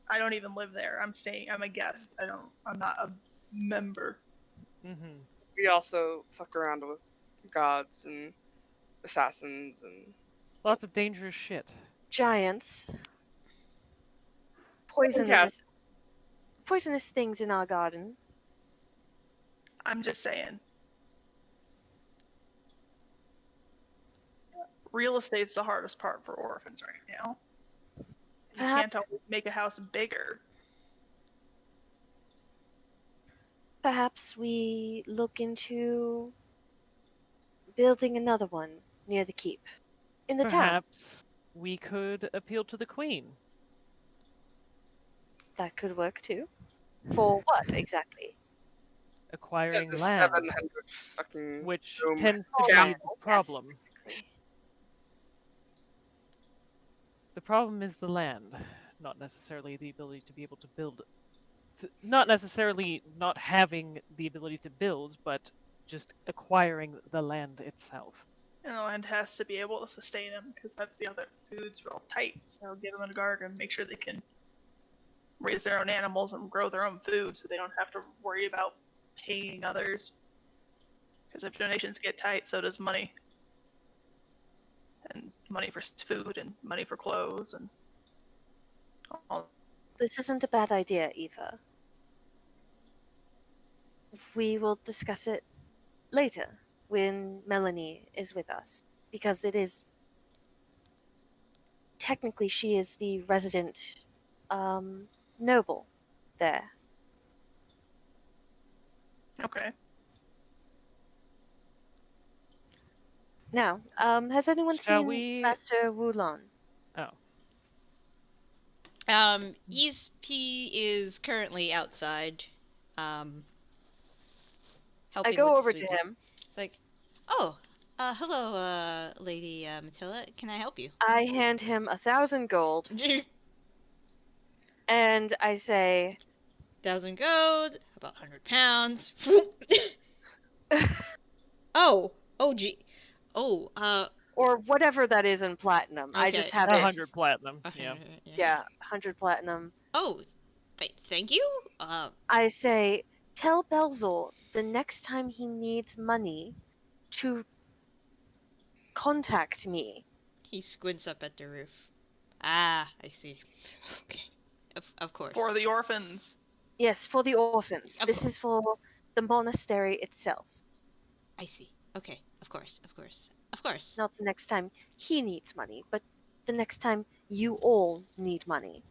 I don't even live there. I'm a guest. I'm not a member. Mm-hmm. We also fuck around with gods and assassins and Lots of dangerous shit. Giants. Yeah. Poisonous things in our garden. I'm just saying. Real estate's the hardest part for orphans right now. You can't Perhaps- always make a house bigger. Perhaps we look into building another one near the keep. In the town. Perhaps we could appeal to the queen. That could work too. For what exactly? Acquiring there's land, 700 fucking which room tends to be camp. the problem. Yes. The problem is the land, not necessarily the ability to be able to build. Not necessarily not having the ability to build, but just acquiring the land itself. And the land has to be able to sustain them, because that's the other food's real tight. So give them a garden, make sure they can raise their own animals and grow their own food, so they don't have to worry about paying others. Because if donations get tight, so does money. And money for food, and money for clothes, and all. This isn't a bad idea, Eva. We will discuss it later when Melanie is with us. Because it is. Technically, she is the resident noble there. Okay. Now, has anyone Shall seen we- Master Wulon? Oh. He is currently outside. Helping I go with over to sweeping. him. It's like, oh, hello, Lady Matilda. Can I help you? I hand him 1,000 gold, and I say, 1,000 gold, about 100 pounds. oh, gee. Oh, or whatever that is in platinum. I Okay. just have it. 100 platinum. Yeah. Yeah, 100 platinum. Oh, thank you. I say, tell Belzor the next time he needs money to contact me. He squints up at the roof. Ah, I see. Okay, of course. For the orphans. Yes, for the orphans. Of This course. is for the monastery itself. I see. Okay, of course. Not the next time he needs money, but the next time you all need money.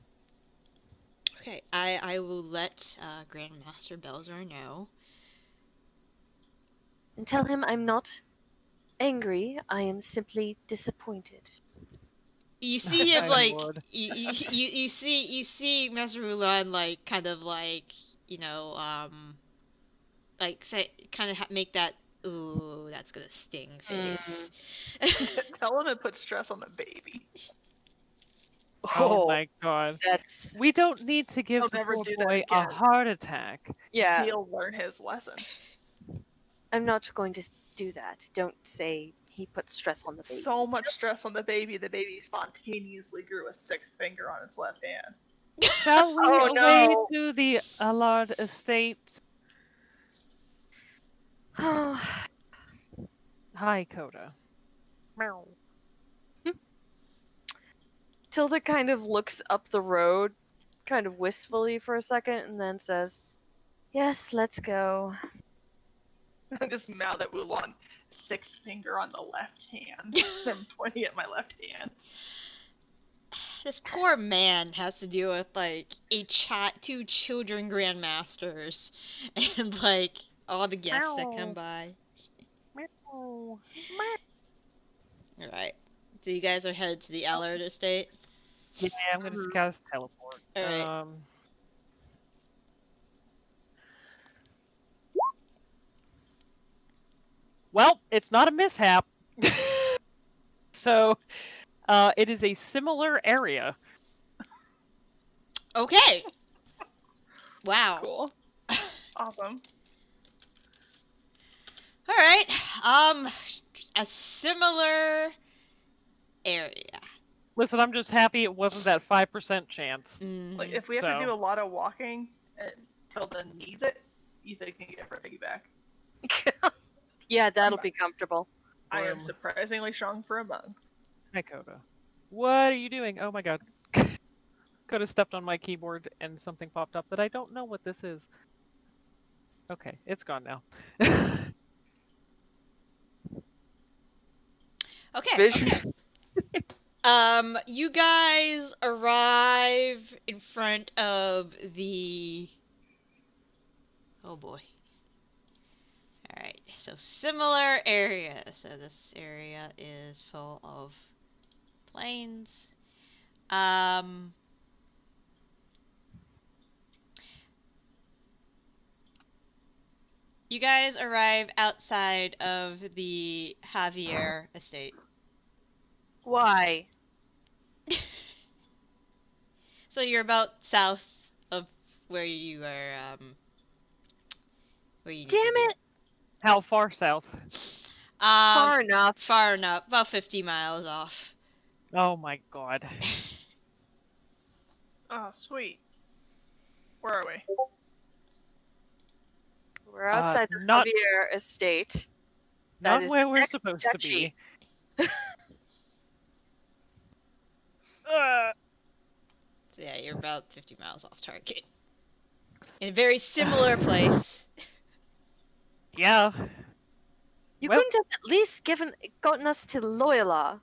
Okay, I will let Grandmaster Belzar know. And tell him I'm not angry, I am simply disappointed. You see him I like would. you see Master Mulan like kind of like like say kind of make that ooh that's gonna sting face. Tell him to put stress on the baby. Oh my god. That's We don't need to give He'll the never poor do that boy a again. heart attack. yeah. He'll learn his lesson. I'm not going to do that. Don't say he put stress on the baby. So much stress on the baby spontaneously grew a 6th finger on its left hand. Shall we Oh, away no. to the Allard estate? Hi, Coda. Meow. Tilda kind of looks up the road, kind of wistfully for a second, and then says, "Yes, let's go." I just mouth at Wulon, 6th finger on the left hand. I'm pointing at my left hand. This poor man has to deal with like two children grandmasters and like all the guests that come by. All right, so you guys are headed to the Allard estate. Yeah, I'm gonna just cast teleport. All right. Well, it's not a mishap. So, it is a similar area. Okay. Wow. Cool. Awesome. All right. a similar area. Listen, I'm just happy it wasn't that 5% chance. Like, if we have to So- do a lot of walking and Tilda needs it, Ethan can get her piggyback. Yeah, that'll be comfortable. I am Worm. surprisingly strong for a monk. Hi, Coda. What are you doing? Oh my god. Coda stepped on my keyboard and something popped up that I don't know what this is. Okay, it's gone now. Okay. Vision. You guys arrive in front of the. Oh boy. Alright, so similar area. So this area is full of plains. You guys arrive outside of the Javier estate. Why? So you're about south of where you are, where you need to Damn be. it! How far south? Far enough. Far enough, about 50 miles off. Oh my god. Oh, sweet. Where are we? We're outside the not- Javier estate. That Not is where the we're next supposed to duchy. be. So yeah, you're about 50 miles off target. In a very similar place. Yeah. You Well- couldn't have at least gotten us to Loyola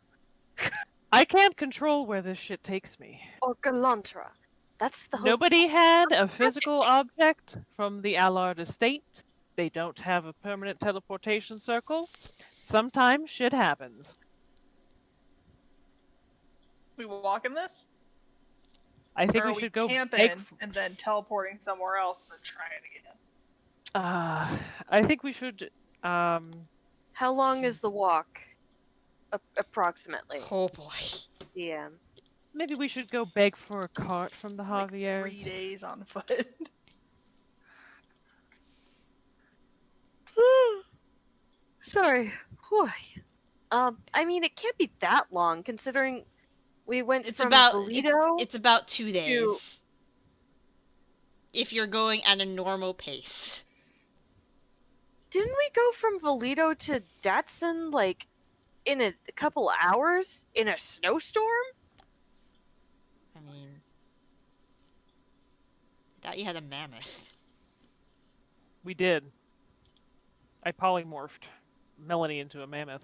I can't control where this shit takes me. or Galantra. That's the whole. Nobody had a physical object from the Allard estate. They don't have a permanent teleportation circle. Sometimes shit happens. We walking this? I think or we are should go camping beg and then teleporting somewhere else and then trying again? I think we should How long is the walk? Approximately. Oh boy. DM. maybe we should go beg for a cart from the Like 3 Javiers. days on foot. Sorry. Whew. I mean, it can't be that long considering we went It's from about Toledo. it's about 2 days. If you're going at a normal pace. Didn't we go from Toledo to Datsun like in a couple hours in a snowstorm? I mean, I thought you had a mammoth. We did. I polymorphed Melanie into a mammoth.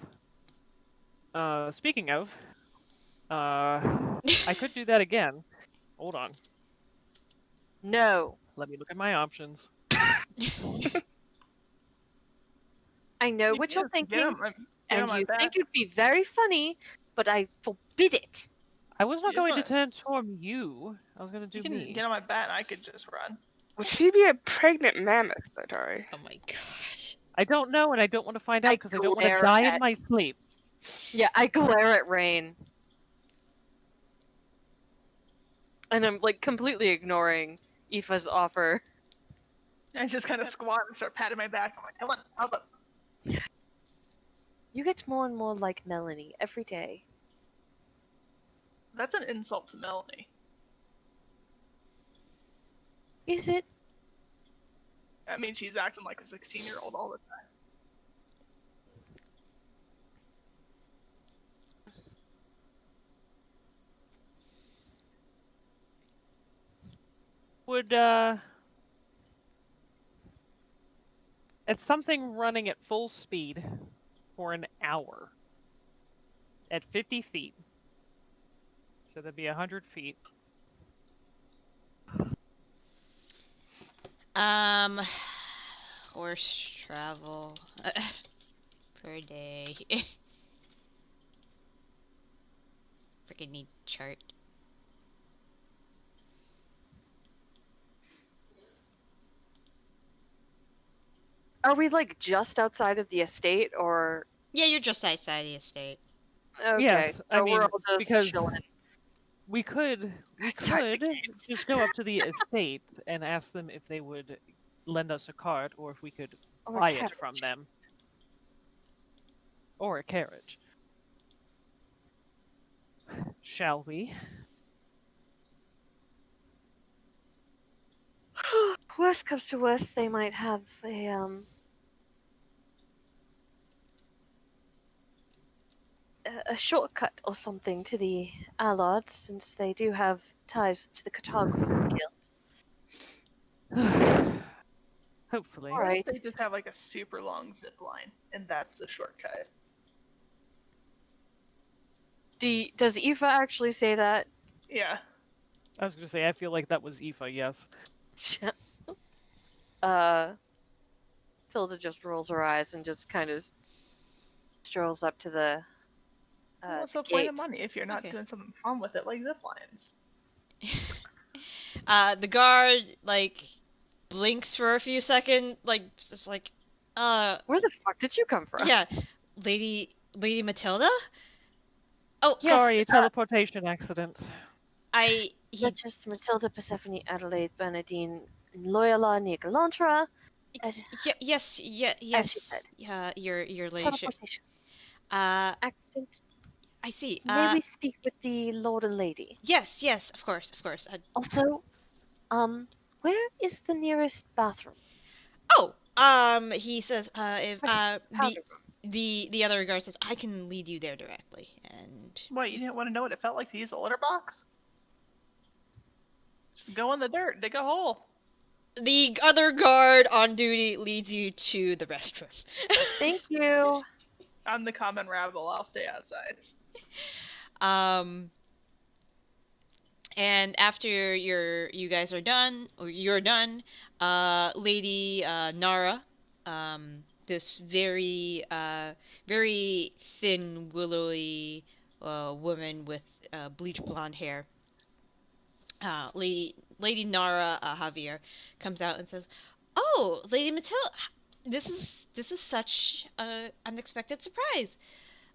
Speaking of, I could do that again. Hold on. No. Let me look at my options. I know what you're thinking, Get and on my you back. think it'd be very funny, but I forbid it. I was not You just going to wanna- transform you. I was going to do You can me. get on my back and I could just run. Would she be a pregnant mammoth, Atari? Oh my god. I don't know, and I don't want to find out I because I don't want to glare die at- in my sleep. Yeah, I glare at Rain. And I'm like completely ignoring Aoife's offer. I just kind of squat and start patting my back. I'm like, come on, help up. You get more and more like Melanie every day. That's an insult to Melanie. Is it? I mean, she's acting like a 16-year-old all the time. Would, it's something running at full speed for an hour at 50 feet. So that'd be 100 feet. Horse travel per day. Freaking need chart. Are we like just outside of the estate or Yeah, you're just outside the estate. okay? Yes, I so mean, we're all just because chilling. we could Outside the gates. just go up to the estate and ask them if they would lend us a cart or if we could Or buy it carriage. from them. or a carriage. Shall we? Worst comes to worst, they might have a shortcut or something to the Allards, since they do have ties to the Cartographers Guild. Hopefully. All What if right. they just have like a super long zip line, and that's the shortcut? Does Aoife actually say that? Yeah. I was going to say, I feel like that was Aoife, yes. Tilda just rolls her eyes and just kind of strolls up to the What's to the point of gates. money if you're not Okay. doing something fun with it, like zip lines? The guard like blinks for a few seconds, like just like, Where the fuck did you come from? yeah, Lady Matilda. Oh, Yes, Sorry, teleportation accident. he Duchess Matilda Persephone Adelaide Bernadine Loyola Nicolantra. yes, As she yes, said. yeah, your ladyship. Teleportation I accident. see. May we speak with the Lord and Lady? Yes, of course. Also, where is the nearest bathroom? He says, if Powder room. the other guard says, I can lead you there directly, and What, you didn't want to know what it felt like to use a litter box? Just go in the dirt, dig a hole. the other guard on duty leads you to the restroom. Thank you. I'm the common rabble, I'll stay outside. And after you guys are done, or you're done, Lady Nara, this very thin, willowy woman with bleach blonde hair, Lady Nara Javier, comes out and says, "Oh, Lady Matilda, this is such an unexpected surprise.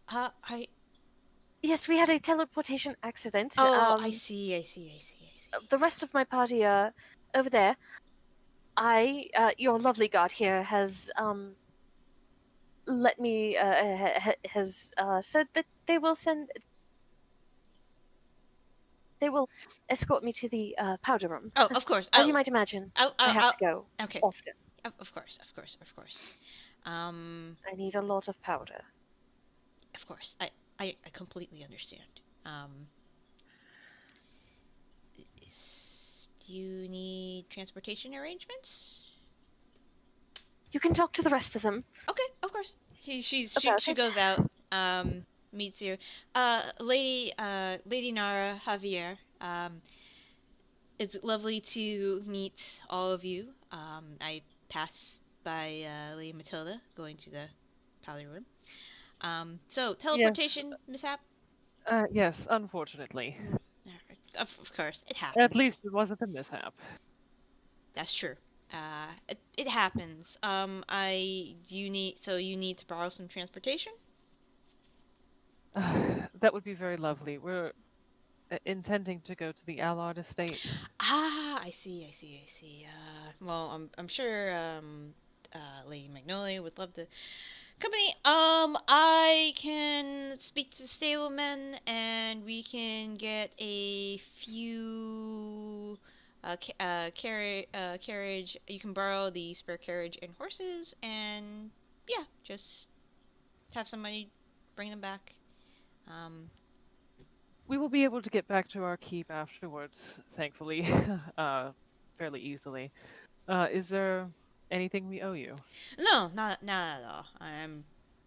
I Yes, we had a teleportation accident. I see. The rest of my party over there. Your lovely god here has let me has said that they will escort me to the powder room. Oh, of course. As you might imagine, I have to go Okay. often. Of course. I need a lot of powder. Of course. I completely understand. Do you need transportation arrangements? You can talk to the rest of them. Okay, of course. She About it. goes out, meets you. Lady Nara Javier. It's lovely to meet all of you. I pass by Lady Matilda going to the powder room. So teleportation mishap. Yes, unfortunately. Of course, it happens. At least it wasn't a mishap. That's true. It happens. You need to borrow some transportation. That would be very lovely. We're intending to go to the Allard estate. Ah, I see. Well, I'm sure Lady Magnolia would love the company. I can speak to the stablemen, and we can get a few carriage. You can borrow the spare carriage and horses, and yeah, just have somebody bring them back. We will be able to get back to our keep afterwards, thankfully, fairly easily. Is there anything we owe you? No, not at all. I'm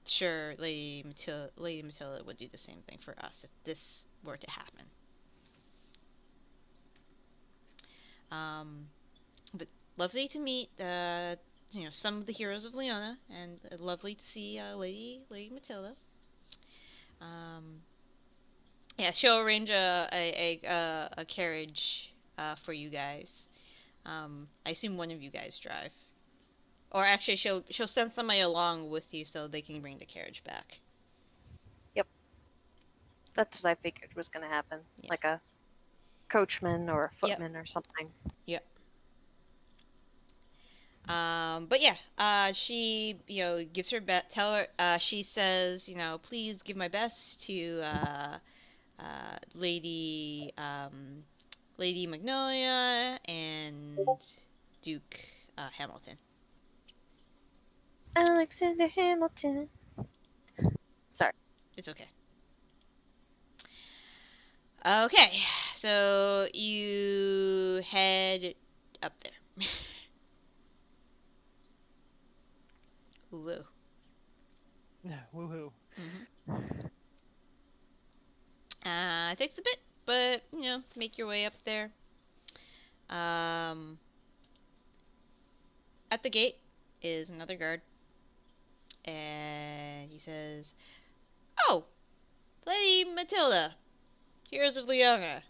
sure Lady Matilda would do the same thing for us if this were to happen. But lovely to meet some of the heroes of Leona, and lovely to see Lady Matilda. Yeah, she'll arrange a carriage for you guys. I assume one of you guys drive, or actually she'll send somebody along with you so they can bring the carriage back. Yep. That's what I figured was going to happen. Yeah. Like a coachman or a footman or something. Yep. But yeah, she, gives her best. Tell her, she says, please give my best to Lady Lady Magnolia and Duke Hamilton. Alexander Hamilton. Sorry. It's okay. Okay, so you head up there. Woo. Woohoo. It takes a bit, but make your way up there. At the gate is another guard, and he says, "Oh, Lady Matilda, heroes of Leona."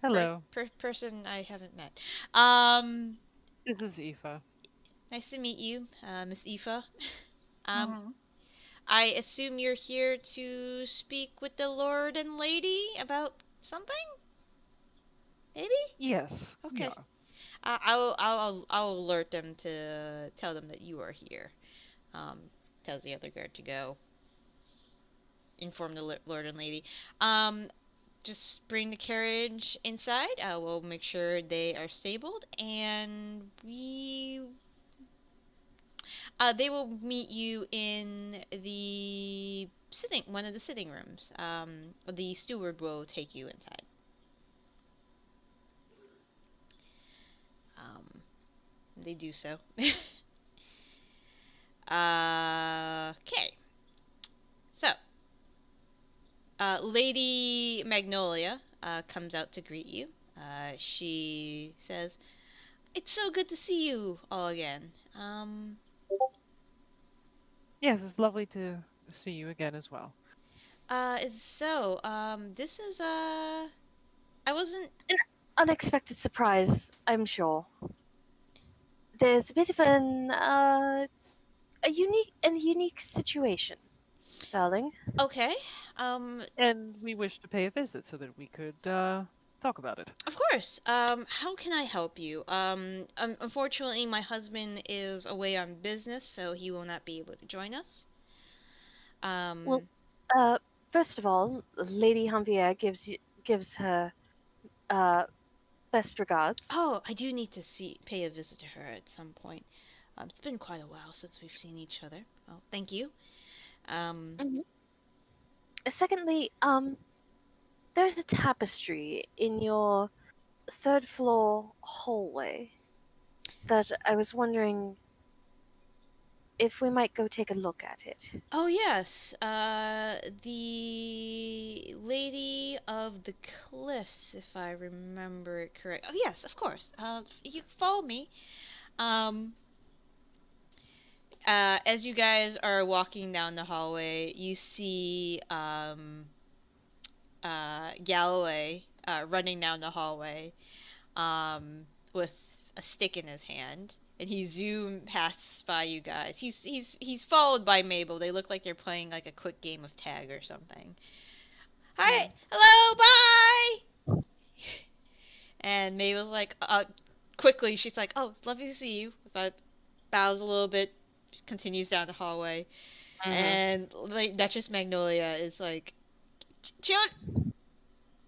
Hello. Person I haven't met. This is Aoife. Nice to meet you, Miss Aoife. Mhm. I assume you're here to speak with the Lord and Lady about something? Maybe? Yes. Okay. Yeah. I'll alert them to tell them that you are here. Tells the other guard to go inform the Lord and Lady. Just bring the carriage inside. We'll make sure they are stabled, and they will meet you in the one of the sitting rooms. The steward will take you inside. They do so. Okay. So, Lady Magnolia comes out to greet you. She says, "It's so good to see you all again. Yes, it's lovely to see you again as well. This is I wasn't. An unexpected surprise, I'm sure. There's a bit of a unique situation, darling. Okay. And we wish to pay a visit so that we could talk about it. Of course. How can I help you? Unfortunately, my husband is away on business, so he will not be able to join us. Well, first of all, Lady Janvier gives her best regards. Oh, I do need to pay a visit to her at some point. It's been quite a while since we've seen each other. Oh, thank you. Mhm. Secondly, there's a tapestry in your third floor hallway that I was wondering if we might go take a look at it. Oh yes, the Lady of the Cliffs, if I remember it correct. Oh yes, of course. You follow me. Um, as you guys are walking down the hallway, you see Galloway running down the hallway with a stick in his hand, and he zoom passes by you guys. He's followed by Mabel. They look like they're playing like a quick game of tag or something. Hi, hello, bye. And Mabel's like, quickly, she's like, "Oh, it's lovely to see you." But bows a little bit, continues down the hallway, and like Duchess Magnolia is like, "Chill."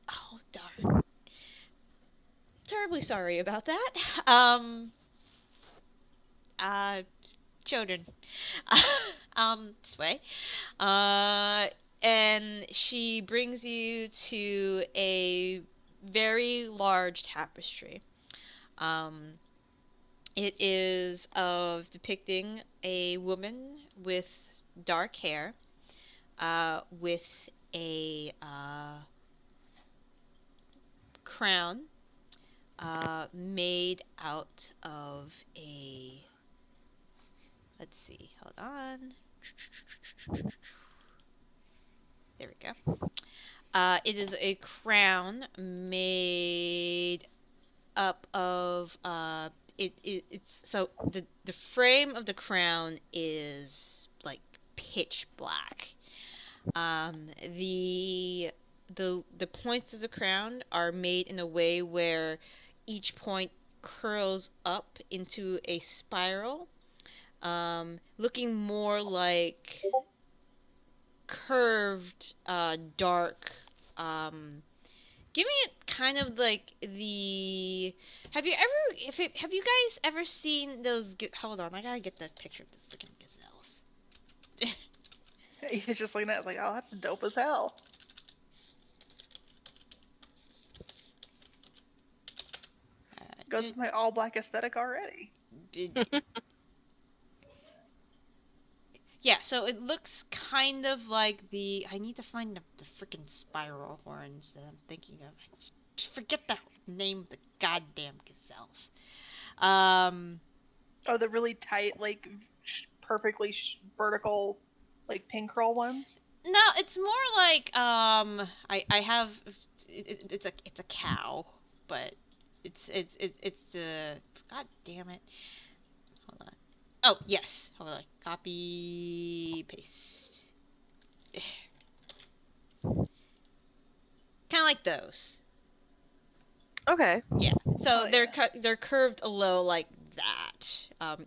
Oh darn. Terribly sorry about that. Uh, Children. This way. Uh, and she brings you to a very large tapestry. Um, it is of depicting a woman with dark hair, with a crown made out of a. Let's see, hold on. There we go. It is a crown made up of it's so the frame of the crown is like pitch black. The points of the crown are made in a way where each point curls up into a spiral, looking more like curved, dark, giving it kind of like the. Have you guys ever seen those? Hold on, I gotta get the picture of the freaking gazelles. He was just looking at it like, oh, that's dope as hell. Goes with my all black aesthetic already. Yeah, so it looks kind of like the. I need to find the freaking spiral horns that I'm thinking of. Just forget the name of the goddamn gazelles. Oh, the really tight, like perfectly vertical, like pin curl ones. No, it's more like I have it's a cow, but it's god damn it. Hold on. Oh, yes. Hold on. Copy paste. Kind of like those. Okay. Yeah. So Oh, yeah. they're curved a low like that.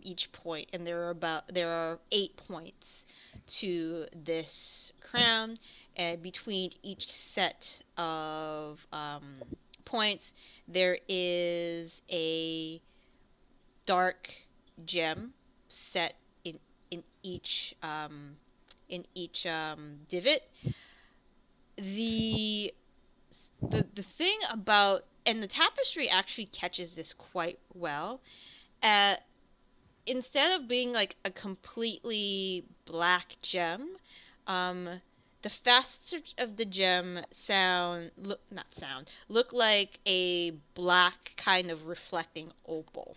Each point, and there are 8 points to this crown, and between each set of points, there is a dark gem set in each divot. The the thing about, and the tapestry actually catches this quite well. Uh, Instead of being like a completely black gem, the facets of the gem look like a black kind of reflecting opal.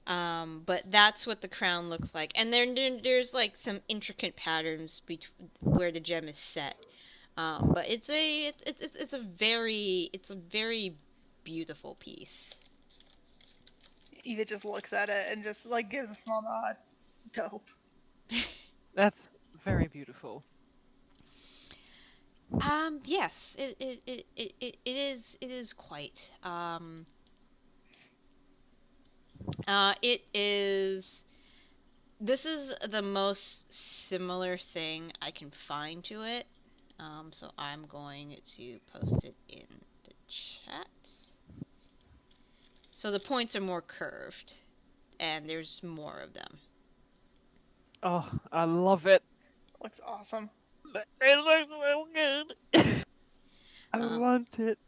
But that's what the crown looks like, and there's like some intricate patterns where the gem is set. But it's a very beautiful piece. Eva just looks at it and just like gives a small nod. Dope. That's very beautiful. Yes, it is quite. It is. This is the most similar thing I can find to it. So I'm going to post it in the chat. So the points are more curved, and there's more of them. Oh, I love it. Looks awesome. It looks so good. I want it.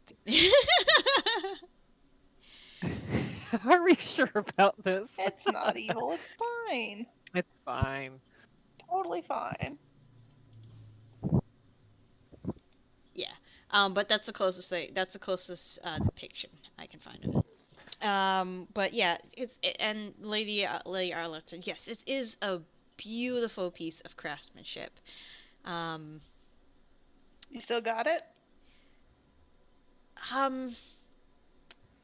Are we sure about this? It's not evil. It's fine. It's fine. Totally fine. Yeah. But that's the closest thing. That's the closest depiction I can find of it. But yeah, and Lady Arlington. Yes, it is a beautiful piece of craftsmanship. You still got it?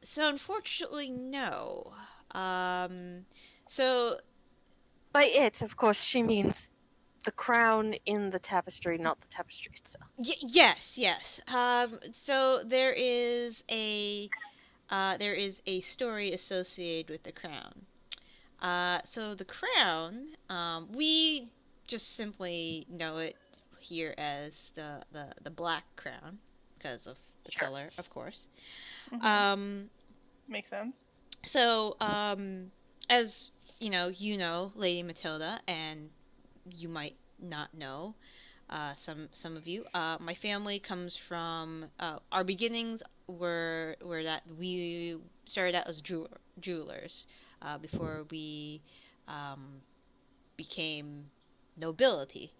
So unfortunately, no. So By it, of course, she means the crown in the tapestry, not the tapestry itself. yes. So there is a story associated with the crown. So the crown, we just simply know it here as the black crown because of the Sure. color, of course. Mm-hmm. Makes sense. So, as you know, Lady Matilda, and you might not know, some of you. My family comes from. Our beginnings were that we started out as jewelers, before we became nobility.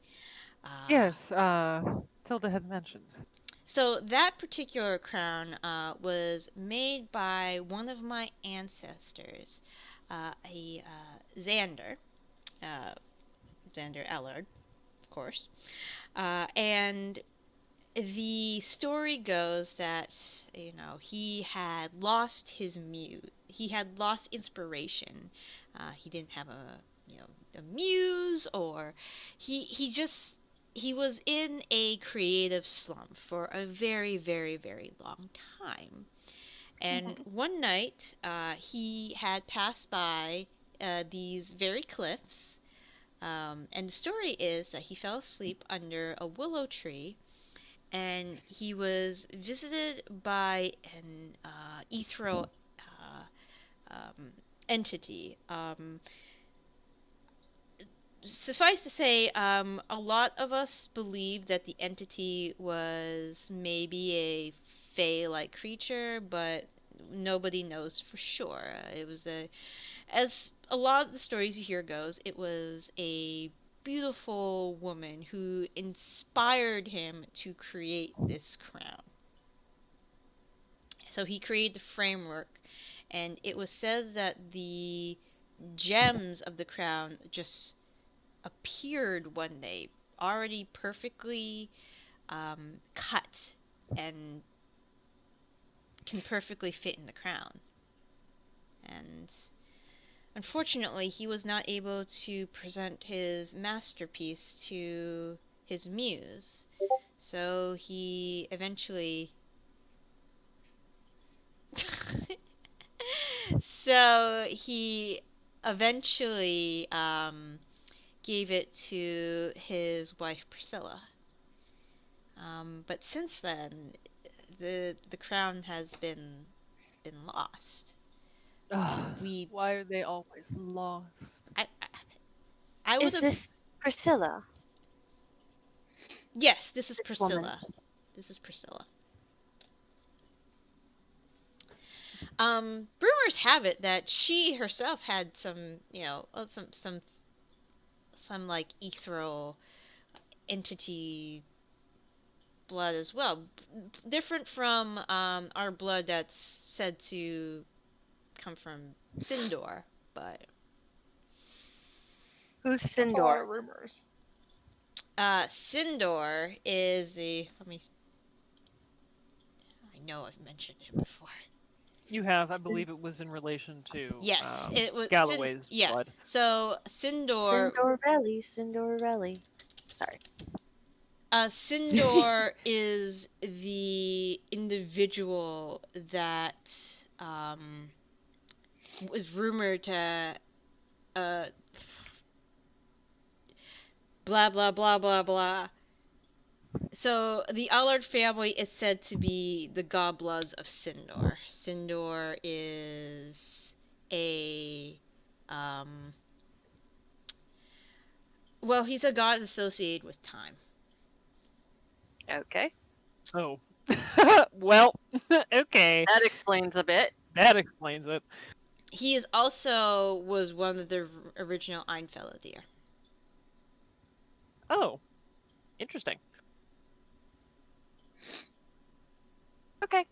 Yes, Tilda had mentioned. So that particular crown was made by one of my ancestors, a Xander, uh, Xander Allard, of course. And the story goes that he had lost his muse. He had lost inspiration. He didn't have a muse, or he just he was in a creative slump for a very, very, very long time. And one night, he had passed by these very cliffs. And the story is that he fell asleep under a willow tree, and he was visited by an ethereal entity. Suffice to say, a lot of us believe that the entity was maybe a fae-like creature, but nobody knows for sure. It was as a lot of the stories you hear goes, it was a beautiful woman who inspired him to create this crown. So he created the framework, and it was said that the gems of the crown just appeared one day, already perfectly cut and can perfectly fit in the crown. And unfortunately, he was not able to present his masterpiece to his muse. So he eventually gave it to his wife Priscilla. But since then, the crown has been lost. Why are they always lost? I would Is have. this Priscilla? Yes, this is This Priscilla. woman. This is Priscilla. Rumors have it that she herself had some, some like ethereal entity blood as well, different from our blood that's said to come from Sindor, but Who's That's a lot Sindor? of rumors. Sindor is the. I know I've mentioned him before. You have, I believe it was in relation to Yes, it was Galloway's yeah. blood. So Sindor. Sindorelli. Sorry. Sindor is the individual that was rumored to blah blah blah blah blah. So the Allard family is said to be the godbloods of Sindor. Sindor is a well, he's a god associated with time. Okay. Oh. Well, okay. That explains a bit. That explains it. He is also was one of the original Einfelder. Oh. Interesting. Okay.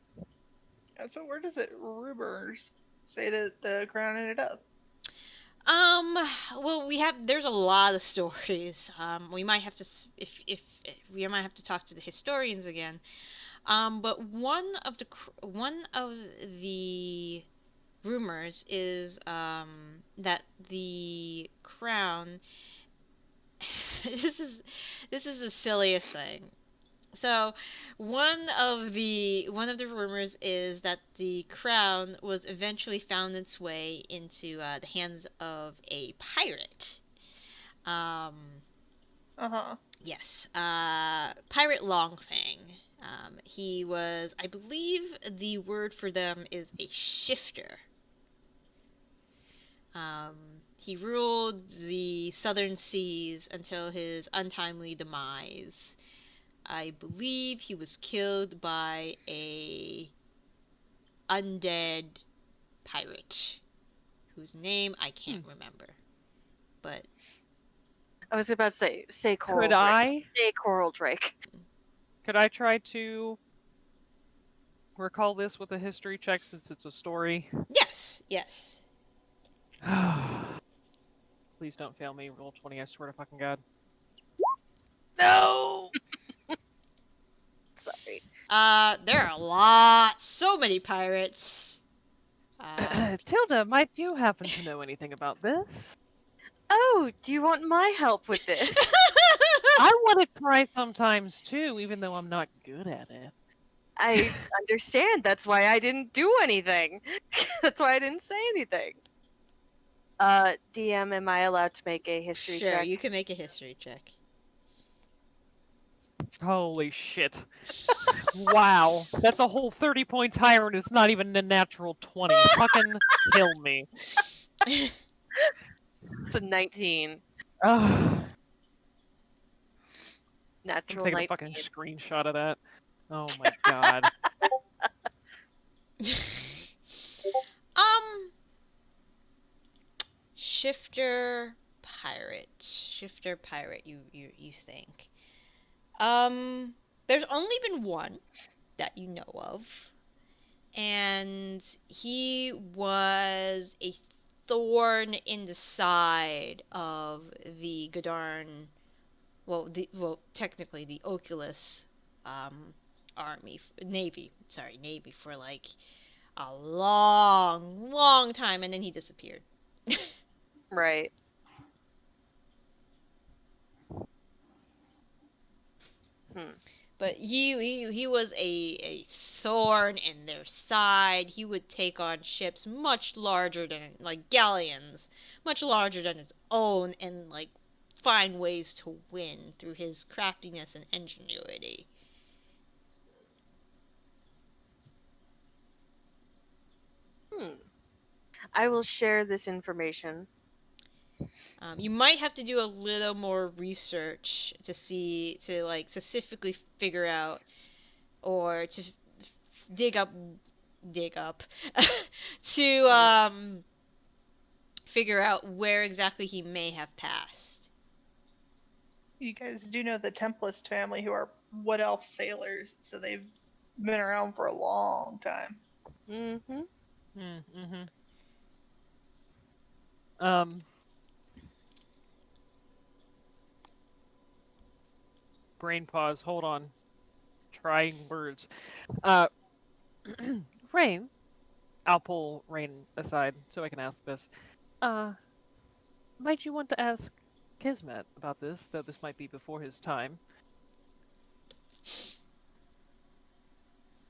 So where does it rumors say that the crown ended up? Well, there's a lot of stories. We might have to if we might have to talk to the historians again. But one of the rumors is that the crown. this is the silliest thing. So, one of the rumors is that the crown was eventually found its way into the hands of a pirate. Yes, pirate Longfang. He was, I believe, the word for them is a shifter. He ruled the southern seas until his untimely demise. I believe he was killed by a undead pirate whose name I can't remember. But I was about to say Coral Could Drake. I? Say Coral Drake. Could I try to recall this with a history check since it's a story? yes. Please don't fail me. Roll 20, I swear to fucking God. No! Sorry. There are so many pirates. Tilda, might you happen to know anything about this? Oh, do you want my help with this? I want to try sometimes too, even though I'm not good at it. I understand. That's why I didn't do anything. That's why I didn't say anything. DM, am I allowed to make a history Sure, check? you can make a history check. Holy shit. Wow. That's a whole 30 points higher, and it's not even a natural 20. Fucking kill me. It's a 19. Ugh. I'm Natural taking 19. a fucking screenshot of that. Oh my god. Shifter pirate, you think. There's only been one that you know of, and he was a thorn in the side of the Godarn, technically the Oculus navy for like a long time, and then he disappeared. Right. But he was a thorn in their side. He would take on ships much larger than, like galleons, much larger than his own, and like find ways to win through his craftiness and ingenuity. I will share this information. You might have to do a little more research to like specifically figure out, or to dig up to figure out where exactly he may have passed. You guys do know the Tempest family, who are Wood Elf sailors, so they've been around for a long time. Mm-hmm. Brain pause. Hold on. Trying words. Rain. I'll pull Rain aside so I can ask this. Might you want to ask Kismet about this, though this might be before his time?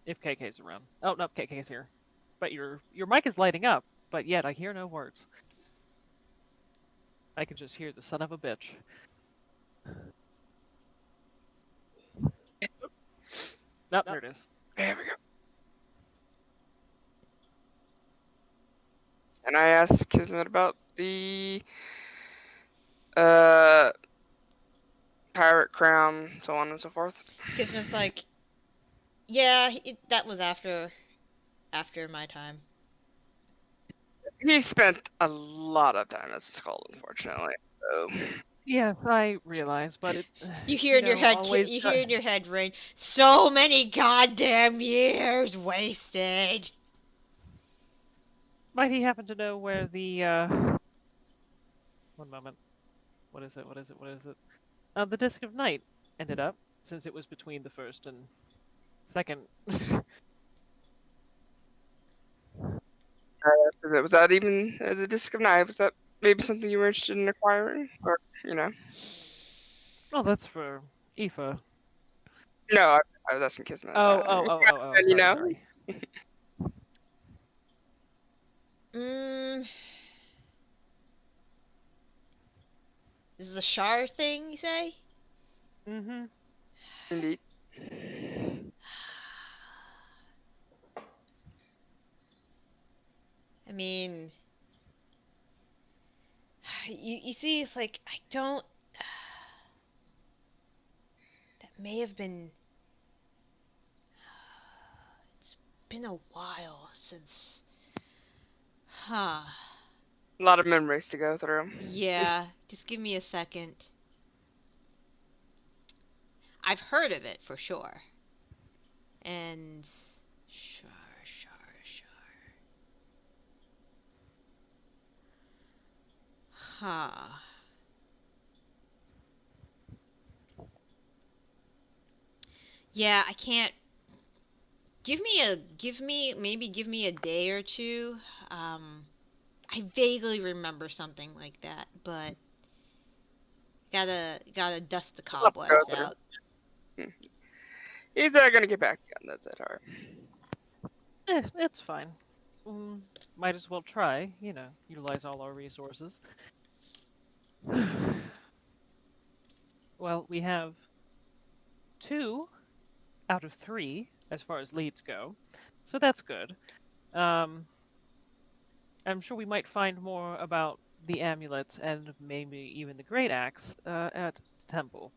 If KK's around. Oh, no, KK's here. But your mic is lighting up, but yet I hear no words. I can just hear the son of a bitch. Nope, there it is. There we go. And I asked Kismet about the pirate crown, so on and so forth. Kismet's like, yeah, that was after my time. He spent a lot of time as a skull, unfortunately. So. Yes, I realize, but it. You hear in your head, you hear in your head, Rain. So many goddamn years wasted. Might he happen to know where the One moment. What is it? The Disc of Night ended up, since it was between the first and second. Was that even the Disc of Night? Was that maybe something you were interested in acquiring? Or, Oh, that's for Aoife. No, I was asking Kismet. Oh, you know? sorry. This is a Shar thing, you say? Mm-hmm. Indeed. I mean, you see, it's like, I don't... That may have been... It's been a while since... Huh. A lot of memories to go through. Yeah, just give me a second. I've heard of it, for sure. And... Shar. Huh. Yeah, I can't... Give me a day or two. I vaguely remember something like that, but Gotta dust the Up, cobwebs brother. out. He's gonna get back on that hard. It's fine. Might as well try, utilize all our resources. Well, we have 2 out of 3 as far as leads go, so that's good. I'm sure we might find more about the amulet and maybe even the great axe at the temple.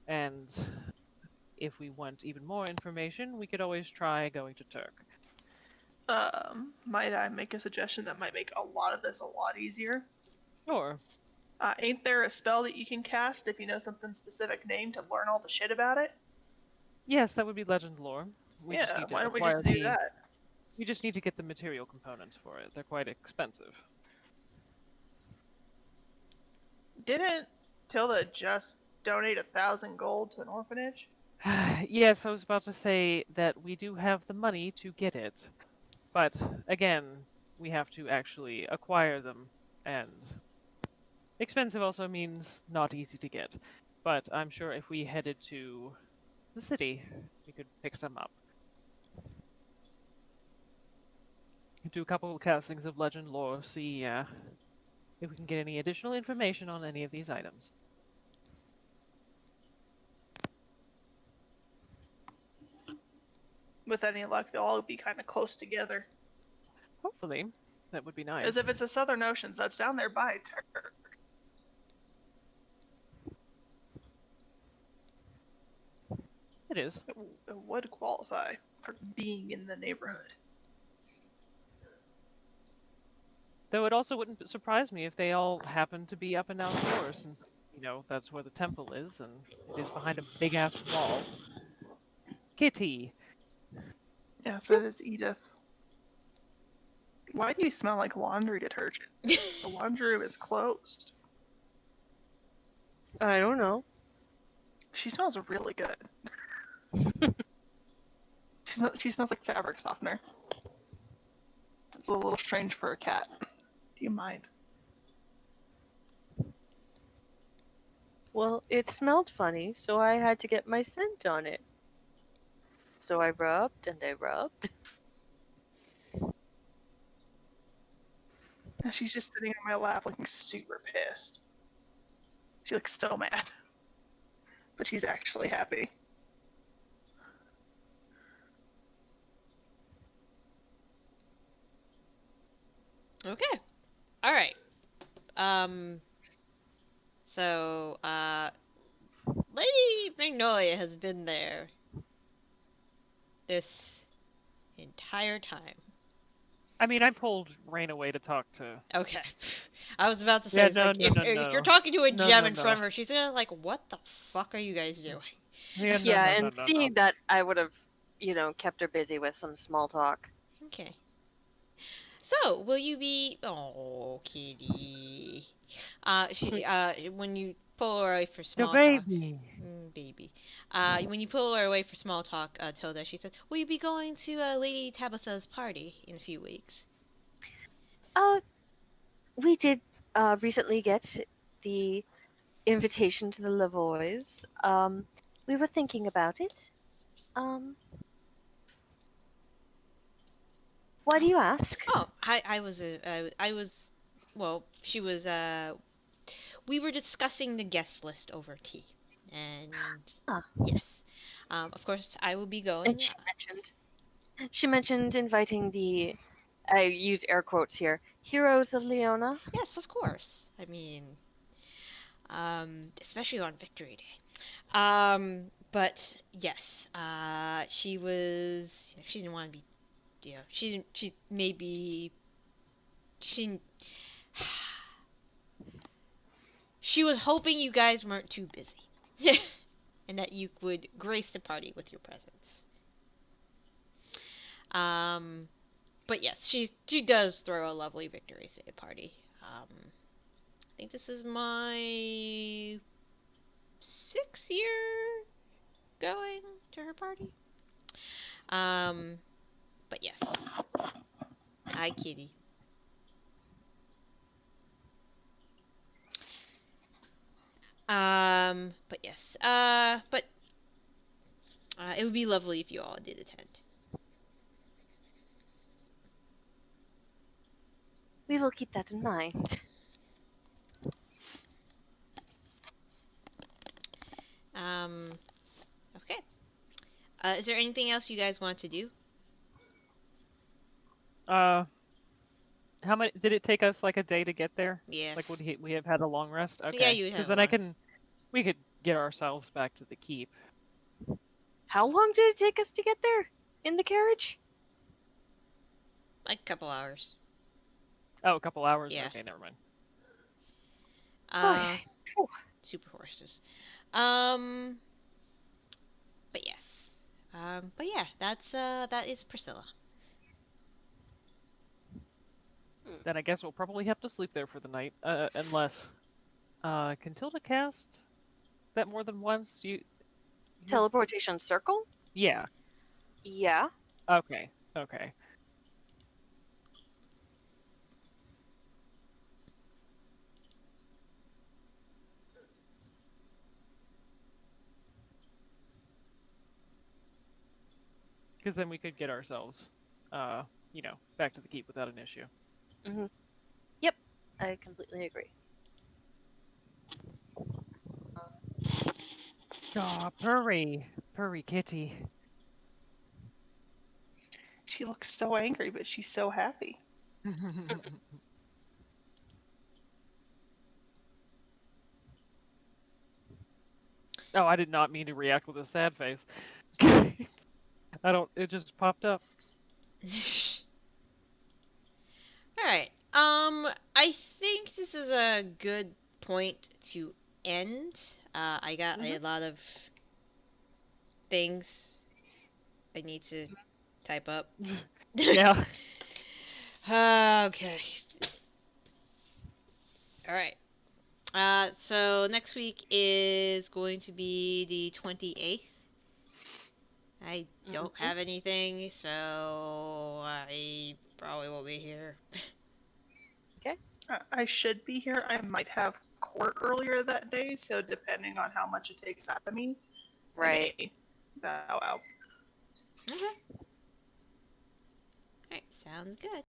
And if we want even more information, we could always try going to Turk. Might I make a suggestion that might make a lot of this a lot easier? Sure. Ain't there a spell that you can cast if you know something specific name to learn all the shit about it? Yes, that would be legend lore. We just Yeah, need to why don't we acquire just do that? We just need to get the material components for it. They're quite expensive. Didn't Tilda just donate 1,000 gold to an orphanage? Yes, I was about to say that we do have the money to get it. But again, we have to actually acquire them, and expensive also means not easy to get. But I'm sure if we headed to the city, we could pick some up. Do a couple of castings of legend lore, see if we can get any additional information on any of these items. With any luck, they'll all be kind of close together. Hopefully, that would be nice. As if it's the Southern Oceans, that's down there by Turk. It is. It would qualify for being in the neighborhood. Though it also wouldn't surprise me if they all happen to be up and outdoors, since, that's where the temple is, and it is behind a big-ass wall. Kitty! Yes, it is Edith. Why do you smell like laundry detergent? The laundry room is closed. I don't know. She smells really good. She smells like fabric softener. It's a little strange for a cat. Do you mind? Well, it smelled funny, so I had to get my scent on it. So I rubbed and I rubbed. And she's just sitting on my lap looking super pissed. She looks so mad. But she's actually happy. Okay. All right. So, Lady Magnolia has been there this entire time. I mean, I pulled Rain away to talk to... Okay. I was about to say, Yeah, it's no, like, no, if, no, if you're no. talking to a No, gem no, in front of no. her, she's gonna like, what the fuck are you guys doing? Yeah, no, Yeah, no, and no, seeing that, I would have, kept her busy with some small talk. Okay. So, will you be... Oh, kitty. When you pull her away for The small talk... baby! Baby. When you pull her away for small talk, Tilda, she said, will you be going to Lady Tabitha's party in a few weeks? We did recently get the invitation to the Lavoys. We were thinking about it. Why do you ask? Oh, well, she was, we were discussing the guest list over tea. And, yes. Of course, I will be going. And she mentioned inviting the, I use air quotes here, heroes of Leona. Yes, of course. I mean, especially on Victory Day. But yes, she didn't want to be, she was hoping you guys weren't too busy. And that you would grace the party with your presence. But yes, she does throw a lovely Victory Day party. I think this is my 6th year going to her party. But yes. Hi, kitty. But yes. But it would be lovely if you all did attend. We will keep that in mind. Okay. Is there anything else you guys want to do? How many did it take us like a day to get there? Yeah. Like would we have had a long rest? Yeah, Okay. you would Because have then one. we could get ourselves back to the keep. How long did it take us to get there? In the carriage? Like a couple hours. Oh, a couple hours. Yeah. Okay, never mind. Okay. Phew. Super horses. But yes. But yeah, that is Priscilla. Then I guess we'll probably have to sleep there for the night, unless can Tilda cast that more than once? Teleportation circle? Yeah. Yeah. Okay. Okay. Because then we could get ourselves, back to the keep without an issue. Mm-hmm. Yep. I completely agree. Aw, purry kitty. She looks so angry, but she's so happy. Oh, I did not mean to react with a sad face. It just popped up. Alright. I think this is a good point to end. I got a lot of things I need to type up. Yeah. Okay. Alright. So next week is going to be the 28th. I don't have anything, so I probably will be here. I should be here. I might have court earlier that day, so depending on how much it takes out of me, Right. I may bow out. Okay. Alright, sounds good.